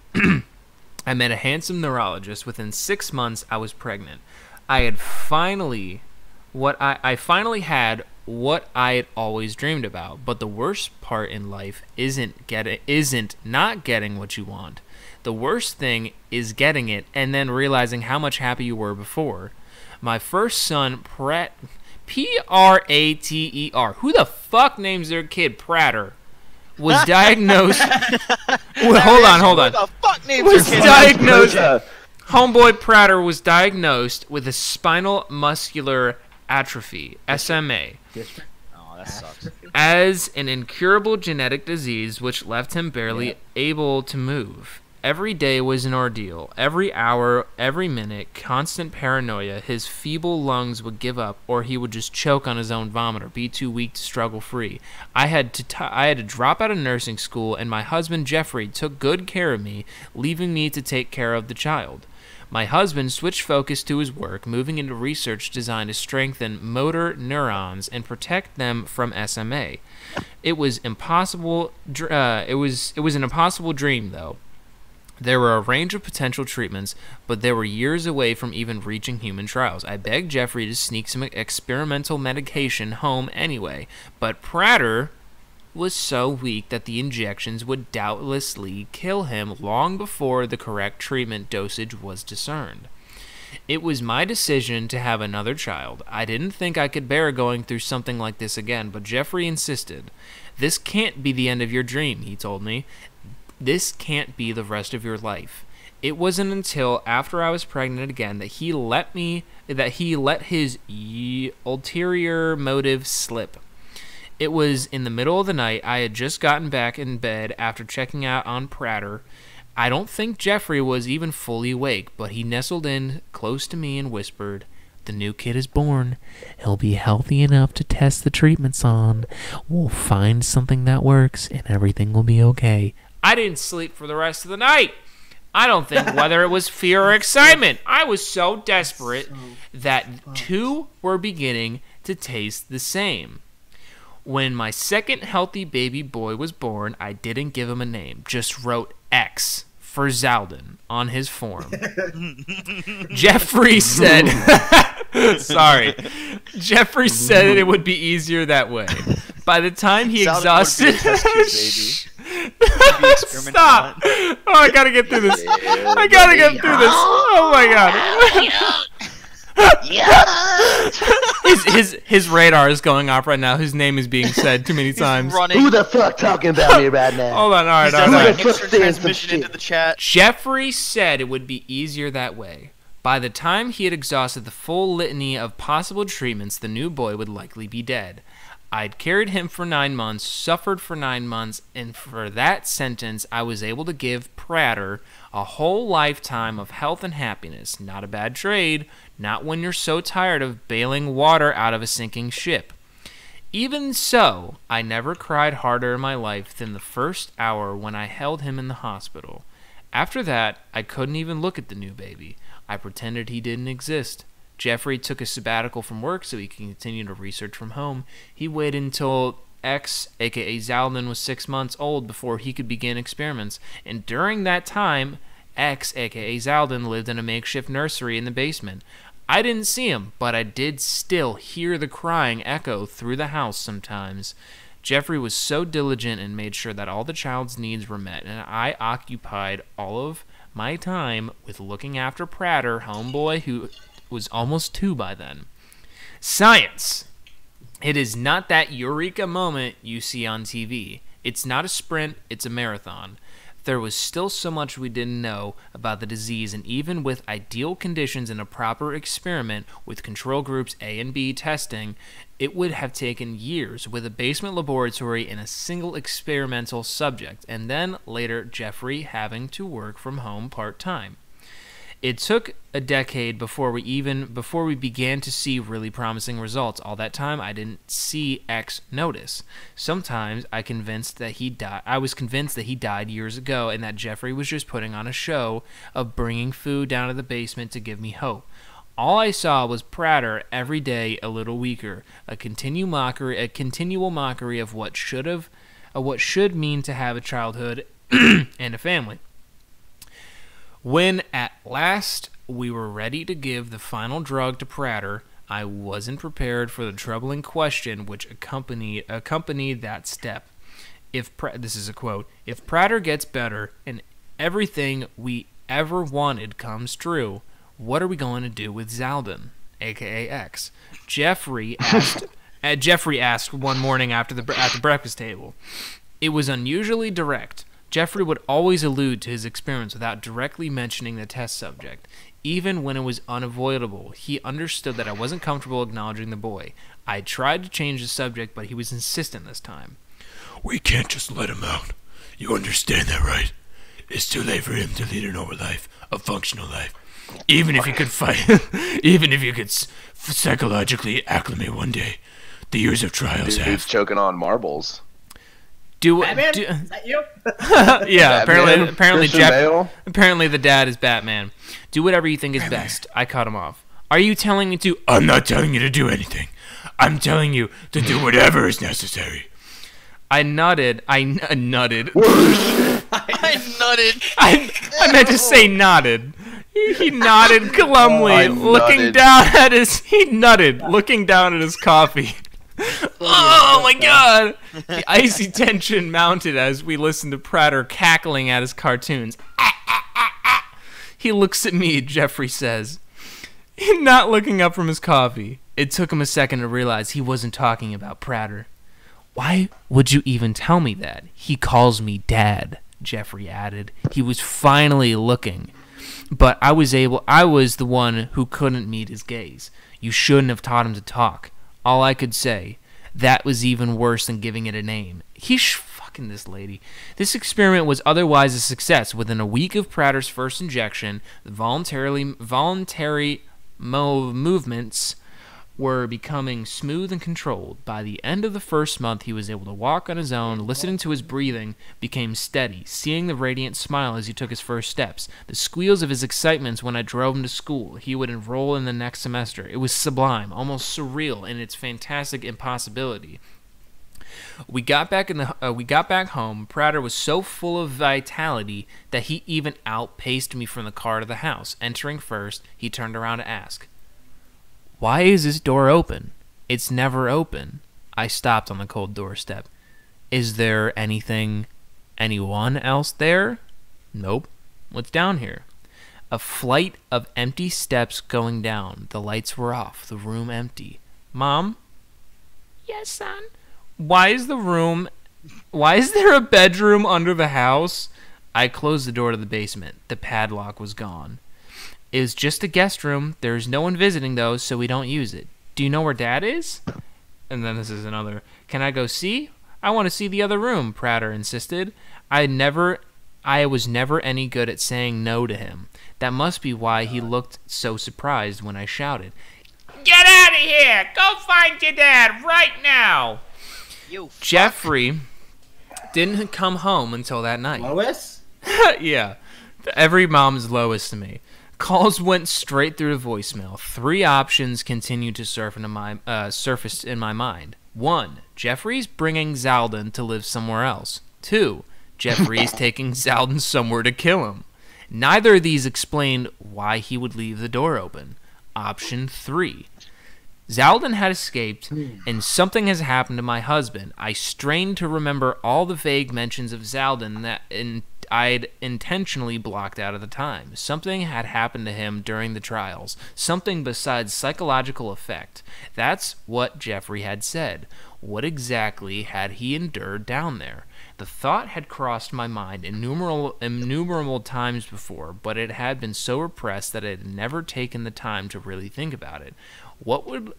I met a handsome neurologist. Within 6 months, I was pregnant. I finally had what I had always dreamed about. But the worst part in life isn't not getting what you want. The worst thing is getting it and then realizing how much happy you were before. My first son, Prater. Who the fuck names their kid Prater? Was diagnosed. Hold on. Who the fuck names Was your kid? diagnosed. Homeboy Prater was diagnosed with a spinal muscular atrophy (SMA) Oh, that sucks. as an incurable genetic disease which left him barely able to move. Every day was an ordeal. Every hour, every minute, constant paranoia. His feeble lungs would give up, or he would just choke on his own vomit or be too weak to struggle free. I had to drop out of nursing school, and my husband Jeffrey took good care of me, leaving me to take care of the child. My husband switched focus to his work, moving into research designed to strengthen motor neurons and protect them from SMA. It was impossible. It was an impossible dream, though. There were a range of potential treatments, but they were years away from even reaching human trials. I begged Jeffrey to sneak some experimental medication home anyway, but Prater was so weak that the injections would doubtlessly kill him long before the correct treatment dosage was discerned. It was my decision to have another child. I didn't think I could bear going through something like this again, but Jeffrey insisted. This can't be the end of your dream, he told me. This can't be the rest of your life. It wasn't until after I was pregnant again that he let his ulterior motive slip. It was in the middle of the night. I had just gotten back in bed after checking out on Prater. I don't think Jeffrey was even fully awake, but he nestled in close to me and whispered, "The new kid is born. He'll be healthy enough to test the treatments on. We'll find something that works, and everything will be okay." I didn't sleep for the rest of the night. I don't think whether it was fear or excitement. I was so desperate that two were beginning to taste the same. When my second healthy baby boy was born, I didn't give him a name, just wrote X for Zaldin on his form. Jeffrey said, Jeffrey said it would be easier that way. By the time he exhausted... Stop! Oh, I gotta get through this. Oh my god. His radar is going off right now. His name is being said too many times. Who the fuck talking about me right now? Hold on, all right. Transmission into the chat. Jeffrey said it would be easier that way. By the time he had exhausted the full litany of possible treatments, the new boy would likely be dead. I'd carried him for 9 months, suffered for 9 months, and for that sentence, I was able to give Prater a whole lifetime of health and happiness. Not a bad trade, not when you're so tired of bailing water out of a sinking ship. Even so, I never cried harder in my life than the first hour when I held him in the hospital. After that, I couldn't even look at the new baby. I pretended he didn't exist. Jeffrey took a sabbatical from work so he could continue to research from home. He waited until X, aka Zaldin, was 6 months old before he could begin experiments. And during that time, X, aka Zaldin, lived in a makeshift nursery in the basement. I didn't see him, but I did still hear the crying echo through the house sometimes. Jeffrey was so diligent and made sure that all the child's needs were met, and I occupied all of my time with looking after Prater, homeboy, who was almost 2 by then. Science. It is not that eureka moment you see on TV. It's not a sprint, it's a marathon. There was still so much we didn't know about the disease, and even with ideal conditions and a proper experiment with control groups A and B testing, it would have taken years with a basement laboratory and a single experimental subject, and then later Jeffrey having to work from home part-time. It took a decade before we began to see really promising results. All that time, I didn't see X notice. Sometimes I was convinced that he died years ago, and that Jeffrey was just putting on a show of bringing food down to the basement to give me hope. All I saw was Prater every day a little weaker, a continual mockery of what should mean to have a childhood and a family. When at last we were ready to give the final drug to Prater, I wasn't prepared for the troubling question which accompanied that step. This is a quote, "If Prater gets better and everything we ever wanted comes true, what are we going to do with Zaldin, aka X?" Jeffrey asked one morning at the breakfast table. It was unusually direct. Jeffrey would always allude to his experiments without directly mentioning the test subject. Even when it was unavoidable, he understood that I wasn't comfortable acknowledging the boy. I tried to change the subject, but he was insistent this time. "We can't just let him out. You understand that, right? It's too late for him to lead a normal life, a functional life. Even if he could psychologically acclimate one day, the years of trials have..." He's choking on marbles. Batman? Is that you? Yeah, Batman? apparently the dad is Batman. "Do whatever you think is best." I cut him off. "Are you telling me to..." "I'm not telling you to do anything. I'm telling you to do whatever is necessary." I nutted. I nutted. I meant to say nodded. He nodded glumly, looking down at his. He nutted, looking down at his coffee. Oh my god! The icy tension mounted as we listened to Prater cackling at his cartoons. He looks at me, Jeffrey says, not looking up from his coffee. It took him a second to realize he wasn't talking about Prater. Why would you even tell me that? He calls me Dad, Jeffrey added. He was finally looking. But I was the one who couldn't meet his gaze. You shouldn't have taught him to talk. All I could say. That was even worse than giving it a name. He's fucking this lady. This experiment was otherwise a success. Within a week of Prater's first injection, the voluntary movements were becoming smooth and controlled. By the end of the first month, he was able to walk on his own. Listening to his breathing became steady, seeing the radiant smile as he took his first steps, the squeals of his excitement when I drove him to school. He would enroll in the next semester. It was sublime, almost surreal in its fantastic impossibility. We got back home. Prater was so full of vitality that he even outpaced me from the car to the house. Entering first, he turned around to ask, "Why is this door open? It's never open." I stopped on the cold doorstep. "Is there anyone else there?" "Nope." "What's down here?" A flight of empty steps going down. The lights were off, the room empty. "Mom?" "Yes, son?" Why is there a bedroom under the house?" I closed the door to the basement. The padlock was gone. "It was just a guest room. There's no one visiting, though, so we don't use it. Do you know where Dad is?" And then this is another. "Can I go see?" "I want to see the other room," Prater insisted. I was never any good at saying no to him. That must be why he looked so surprised when I shouted, "Get out of here! Go find your dad right now!" Jeffrey didn't come home until that night. Lois? Yeah. Every mom's Lois to me. Calls went straight through the voicemail. 3 options continued to surface in my mind. 1. Jeffrey's bringing Zaldin to live somewhere else. 2. Jeffrey's taking Zaldin somewhere to kill him. Neither of these explained why he would leave the door open. Option 3. Zaldin had escaped, and something has happened to my husband. I strained to remember all the vague mentions of Zaldin that I'd intentionally blocked out at the time. Something had happened to him during the trials. Something besides psychological effect. That's what Jeffrey had said. What exactly had he endured down there? The thought had crossed my mind innumerable times before, but it had been so repressed that I had never taken the time to really think about it. What would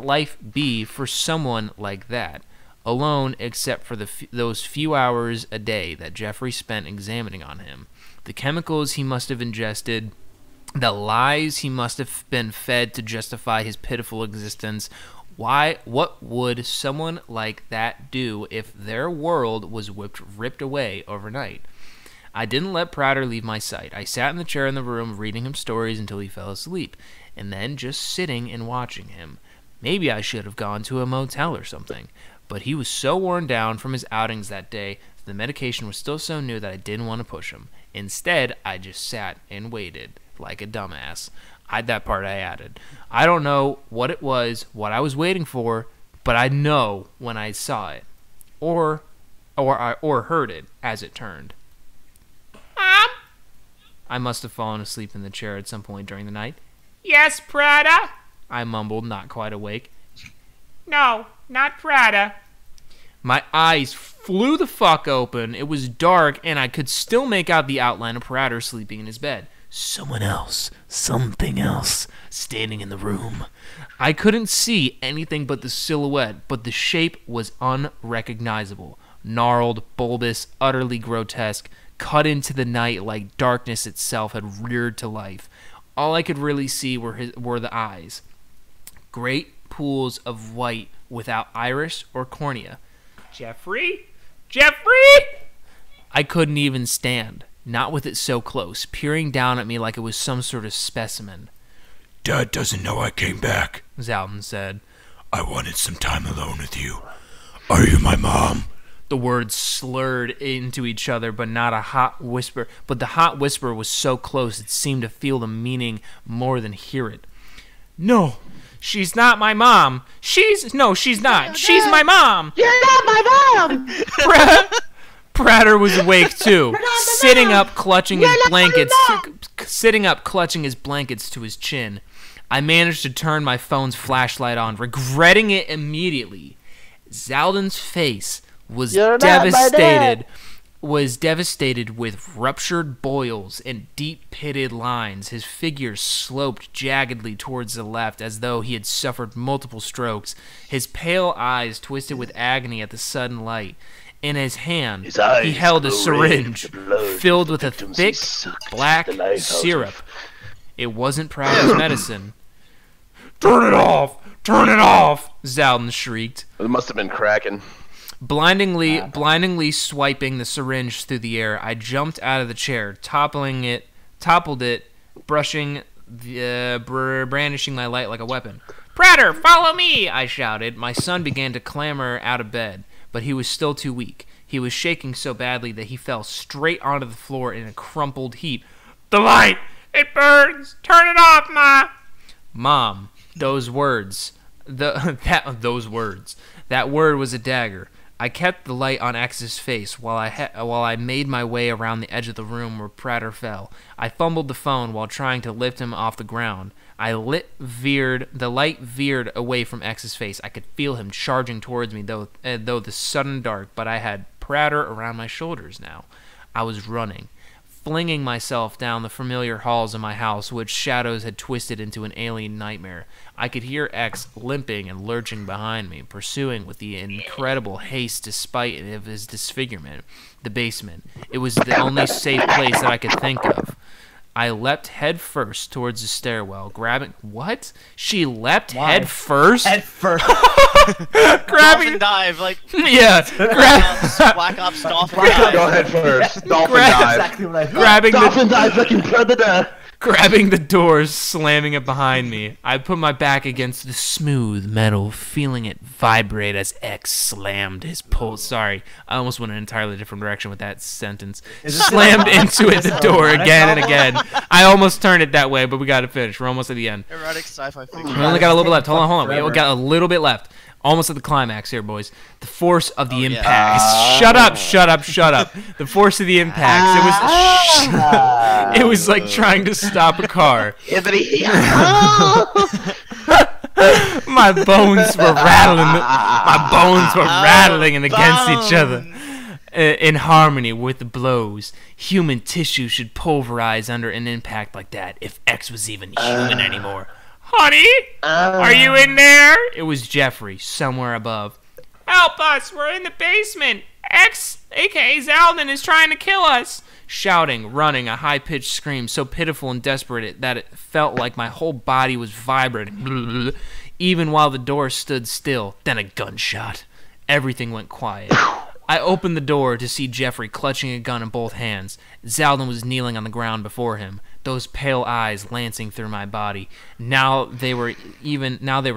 life be for someone like that? Alone, except for those few hours a day that Jeffrey spent examining on him. The chemicals he must have ingested, the lies he must have been fed to justify his pitiful existence. What would someone like that do if their world was ripped away overnight? I didn't let Prater leave my sight. I sat in the chair in the room reading him stories until he fell asleep, and then just sitting and watching him. Maybe I should have gone to a motel or something. But he was so worn down from his outings that day, the medication was still so new that I didn't want to push him. Instead, I just sat and waited, like a dumbass. That part I added. I don't know what it was, what I was waiting for, but I know when I saw it. Or heard it, as it turned. Mom? I must have fallen asleep in the chair at some point during the night. Yes, Prada? I mumbled, not quite awake. No, not Prada. My eyes flew the fuck open. It was dark, and I could still make out the outline of Prater sleeping in his bed. Someone else, something else, standing in the room. I couldn't see anything but the silhouette, but the shape was unrecognizable. Gnarled, bulbous, utterly grotesque, cut into the night like darkness itself had reared to life. All I could really see were the eyes. Great pools of white without iris or cornea. Jeffrey? Jeffrey? I couldn't even stand, not with it so close, peering down at me like it was some sort of specimen. Dad doesn't know I came back, Zaldin said. I wanted some time alone with you. Are you my mom? The The words slurred into each other, but not a hot whisper. But the hot whisper was so close it seemed to feel the meaning more than hear it. No, she's not my mom. She's not. She's my mom. You're not my mom. Prater was awake too, sitting up, clutching his blankets to his chin. I managed to turn my phone's flashlight on, regretting it immediately. Zaldan's face was devastated with ruptured boils and deep pitted lines. His figure sloped jaggedly towards the left as though he had suffered multiple strokes. His pale eyes twisted with agony at the sudden light. In his hand, he held a syringe filled with a thick, black syrup. It wasn't Prater's medicine. Turn it off! Turn it off! Zaldan shrieked. It must have been cracking. Blindingly swiping the syringe through the air, I jumped out of the chair, toppled it, brandishing my light like a weapon. Prater, follow me! I shouted. My son began to clamber out of bed, but he was still too weak. He was shaking so badly that he fell straight onto the floor in a crumpled heap. The light! It burns! Turn it off, Ma! Mom, those words. Those words. That word was a dagger. I kept the light on X's face while I made my way around the edge of the room where Prater fell. I fumbled the phone while trying to lift him off the ground. The light veered away from X's face. I could feel him charging towards me, though the sudden dark, but I had Prater around my shoulders now. I was running, flinging myself down the familiar halls of my house, which shadows had twisted into an alien nightmare. I could hear X limping and lurching behind me, pursuing with the incredible haste despite of his disfigurement. The basement. It was the only safe place that I could think of. I leapt head first towards the stairwell, grabbing... What? She leapt head first? Head first. Dolphin dive, like... Yeah. Black Ops Dolphin dive. Go head first. Dolphin dive. Exactly what I thought. Dolphin dive like in Predator. Grabbing the doors, slamming it behind me. I put my back against the smooth metal, feeling it vibrate as X slammed his pulse. Sorry, I almost went an entirely different direction with that sentence. Slammed into it the door again and again. I almost turned it that way, but we got to finish. We're almost at the end. Erotic sci-fi fiction. We only got a little bit left. Hold on. We got a little bit left. Almost at the climax here, boys. The force of the impact. Shut up. The force of the impact. It was like trying to stop a car. My bones were rattling and against each other. In harmony with the blows. Human tissue should pulverize under an impact like that if X was even human anymore. Honey, are you in there? It was Jeffrey, somewhere above. Help us, we're in the basement. X, a.k.a. Zaldan, is trying to kill us. Shouting, running, a high-pitched scream so pitiful and desperate that it felt like my whole body was vibrating. Even while the door stood still, then a gunshot. Everything went quiet. I opened the door to see Jeffrey clutching a gun in both hands. Zaldan was kneeling on the ground before him, those pale eyes lancing through my body. Now they were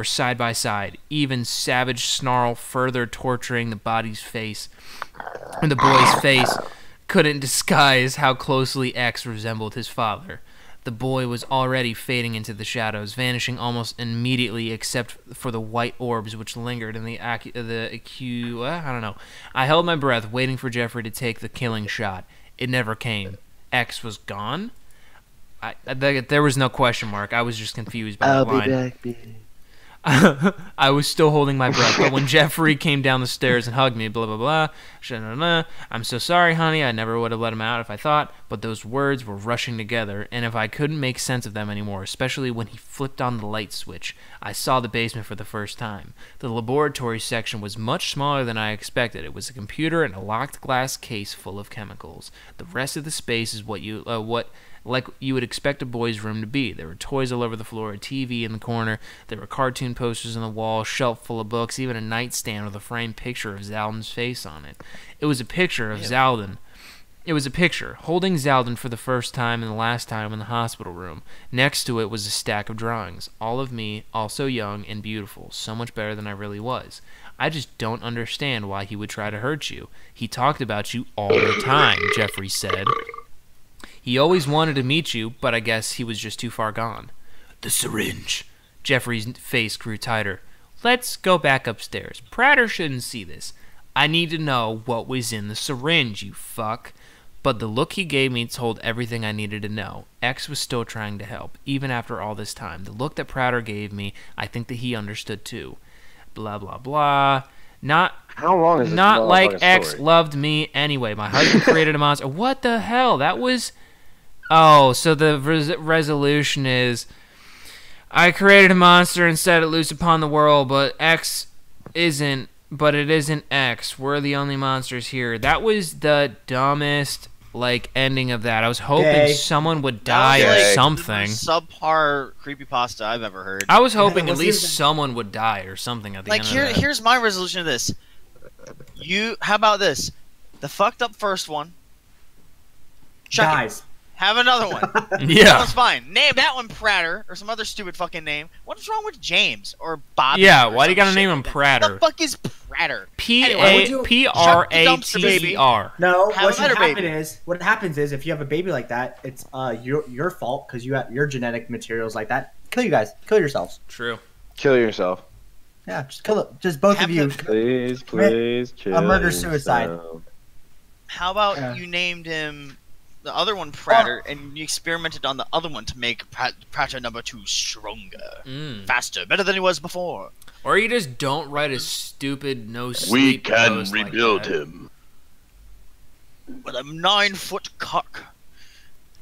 side by side, even savage snarl further torturing the body's face. And the boy's face couldn't disguise how closely X resembled his father. The boy was already fading into the shadows, vanishing almost immediately except for the white orbs which lingered in I don't know. I held my breath, waiting for Jeffrey to take the killing shot. It never came. X was gone? There was no question mark. I was just confused by the line. I'll be back, baby. I was still holding my breath, but when Jeffrey came down the stairs and hugged me, blah, blah, blah, I'm so sorry, honey, I never would have let him out if I thought, but those words were rushing together, and if I couldn't make sense of them anymore, especially when he flipped on the light switch, I saw the basement for the first time. The laboratory section was much smaller than I expected. It was a computer and a locked glass case full of chemicals. The rest of the space is like you would expect a boy's room to be. There were toys all over the floor, a TV in the corner, there were cartoon posters on the wall, a shelf full of books, even a nightstand with a framed picture of Zaldan's face on it. It was a picture of Zaldan. It was a picture, holding Zaldan for the first time and the last time in the hospital room. Next to it was a stack of drawings, all of me, all so young and beautiful, so much better than I really was. I just don't understand why he would try to hurt you. He talked about you all the time, Jeffrey said. He always wanted to meet you, but I guess he was just too far gone. The syringe. Jeffrey's face grew tighter. Let's go back upstairs. Prater shouldn't see this. I need to know what was in the syringe, you fuck. But the look he gave me told everything I needed to know. X was still trying to help, even after all this time. The look that Prater gave me, I think that he understood too. Blah, blah, blah. How long is this? Not like X loved me anyway. My husband created a monster. What the hell? That was... Oh, so the resolution is... I created a monster and set it loose upon the world, but X isn't... But it isn't X. We're the only monsters here. That was the dumbest, ending of that. I was hoping someone would die or something. Subpar creepypasta I've ever heard. I was hoping at least someone would die or something at the end of that. Here's my resolution of this. How about this? The fucked up first one. Dies. Have another one. Yeah. That one's fine. Name that one Prater or some other stupid fucking name. What's wrong with James or Bobby? Yeah, why do you gotta name him Prater? What the fuck is Prater? P-R-A-T-E-R. No, what happens is if you have a baby like that, it's your fault because you have your genetic materials like that. Kill you guys. Kill yourselves. True. Kill yourself. Yeah, just kill it. Just both of you. Please, kill a murder-suicide. How about you named him the other one Prater, and you experimented on the other one to make Prater number 2 stronger, faster, better than he was before. Or you just don't write a stupid no-sleep We can post rebuild like him. With a 9-foot cock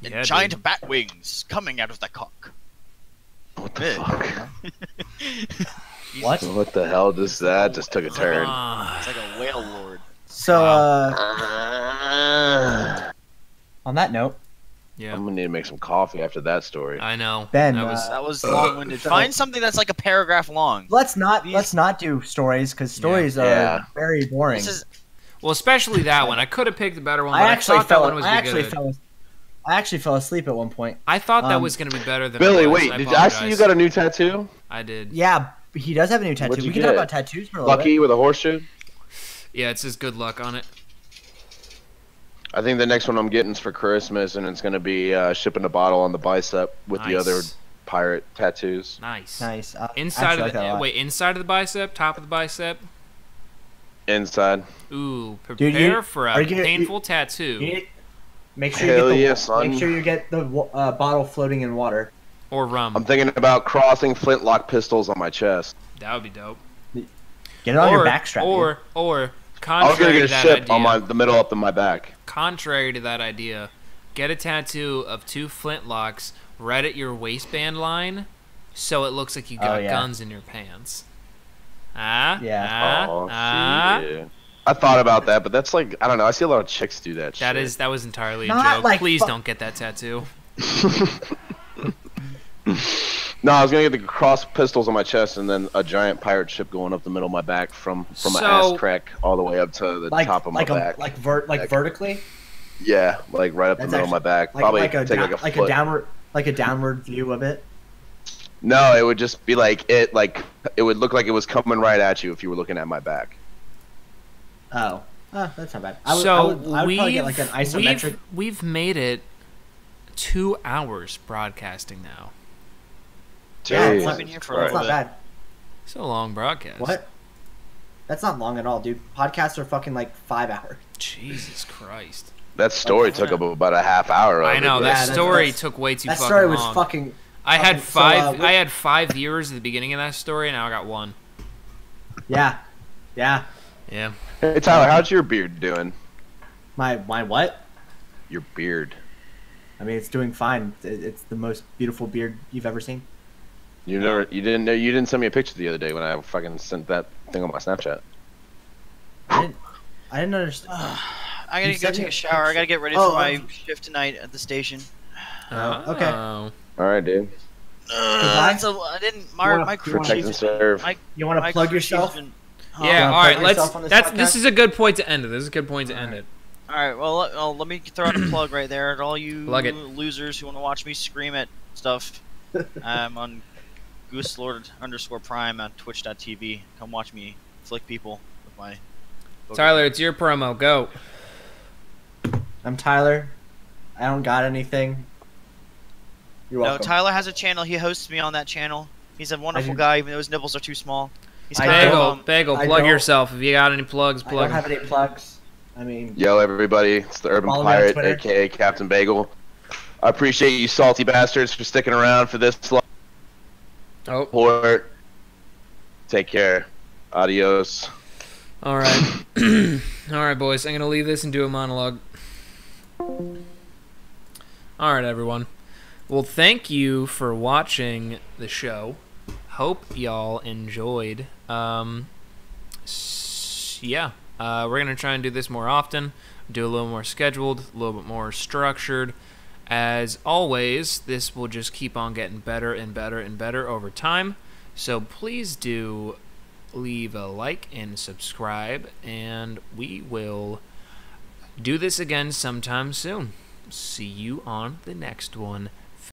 and giant bat wings coming out of the cock. What the fuck? What? What the hell does that just took a turn? It's like a whale lord. So, on that note, yeah, I'm gonna need to make some coffee after that story. I know. Ben, that was long-winded. Find something that's like a paragraph long. Let's not do stories because stories are very boring. Well, especially that one. I could have picked a better one. But I thought that one was good. I actually fell asleep at one point. I thought that was gonna be better than Billy. it was. Wait, did I see you got a new tattoo? I did. Yeah, he does have a new tattoo. We can talk about tattoos for a little bit. Lucky with a horseshoe. Yeah, it says good luck on it. I think the next one I'm getting is for Christmas, and it's gonna be shipping a bottle on the bicep with the other pirate tattoos. Nice. Inside of inside of the bicep, top of the bicep. Inside. Ooh, prepare for a painful tattoo. Make sure you get the bottle floating in water. Or rum. I'm thinking about crossing flintlock pistols on my chest. That would be dope. Get it on your backstrap. Or I was gonna contrary get a to that ship idea, on the middle up in my back. Contrary to that idea, get a tattoo of 2 flintlocks right at your waistband line, so it looks like you got guns in your pants. Yeah. I thought about that, but that's like, I don't know. I see a lot of chicks do that shit. That was entirely a joke. Please don't get that tattoo. No, I was gonna get the cross pistols on my chest and then a giant pirate ship going up the middle of my back from my ass crack all the way up to the top of my back. Like vertically. Yeah, like right up the middle of my back. Probably take a downward view of it. No, it would just be it would look like it was coming right at you if you were looking at my back. Oh, that's not bad. I would probably get like an isometric. We've made it 2 hours broadcasting now. Yeah, it's not bad. It's a long broadcast. What? That's not long at all, dude. Podcasts are fucking 5 hours. Jesus Christ. That story took up about a half hour. I know that story took way too fucking long. That story was fucking. I had 5. I had 5 viewers at the beginning of that story, and now I got 1. Yeah. Hey Tyler, how's your beard doing? My what? Your beard. I mean, it's doing fine. It's the most beautiful beard you've ever seen. You didn't send me a picture the other day when I fucking sent that thing on my Snapchat. I didn't understand. I gotta go take a shower. I gotta get ready for my shift tonight at the station. Okay. All right, dude. I didn't. My crew protect and serve. You want to plug yourself? Yeah. All right. This is a good point to end it. All right. Well, let me throw out a plug right there to all you losers who want to watch me scream at stuff. I'm on GooseLord_Prime on Twitch.tv. Come watch me flick people with my. Tyler, it's your promo. Go. I'm Tyler. I don't got anything. You're welcome. No, Tyler has a channel. He hosts me on that channel. He's a wonderful guy, even though his nipples are too small. He's Bagel, plug yourself. If you got any plugs, plug. I don't have any plugs. I mean, yo, everybody, it's the Urban Pirate, aka Captain Bagel. I appreciate you salty bastards for sticking around for this long. Support. Take care. Adios. All right. All right, boys. I'm going to leave this and do a monologue. All right, everyone. Well, thank you for watching the show. Hope y'all enjoyed. Yeah. We're going to try and do this more often. Do a little more scheduled, a little bit more structured. As always, this will just keep on getting better and better and better over time. So please do leave a like and subscribe, and we will do this again sometime soon. See you on the next one.